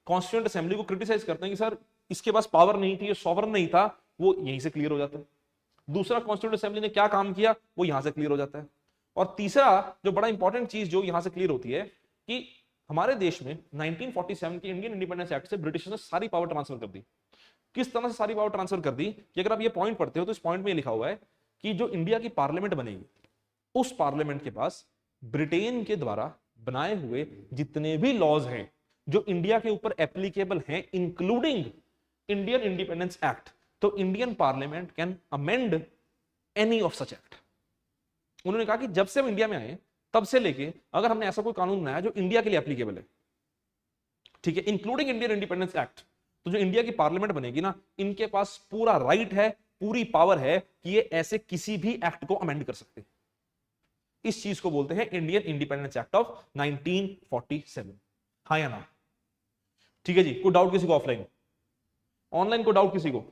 कॉन्स्टिट्यूएंट असेंबली को क्रिटिसाइज करते हैं कि सर इसके पास पावर नहीं थी, ये सॉवरन नहीं था, वो यहीं से क्लियर हो जाता है। दूसरा, कॉन्स्टिट्यूएंट असेंबली ने क्या काम किया वो यहां से क्लियर हो जाता है। और तीसरा जो बड़ा इंपॉर्टेंट चीज जो यहां से क्लियर होती है कि हमारे देश में 1947 के इंडियन इंडिपेंडेंस एक्ट से ब्रिटिश ने सारी पावर ट्रांसफर कर दी। किस तरह से सारी पावर ट्रांसफर कर दी कि अगर आप ये पॉइंट पढ़ते हो तो इस पॉइंट में लिखा हुआ है कि जो इंडिया की पार्लियामेंट बनेगी, उस पार्लियामेंट के पास ब्रिटेन के द्वारा बनाए हुए जितने भी लॉज हैं जो इंडिया के ऊपर एप्लीकेबल हैं, इंक्लूडिंग इंडियन इंडिपेंडेंस एक्ट, तो Indian parliament can amend any of such act. उन्होंने कहा कि जब से हम इंडिया में आए तब से लेके अगर हमने ऐसा कोई कानून बनाया जो इंडिया के लिए एप्लीकेबल है, ठीक है, इंक्लूडिंग इंडियन इंडिपेंडेंस एक्ट, तो जो इंडिया की पार्लियामेंट बनेगी ना, इनके पास पूरा राइट है, पूरी पावर है कि ये ऐसे किसी भी एक्ट को अमेंड कर सकते हैं। इस चीज को बोलते हैं इंडियन इंडिपेंडेंस एक्ट ऑफ 1947। हाँ या ना? ठीक है जी, कोई डाउट किसी को? ऑफलाइन, ऑनलाइन को डाउट किसी को?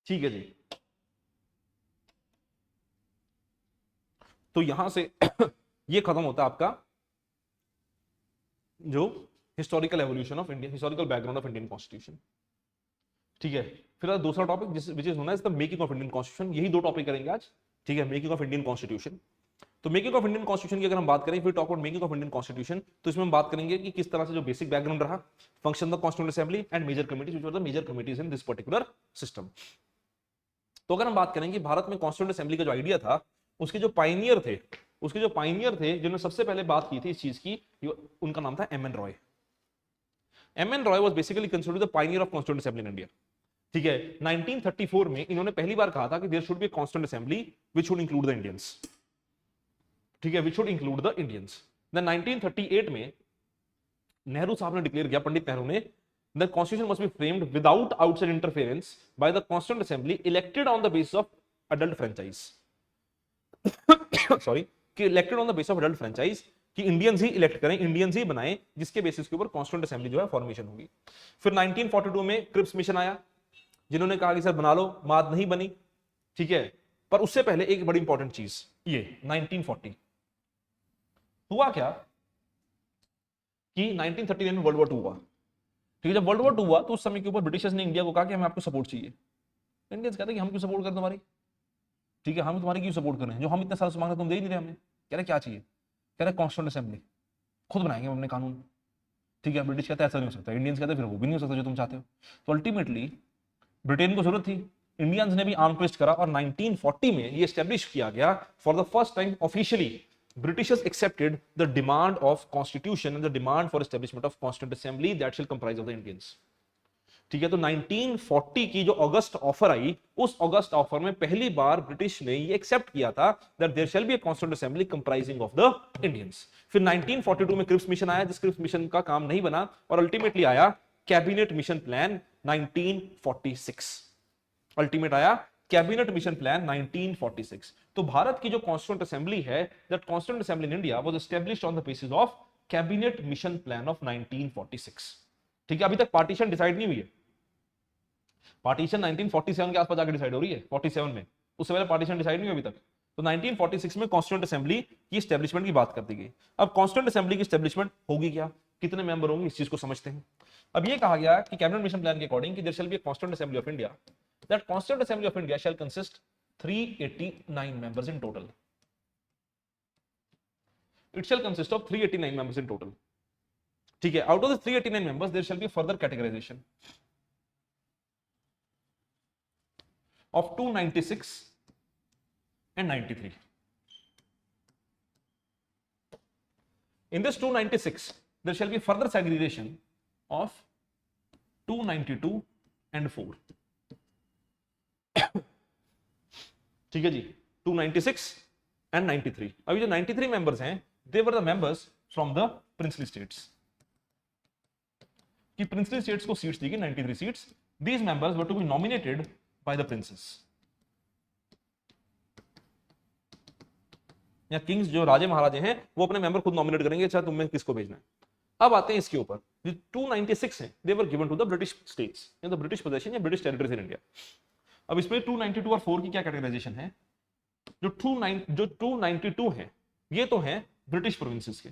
ठीक है जी, तो यहां से ये खत्म होता है आपका जो historical evolution of Indian, historical background of Indian constitution. ठीक है, फिर दूसरा topic which is known as the making of Indian constitution. यही दो टॉपिक करेंगे आज। ठीक है, मेकिंग ऑफ इंडियन कॉन्स्टिट्यूशन। तो मेकिंग ऑफ इंडियन कॉन्स्टिट्यूशन की अगर हम बात करें, फिर talk about making of Indian constitution, तो इसमें हम बात करेंगे कि किस तरह से जो बेसिक बैकग्राउंड रहा, function the constituent assembly and major committees, which were the major committees in this particular system. तो अगर हम बात करें कि भारत में कॉन्स्टिट्यूएंट असेंबली का जो आइडिया था, उसके जो पाइनियर थे, जिन्होंने सबसे पहले बात की थी इस चीज की, उनका नाम था M N Roy. M N Roy was basically considered the pioneer of constituent assembly in India. ठीक है, 1934 में इन्होंने पहली बार कहा था कि there should be constituent assembly which should include the Indians. ठीक है, which should include the Indians. Then 1938 में नेहरू साहब ने डिक्लेयर किया, पंडित नेहरू ने, the constitution must be framed without outside interference by the constituent assembly elected on the basis of adult franchise। Sorry, कि elected on the basis of adult franchise, कि इंडियंस ही इलेक्ट करें, इंडियंस ही बनाएं, जिसके बेसिस के ऊपर कॉन्स्टिट्यूएंट असेंबली जो है फॉर्मेशन होगी। फिर 1942 में क्रिप्स मिशन आया, जिन्होंने कहा कि सर बना लो, बात नहीं बनी। ठीक है, पर उससे पहले एक बड़ी इंपॉर्टेंट चीज, ये 1940 हुआ क्या कि 1939 में वर्ल्ड वॉर 2 हुआ। ठीक है, जब वर्ल्ड वॉर 2 हुआ तो उस समय के ऊपर ब्रिटिशर्स ने इंडिया को कहा कि हमें आपको सपोर्ट चाहिए। इंडियंस कहते हैं कि हम क्यों सपोर्ट करें तुम्हारी, ठीक है, हम तुम्हारी क्यों सपोर्ट कर रहे हैं, जो हम इतने साल से मांग रहे तुम दे ही नहीं रहे हमें। कह रहे क्या चाहिए, कह रहे कॉन्स्टिट्यूएंट असेंबली, खुद बनाएंगे अपने कानून। ठीक है, ब्रिटिश कहते हैं ऐसा नहीं हो सकता, इंडियंस कहते हैं फिर वो भी नहीं हो सकता जो तुम चाहते हो। तो अल्टीमेटली ब्रिटेन को जरूरत थी, इंडियंस ने भी आर्म ट्विस्ट करा और 1940 में ये एस्टेब्लिश किया गया for the first time officially. Britishers accepted the demand of constitution and the demand for establishment of constituent assembly that shall comprise of the Indians। ठीक है, तो 1940 की जो अगस्त ऑफर आई, उस अगस्त ऑफर में पहली बार ब्रिटिश ने ये एक्सेप्ट किया था that there shall be a constituent assembly comprising of the Indians। फिर 1942 में क्रिप्स मिशन आया, जिस क्रिप्स मिशन का काम नहीं बना, और अल्टीमेटली आया कैबिनेट मिशन प्लान 1946। अल्टीमेट आया कैबिनेट मिशन प्लान 1946। तो भारत की जो कॉन्स्टिट्यूएंट असेंबली है, that constituent assembly in India was established on the basis of cabinet mission plan of 1946। ठीक है, अभी तक पार्टीशन डिसाइड नहीं हुई है, पार्टीशन 1947 के आसपास जाकर डिसाइड हो रही है, 47 में, उससे पहले पार्टीशन डिसाइड नहीं हुई अभी तक। तो 1946 में कॉन्स्टिट्यूएंट असेंबली की एस्टैब्लिशमेंट की बात कर दी गई। अब कॉन्स्टिट्यूएंट असेंबली की एस्टैब्लिशमेंट होगी क्या, कितने मेंबर होंगे, इस चीज को समझते हैं। अब ये कहा गया कि कैबिनेट मिशन प्लान के अकॉर्डिंग कि there shall be a constituent assembly of India, that constituent assembly of India shall consist 389 members in total। It shall consist of 389 members in total। ठीक है, out of the 389 members there shall be further categorization। of 296 and 93. In this 296, there shall be further segregation of 292 and 4. ठीक है जी, 296 and 93. अभी जो 93 मेंबर्स हैं, they were the members from the princely states. कि princely states को सीट्स दी गई 93 seats. These members were to be nominated by the princes. या किंग्स जो राजे महाराजे हैं वो अपने मेंबर खुद नॉमिनेट करेंगे, अच्छा तुम्हें किसको भेजना है. अब आते हैं इसके ऊपर. जो 296 हैं, they were given to the British states, या the British possession या British territories in India. अब इसमें 292 और 4 की क्या कैटेगराइजेशन है? जो 292 है ये तो है ब्रिटिश प्रोविंसेस के,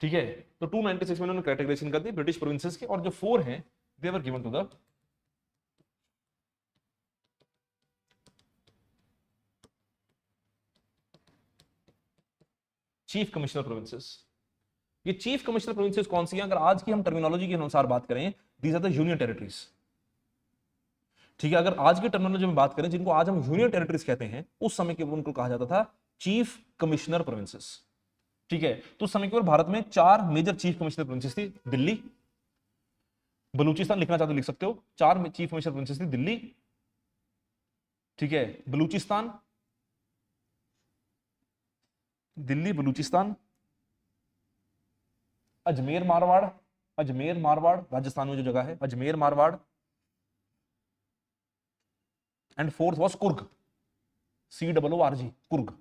ठीक है. तो 296 में उन्होंने कैटेगराइजेशन कर दी ब्रिटिश प्रोविंसेस के, और जो 4 हैं they were given to the chief commissioner provinces. ये चीफ कमिश्नर प्रोविंसेस कौन सी हैं? अगर आज की हम टर्मिनोलॉजी के अनुसार बात करें, these are the union territories. ठीक है, अगर आज की टर्मिनोलॉजी में बात करें, जिनको आज हम यूनियन टेरिटरीज कहते हैं, उस समय के उनको कहा जाता था चीफ कमिश्नर प्रोविंसेस. ठीक है, तो उस समय के भारत में 4 मेजर चीफ कमिश्नर प्रोविंसेस थी. दिल्ली, बलूचिस्तान लिखना चाहते लिख सकते हो. 4 चीफ कमिश्नर प्रोविंसेस थी. दिल्ली, ठीक है, बलूचिस्तान, दिल्ली, बलूचिस्तान, अजमेर मारवाड़, अजमेर मारवाड़ राजस्थान में जो जगह है, Ajmer Marwar, and 4th was Coorg, COORG, Coorg,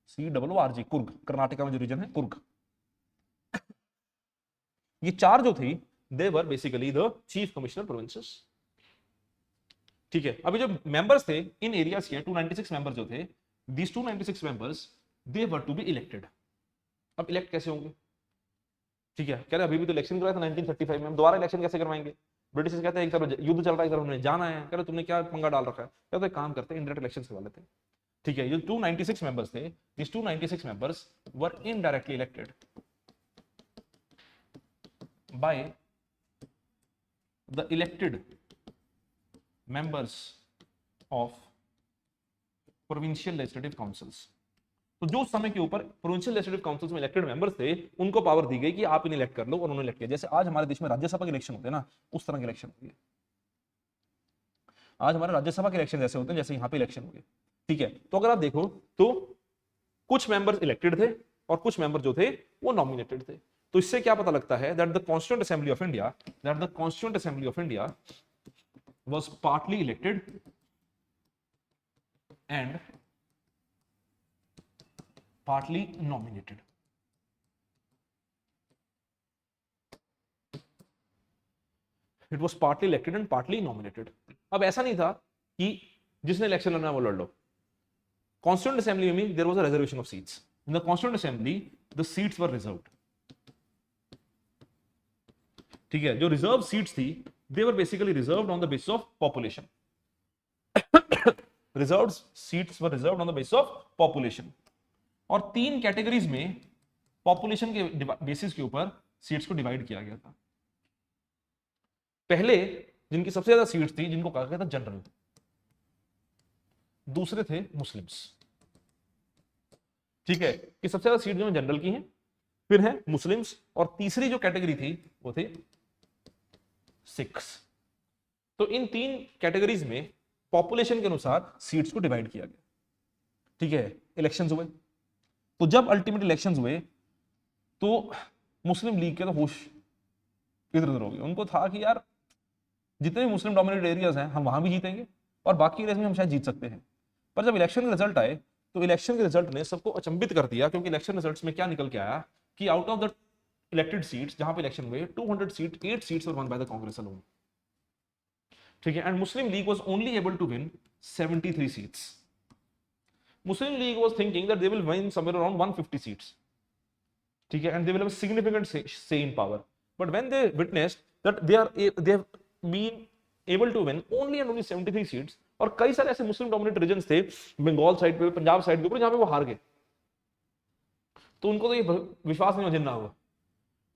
COORG, Coorg, Karnataka में जो रीजन है कुर्ग. ये 4 जो थी they were basically the chief commissioner provinces. ठीक है, अभी जो मेंबर्स थे इन एरियाज के, 296 मेंबर्स जो थे, these 296 members they were to be elected. अब इलेक्ट कैसे होंगे? ठीक है, कह रहे अभी भी तो इलेक्शन करवाया था 1935 में, हम दोबारा इलेक्शन कैसे करवाएंगे? ब्रिटिश कहते हैं एक तरफ युद्ध चल रहा है, एक तरफ उन्हें जाना है. कह रहे तुमने क्या पंगा डाल रखा है? कहते तो एक काम करते हैं, इनडायरेक्ट इलेक्शन करवा लेते हैं. ठीक है, ये 296 मेंबर्स थे, this 296 members were indirectly elected by the elected members of provincial legislative councils. तो जो समय के ऊपर प्रोविंशियल लेजिस्लेटिव काउंसिल्स में इलेक्टेड मेंबर्स थे, उनको पावर दी गई कि आप इन्हें इलेक्ट कर लो, और उन्होंने इलेक्ट किया. जैसे आज हमारे देश में राज्यसभा के इलेक्शन होते हैं ना, उस तरह के इलेक्शन होती है. आज हमारे राज्यसभा के इलेक्शन जैसे होते हैं जैसे यहाँ पे इलेक्शन हो गए. ठीक है, तो अगर आप देखो तो कुछ मेंबर्स इलेक्टेड थे और कुछ मेंबर जो थे वो नॉमिनेटेड थे. तो इससे क्या पता लगता है? That the constituent assembly of India was partly elected and partly nominated. It was partly elected and partly nominated. अब ऐसा नहीं था कि जिसने इलेक्शन लड़ना वो लड़ लो. कॉन्स्टिट्यूएंट असेंबली में there was a reservation of seats. In the constituent assembly the seats were reserved. ठीक है, जो रिजर्व सीट्स थी they were basically reserved on the basis of population. Reserved seats were reserved on the basis of population. और 3 कैटेगरीज में पॉपुलेशन के बेसिस के ऊपर सीट्स को डिवाइड किया गया था. पहले जिनकी सबसे ज्यादा सीट्स थी, जिनको कहा गया था जनरल. दूसरे थे मुस्लिम्स. ठीक है, कि सबसे ज्यादा सीट जो जनरल की हैं, फिर है मुस्लिम्स, और तीसरी जो कैटेगरी थी वो थे सिक्स. तो इन 3 कैटेगरीज में पॉपुलेशन के अनुसार सीट्स को डिवाइड किया गया. ठीक है, इलेक्शंस हुए. तो जब अल्टीमेट इलेक्शंस हुए तो मुस्लिम लीग के तो होश इधर उधर हो गए. उनको था कि यार जितने भी मुस्लिम डोमिनेटेड एरियाज हैं हम वहां भी जीतेंगे और बाकी एरियाज में हम शायद जीत सकते हैं. पर जब इलेक्शन के रिजल्ट आए तो इलेक्शन के रिजल्ट ने सबको अचंभित कर दिया, क्योंकि इलेक्शन रिजल्ट्स में क्या निकल के आया कि out of the elected seats जहां पे इलेक्शन हुए 200 seat 8 seats were won by the Congress alone. ठीक है, and Muslim League was only able to win 73 seats. Muslim League was thinking that they will win somewhere around 150 seats. ठीक है, and they will have a significant say in power. But when they witnessed that they have been able to win only and only 73 seats, और कई सारे ऐसे मुस्लिम डोमिनेटेड रीजन्स थे बंगाल साइड पे, पंजाब साइड के ऊपर, जहां पे वो हार गए. तो उनको तो ये विश्वास नहीं हो जिन्ना हुआ.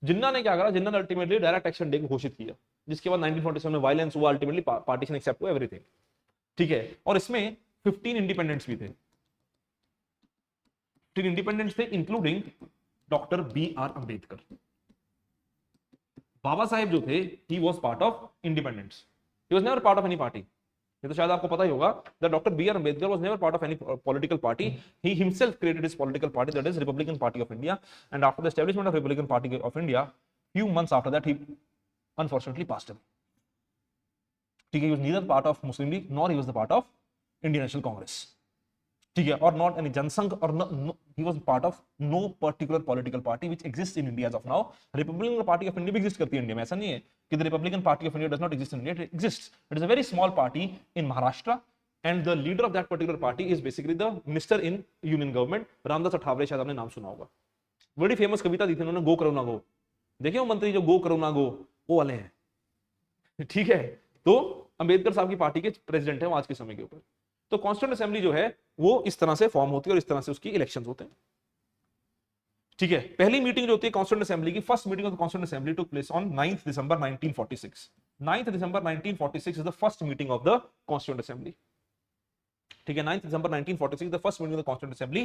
जिन्ना ने क्या करा? जिन्ना ने अल्टीमेटली डायरेक्ट एक्शन डे घोषित किया जिसके बाद 1947 में वायलेंस हुआ, अल्टीमेटली पार्टीशन एक्सेप्ट हुआ, एवरीथिंग। ठीक है, और इसमें 15 इंडिपेंडेंट्स भी थे, 15 इंडिपेंडेंट्स थे, including doctor B R Ambedkar. Baba Saheb जो थे, he was part of independents, he was never part of any party. ये तो शायद आपको पता ही होगा that Dr. B. R. Ambedkar was never part of any political party. He himself created his political party, that is Republican Party of India. And after the establishment of Republican Party of India, few months after that, he unfortunately passed away. He was neither part of Muslim League nor he was the part of Indian National Congress. ठीक है, और नॉट एनी जनसंघ, और he was part of no particular political party which exist in India as of now. Republican party of India भी एग्जिस्ट करती है इंडिया में, ऐसा नहीं है कि the republican party of India does not exist in India, it exists. It is a very small party in Maharashtra and the leader of that particular party is basically the minister in union government, Ramdas Athawale, शायद आपने नाम सुना होगा। बड़ी फेमस कविता दी थी उन्होंने, गो करुणा गो। देखिए वो मंत्री जो गो करुणा गो, वो वाले हैं। ठीक है, तो अंबेडकर साहब की पार्टी के प्रेसिडेंट है वो आज के समय के ऊपर। तो कॉन्स्टिट्यूएंट असेंबली जो है वो इस तरह से फॉर्म होती है और इस तरह से उसकी इलेक्शंस होते हैं। ठीक है, पहली मीटिंग जो होती है कॉन्स्टिट्यूएंट असेंबली की, first meeting of the constituent assembly took place on 9th December 1946। 9th December 1946 is the first meeting of the constituent assembly. ठीक है, 9th December 1946 the first meeting of the constituent assembly.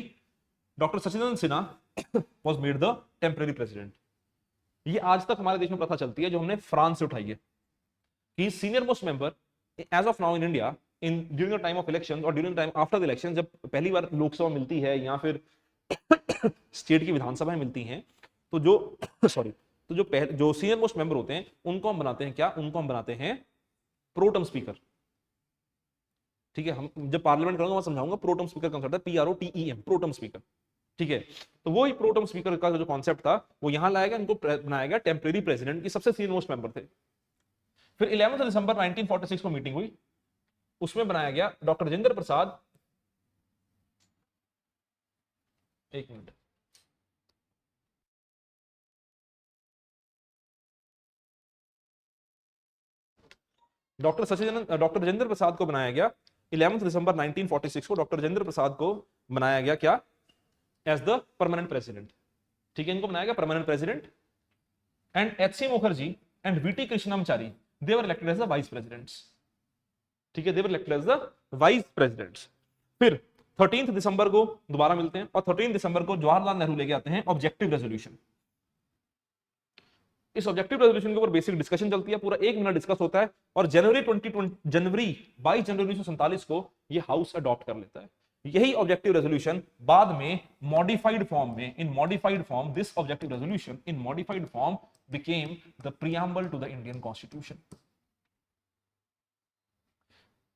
Doctor Sachidanand Sinha was made the temporary president. ये आज तक हमारे देश में प्रथा चलती है जो हमने फ्रांस से उठाई है कि senior most member as of now in India in during the time of election और during time after the election, जब पहली बार लोकसभा मिलती है या फिर स्टेट की विधानसभाएं मिलती हैं, तो जो सॉरी तो जो सीनियर मोस्ट मेंबर होते हैं उनको हम बनाते हैं क्या, उनको हम बनाते हैं प्रोटम स्पीकर। ठीक है, हम जब पार्लियामेंट करूंगा मैं समझाऊंगा प्रोटम स्पीकर कॉन्सेप्ट है, PROTEM, प्रोटम स्पीकर। ठीक है, तो वो ही प्रोटम स्पीकर का जो कॉन्सेप्ट था वो यहां लाया गया, इनको बनाया गया टेम्परेरी प्रेसिडेंट, की सबसे सीनियर मोस्ट मेंबर थे। फिर 11 दिसंबर 1946 को मीटिंग हुई, उसमें बनाया गया डॉक्टर राजेंद्र प्रसाद, एक मिनट, डॉक्टर राजेंद्र प्रसाद को बनाया गया 11 दिसंबर 1946 को, डॉक्टर राजेंद्र प्रसाद को बनाया गया क्या, एज द परमानेंट प्रेसिडेंट। ठीक है, इनको बनाया गया permanent president. And HC Mukherjee and VT Krishnamachari they were elected as the vice presidents. ठीक है, they were elected as the vice presidents. फिर 13 दिसंबर को दोबारा मिलते हैं और 13 दिसंबर को जवाहरलाल नेहरू लेके आते हैं ऑब्जेक्टिव रेजोल्यूशन। इस ऑब्जेक्टिव रेजोल्यूशन के ऊपर बेसिक डिस्कशन चलती है, पूरा 1 मिनट डिस्कस होता है और जनवरी 22 जनवरी 1947 को ये हाउस अडॉप्ट कर लेता है। यही ऑब्जेक्टिव रेजोल्यूशन बाद में मॉडिफाइड फॉर्म में, in modified form, this objective resolution in modified form became the preamble to the Indian constitution.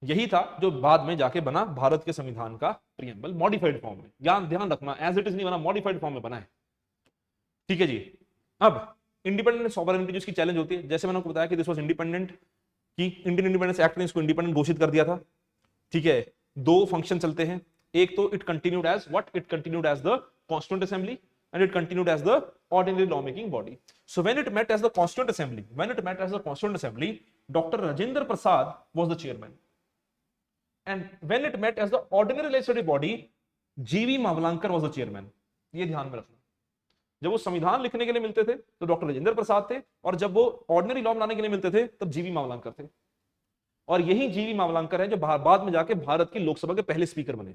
यही था जो बाद में जाके बना भारत के संविधान का प्रीएम्बल, मॉडिफाइड फॉर्म में। ध्यान रखना, एज इट इज नहीं बना, मॉडिफाइड फॉर्म में बना है। ठीक है जी, अब इंडिपेंडेंट सॉवरेनिटी जिसकी चैलेंज होती है, जैसे मैंने आपको बताया कि दिस वाज इंडिपेंडेंट, कि इंडियन इंडिपेंडेंस एक्ट ने इसको इंडिपेंडेंट घोषित कर दिया था। ठीक है, दो फंक्शन चलते हैं, एक तो it continued as what, it continued as the constituent assembly and it continued as the ordinary lawmaking body. So when it met as the constituent assembly, Dr. Rajendra Prasad was the chairman, and when it met as the ordinary legislative body, GV Mavlankar was the chairman. ये ध्यान में रखना, जब वो संविधान लिखने के लिए मिलते थे तो डॉक्टर राजेंद्र प्रसाद थे, और जब वो ऑर्डिनरी लॉ बनाने के लिए मिलते थे तब GV मावलांकर थे। और यही GV मावलांकर है जो बाद में जाके भारत की लोकसभा के पहले स्पीकर बने।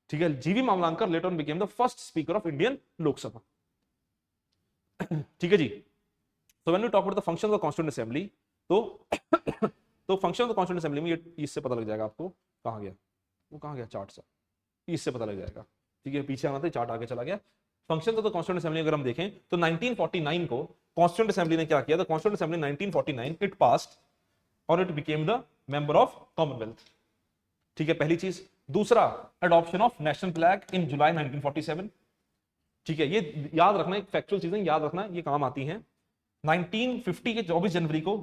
ठीक है, GV Mavalankar later on became the first speaker of Indian Lok Sabha. ठीक है जी, तो when we talk about the function of the constituent assembly, तो function of the constituent assembly में ये इससे पता लग जाएगा आपको, कहां गया वो, कहां गया चार्ट सा, इससे पता लग जाएगा। ठीक है, पीछे आना था, चार्ट आगे चला गया। Function of the constituent assembly अगर हम देखें तो 1949 को कॉन्स्टिट्यूएंट असेंबली ने क्या किया, the constituent assembly 1949 it passed और it became the member of commonwealth. ठीक है, पहली चीज। दूसरा, adoption of national flag in July 1947। ठीक है, ये याद रखना, एक फैक्चुअल चीजें याद रखना, ये काम आती हैं। 1950 के 24 जनवरी को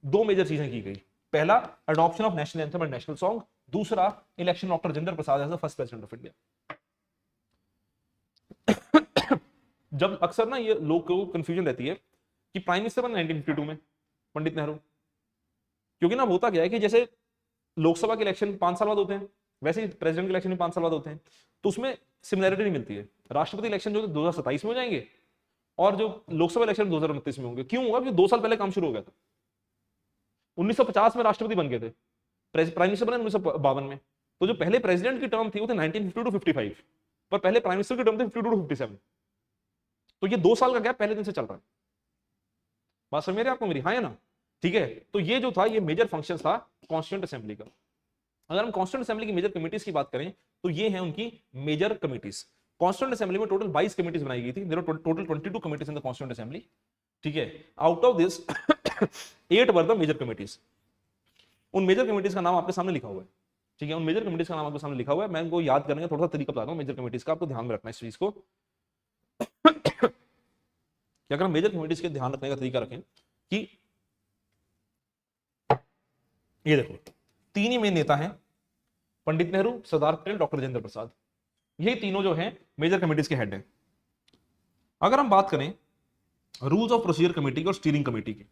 दो मेजर चीजें की गई। पहला, adoption of national anthem and national song. दूसरा, election of doctor Rajendra Prasad as the first president of India. जब अक्सर ना ये लोग को कंफ्यूजन रहती है कि प्राइम मिनिस्टर बने 1952 में पंडित नेहरू, क्योंकि ना होता क्या है कि जैसे लोकसभा के इलेक्शन 5 साल बाद होते हैं, वैसे ही प्रेसिडेंट के इलेक्शन भी 5 साल बाद होते हैं, तो उसमें सिमिलैरिटी नहीं मिलती है। राष्ट्रपति इलेक्शन जो 2027 में हो जाएंगे और जो लोकसभा इलेक्शन 2029 में होंगे। क्यों होगा? क्योंकि 2 साल पहले काम शुरू हो गया था। 1950 में राष्ट्रपति बन गए थे, प्राइम मिनिस्टर बने 1952 में। तो जो पहले प्रेसिडेंट की टर्म थी वो थे 1952 टू 55, पर पहले प्राइम मिनिस्टर की टर्म थी 52 टू 57। तो ये 2 साल का गैप पहले दिन से चल रहा है। बात समझ रहे आपको मेरी? हाँ या ना? ठीक है, तो ये जो था ये मेजर फंक्शन था कॉन्स्टिट्यूएंट असेंबली का। अगर हम कॉन्स्टिट्यूएंट असेंबली की मेजर कमिटीज की बात करें तो ये है उनकी मेजर कमिटीज। कॉन्स्टिट्यूएंट असेंबली में टोटल 22 कमिटीज बनाई गई थी। There are total 22 committees in the constituent assembly. ठीक है, out of this 8 were the major committees. उन मेजर कमिटीज का नाम आपके सामने लिखा हुआ है। ठीक है, उन मेजर कमिटीज का नाम आपके सामने लिखा हुआ है। मैं इनको याद करने का थोड़ा सा तरीका बता रहा हूं मेजर कमिटीज का, आपको ध्यान में रखना है इस चीज को। कि अगर हम मेजर कमिटीज के ध्यान रखने का तरीका रखें कि ये देखो 3 ही मेन नेता हैं, पंडित नेहरू, सरदार पटेल, डॉक्टर राजेंद्र प्रसाद। ये तीनों जो हैं मेजर कमिटीज के हेड हैं। अगर हम बात करें रूल्स ऑफ प्रोसीजर कमेटी की और स्टीयरिंग कमेटी की,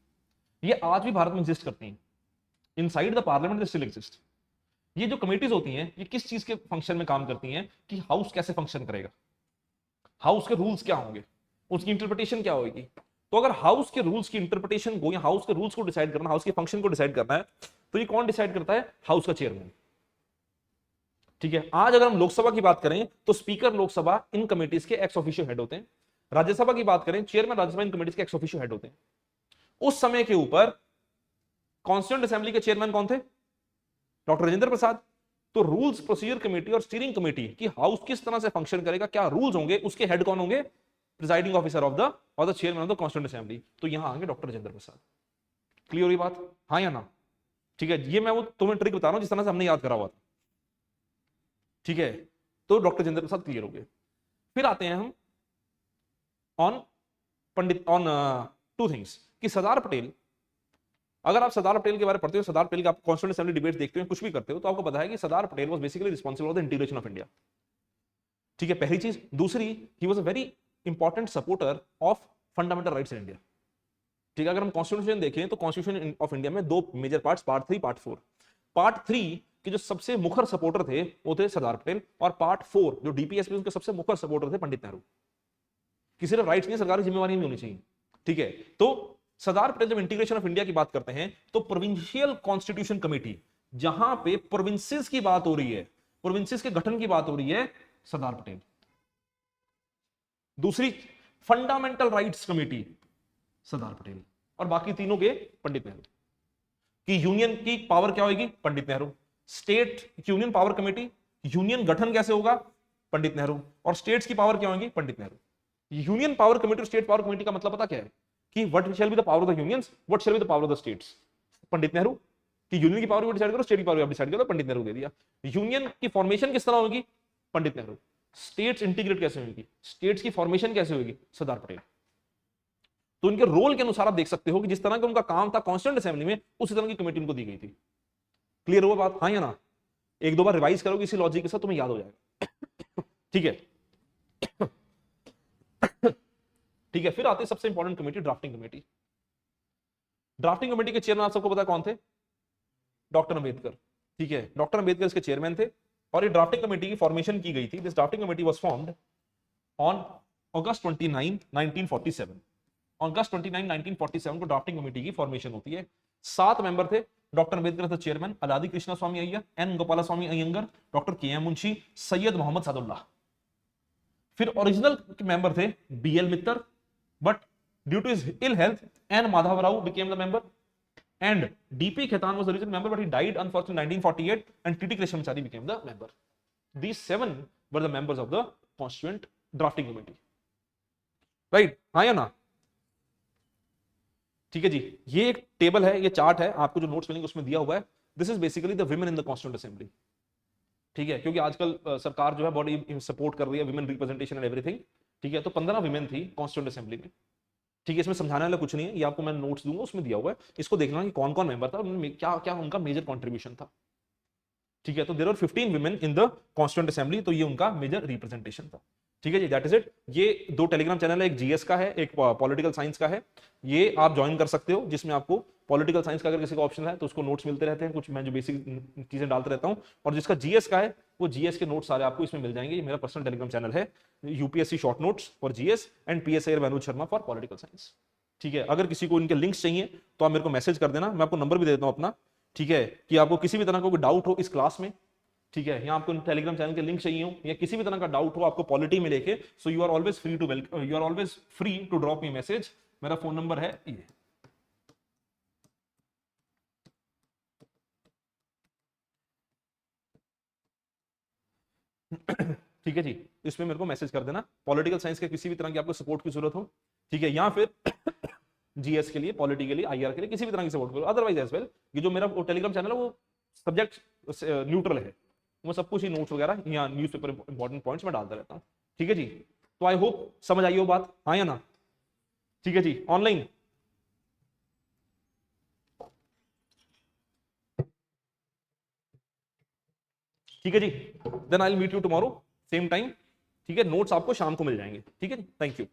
ये आज भी भारत में एग्जिस्ट करती हैं। Inside the parliament they still exist. ये जो कमेटीज होती हैं ये किस चीज के फंक्शन में काम करती हैं कि हाउस कैसे फंक्शन करेगा, हाउस के रूल्स क्या होंगे, उसकी इंटरप्रिटेशन क्या होगी। तो अगर हाउस के रूल्स की इंटरप्रिटेशन को या हाउस के रूल्स को डिसाइड करना, हाउस के फंक्शन को डिसाइड करना है, तो ये कौन डिसाइड करता है? हाउस का चेयरमैन। ठीक है, आज अगर हम लोकसभा की बात करें तो स्पीकर लोकसभा इन कमेटीज के एक्स ऑफिशियो हेड होते हैं। राज्यसभा की बात करें, चेयरमैन राज्यसभा इन कमेटीज के एक्स ऑफिशियो हेड होते हैं। उस समय के ऊपर कॉन्स्टिट्यूएंट असेंबली के चेयरमैन कौन थे? डॉक्टर राजेंद्र प्रसाद। तो रूल्स प्रोसीजर कमेटी और स्टीयरिंग कमेटी की हाउस किस तरह से फंक्शन करेगा, क्या रूल्स होंगे, उसके हेड कौन होंगे? प्रिजाइडिंग ऑफिसर ऑफ द और the chairman of the constituent assembly. तो यहां आएंगे डॉक्टर राजेंद्र प्रसाद। क्लियर हुई बात? हाँ या ना? ठीक है, ये मैं वो तुम्हें ट्रिक बता रहा हूं जिस तरह से हमने याद करा हुआ था। ठीक है, तो डॉक्टर राजेंद्र प्रसाद क्लियर हो गए। फिर आते हैं हम ऑन टू थिंग्स कि सरदार पटेल। अगर आप सरदार पटेल के बारे में पढ़ते हो, सरदार पटेल का आप कॉन्स्टिट्यूएंट असेंबली डिबेट देखते हो, कुछ भी करते हो, तो आपको पता है कि Sardar Patel was basically responsible for the integration of India. ठीक है, पहली चीज। दूसरी, he was a very important supporter of fundamental rights in India. ठीक है, अगर हम कॉन्स्टिट्यूशन देखें तो कॉन्स्टिट्यूशन ऑफ इंडिया में 2 major parts, part 3, part 4। Part 3 के जो सबसे मुखर सपोर्टर थे वो थे सरदार पटेल, और पार्ट 4 जो डीपीएसपी उनके सबसे मुखर सपोर्टर थे पंडित नेहरू। कि सिर्फ राइट्स नहीं, सरकारी जिम्मेवारी भी होनी चाहिए। ठीक है, तो सरदार पटेल जब इंटीग्रेशन ऑफ इंडिया की बात करते हैं तो प्रोविंशियल कॉन्स्टिट्यूशन कमेटी, जहां पे प्रोविंसेस की बात हो रही है, प्रोविंसेस के गठन की बात हो रही है, सरदार पटेल। दूसरी fundamental rights committee, Sardar Patel. और बाकी तीनों के पंडित नेहरू। कि यूनियन की पावर क्या होगी? Pandit Nehru. State union power committee, union गठन कैसे होगा? पंडित नेहरू। और स्टेट्स की पावर क्या होगी? Pandit Nehru. Union power committee और स्टेट पावर कमेटी का मतलब पता क्या है? कि what shall be the power of the unions, what shall be the power of the states? Pandit Nehru. कि यूनियन की पावर डिसाइड करो, स्टेट की पावर डिसाइड करो, पंडित नेहरू दे दिया। यूनियन की फॉर्मेशन किस तरह होगी? पंडित नेहरू। स्टेट्स इंटीग्रेट कैसे होगी, स्टेट्स की फॉर्मेशन कैसे होगी? सरदार पटेल। तो इनके रोल के अनुसार आप देख सकते हो कि जिस तरह का उनका काम था कॉन्स्टिट्यूएंट असेंबली में, उसी तरह की कमेटी उनको दी गई थी। क्लियर हुआ बात? हाँ या ना? 1-2 बार रिवाइज करोगे इसी लॉजिक के साथ, तुम्हें याद हो जाएगा। ठीक है। ठीक है, फिर आती है सबसे important committee, drafting committee. Drafting committee के चेयरमैन आप सबको पता कौन थे? डॉक्टर अंबेडकर। ठीक है, डॉक्टर अंबेडकर इसके चेयरमैन थे। और ये ड्राफ्टिंग कमेटी की फॉर्मेशन की गई थी। This drafting committee was formed on August 29, 1947। अगस्त 29, 1947 को ड्राफ्टिंग कमेटी की फॉर्मेशन होती है। 7 मेंबर थे। डॉक्टर अंबेडकर थे chairman, Alladi Krishna Swami Ayyar, N Gopala Swami Ayyangar, doctor K M Munshi, Syed Mohammad Saadullah. फिर ओरिजिनल मेंबर थे BL Mitter, but due to his ill health N Madhava Rao became the member, and DP Khaitan was the original member, but he died unfortunately in 1948, and TT Krishnamachari became the member. These 7 were the members of the Constituent Drafting Committee. Right? हाँ या ना? ठीक है जी, ये एक टेबल है, ये चार्ट है, आपको जो नोट्स मिलेंगे उसमें दिया हुआ है। This is basically the women in the constituent assembly. ठीक है, क्योंकि आजकल सरकार जो है बॉडी सपोर्ट कर रही है विमेन रिप्रेजेंटेशन एंड एवरीथिंग। ठीक है, तो 15 विमेन थी कॉन्स्टिट्यूएंट असेंबली में। ठीक है, इसमें समझाने वाला कुछ नहीं है, ये आपको मैं नोट्स दूंगा, उसमें दिया हुआ है, इसको देखना कि कौन कौन मेंबर था, क्या क्या उनका मेजर कंट्रीब्यूशन था। ठीक है, तो there are 15 women in the constituent assembly, तो ये उनका मेजर रिप्रेजेंटेशन था। ठीक है जी, दैट इज इट। ये दो टेलीग्राम चैनल है, एक जीएस का है, एक पॉलिटिकल साइंस का है। ये आप ज्वाइन कर सकते हो, जिसमें आपको पॉलिटिकल साइंस का अगर किसी का ऑप्शन है तो उसको नोट्स मिलते रहते हैं, कुछ मैं जो बेसिक चीजें डालते रहता हूँ। और जिसका जीएस का है वो जीएस के नोट्स सारे आपको इसमें मिल जाएंगे। ये मेरा पर्सनल टेलीग्राम चैनल है, UPSC short notes for GS and PSI Manoj Sharma for political science. ठीक है, अगर किसी को इनके लिंक्स चाहिए तो आप मेरे को मैसेज कर देना, मैं आपको नंबर भी दे देता हूँ अपना। ठीक है, कि आपको किसी भी तरह का कोई डाउट हो इस क्लास में, ठीक है, या आपको टेलीग्राम चैनल के लिंक चाहिए हो या किसी भी तरह का डाउट हो आपको पॉलिटी में लेके, so you are always free to drop me message. मेरा फोन नंबर है ये। ठीक है जी, इसमें मेरे को मैसेज कर देना, पॉलिटिकल साइंस के किसी भी तरह की आपको सपोर्ट की जरूरत हो, ठीक है, या फिर जीएस के लिए, पॉलिटी के लिए, आईआर के लिए, किसी भी तरह की सपोर्ट करो। अदरवाइज एज वेल, ये जो मेरा टेलीग्राम चैनल है वो सब्जेक्ट न्यूट्रल है, वो सब कुछ ही नोट्स वगैरह या न्यूज़पेपर इंपॉर्टेंट पॉइंट्स में डालता रहता हूँ। ठीक है जी, तो आई होप समझ आई हो बात, हाँ या ना? ठीक है जी, ऑनलाइन ठीक है जी, then I will meet you tomorrow same time. ठीक है, नोट्स आपको शाम को मिल जाएंगे। ठीक है जी, थैंक यू।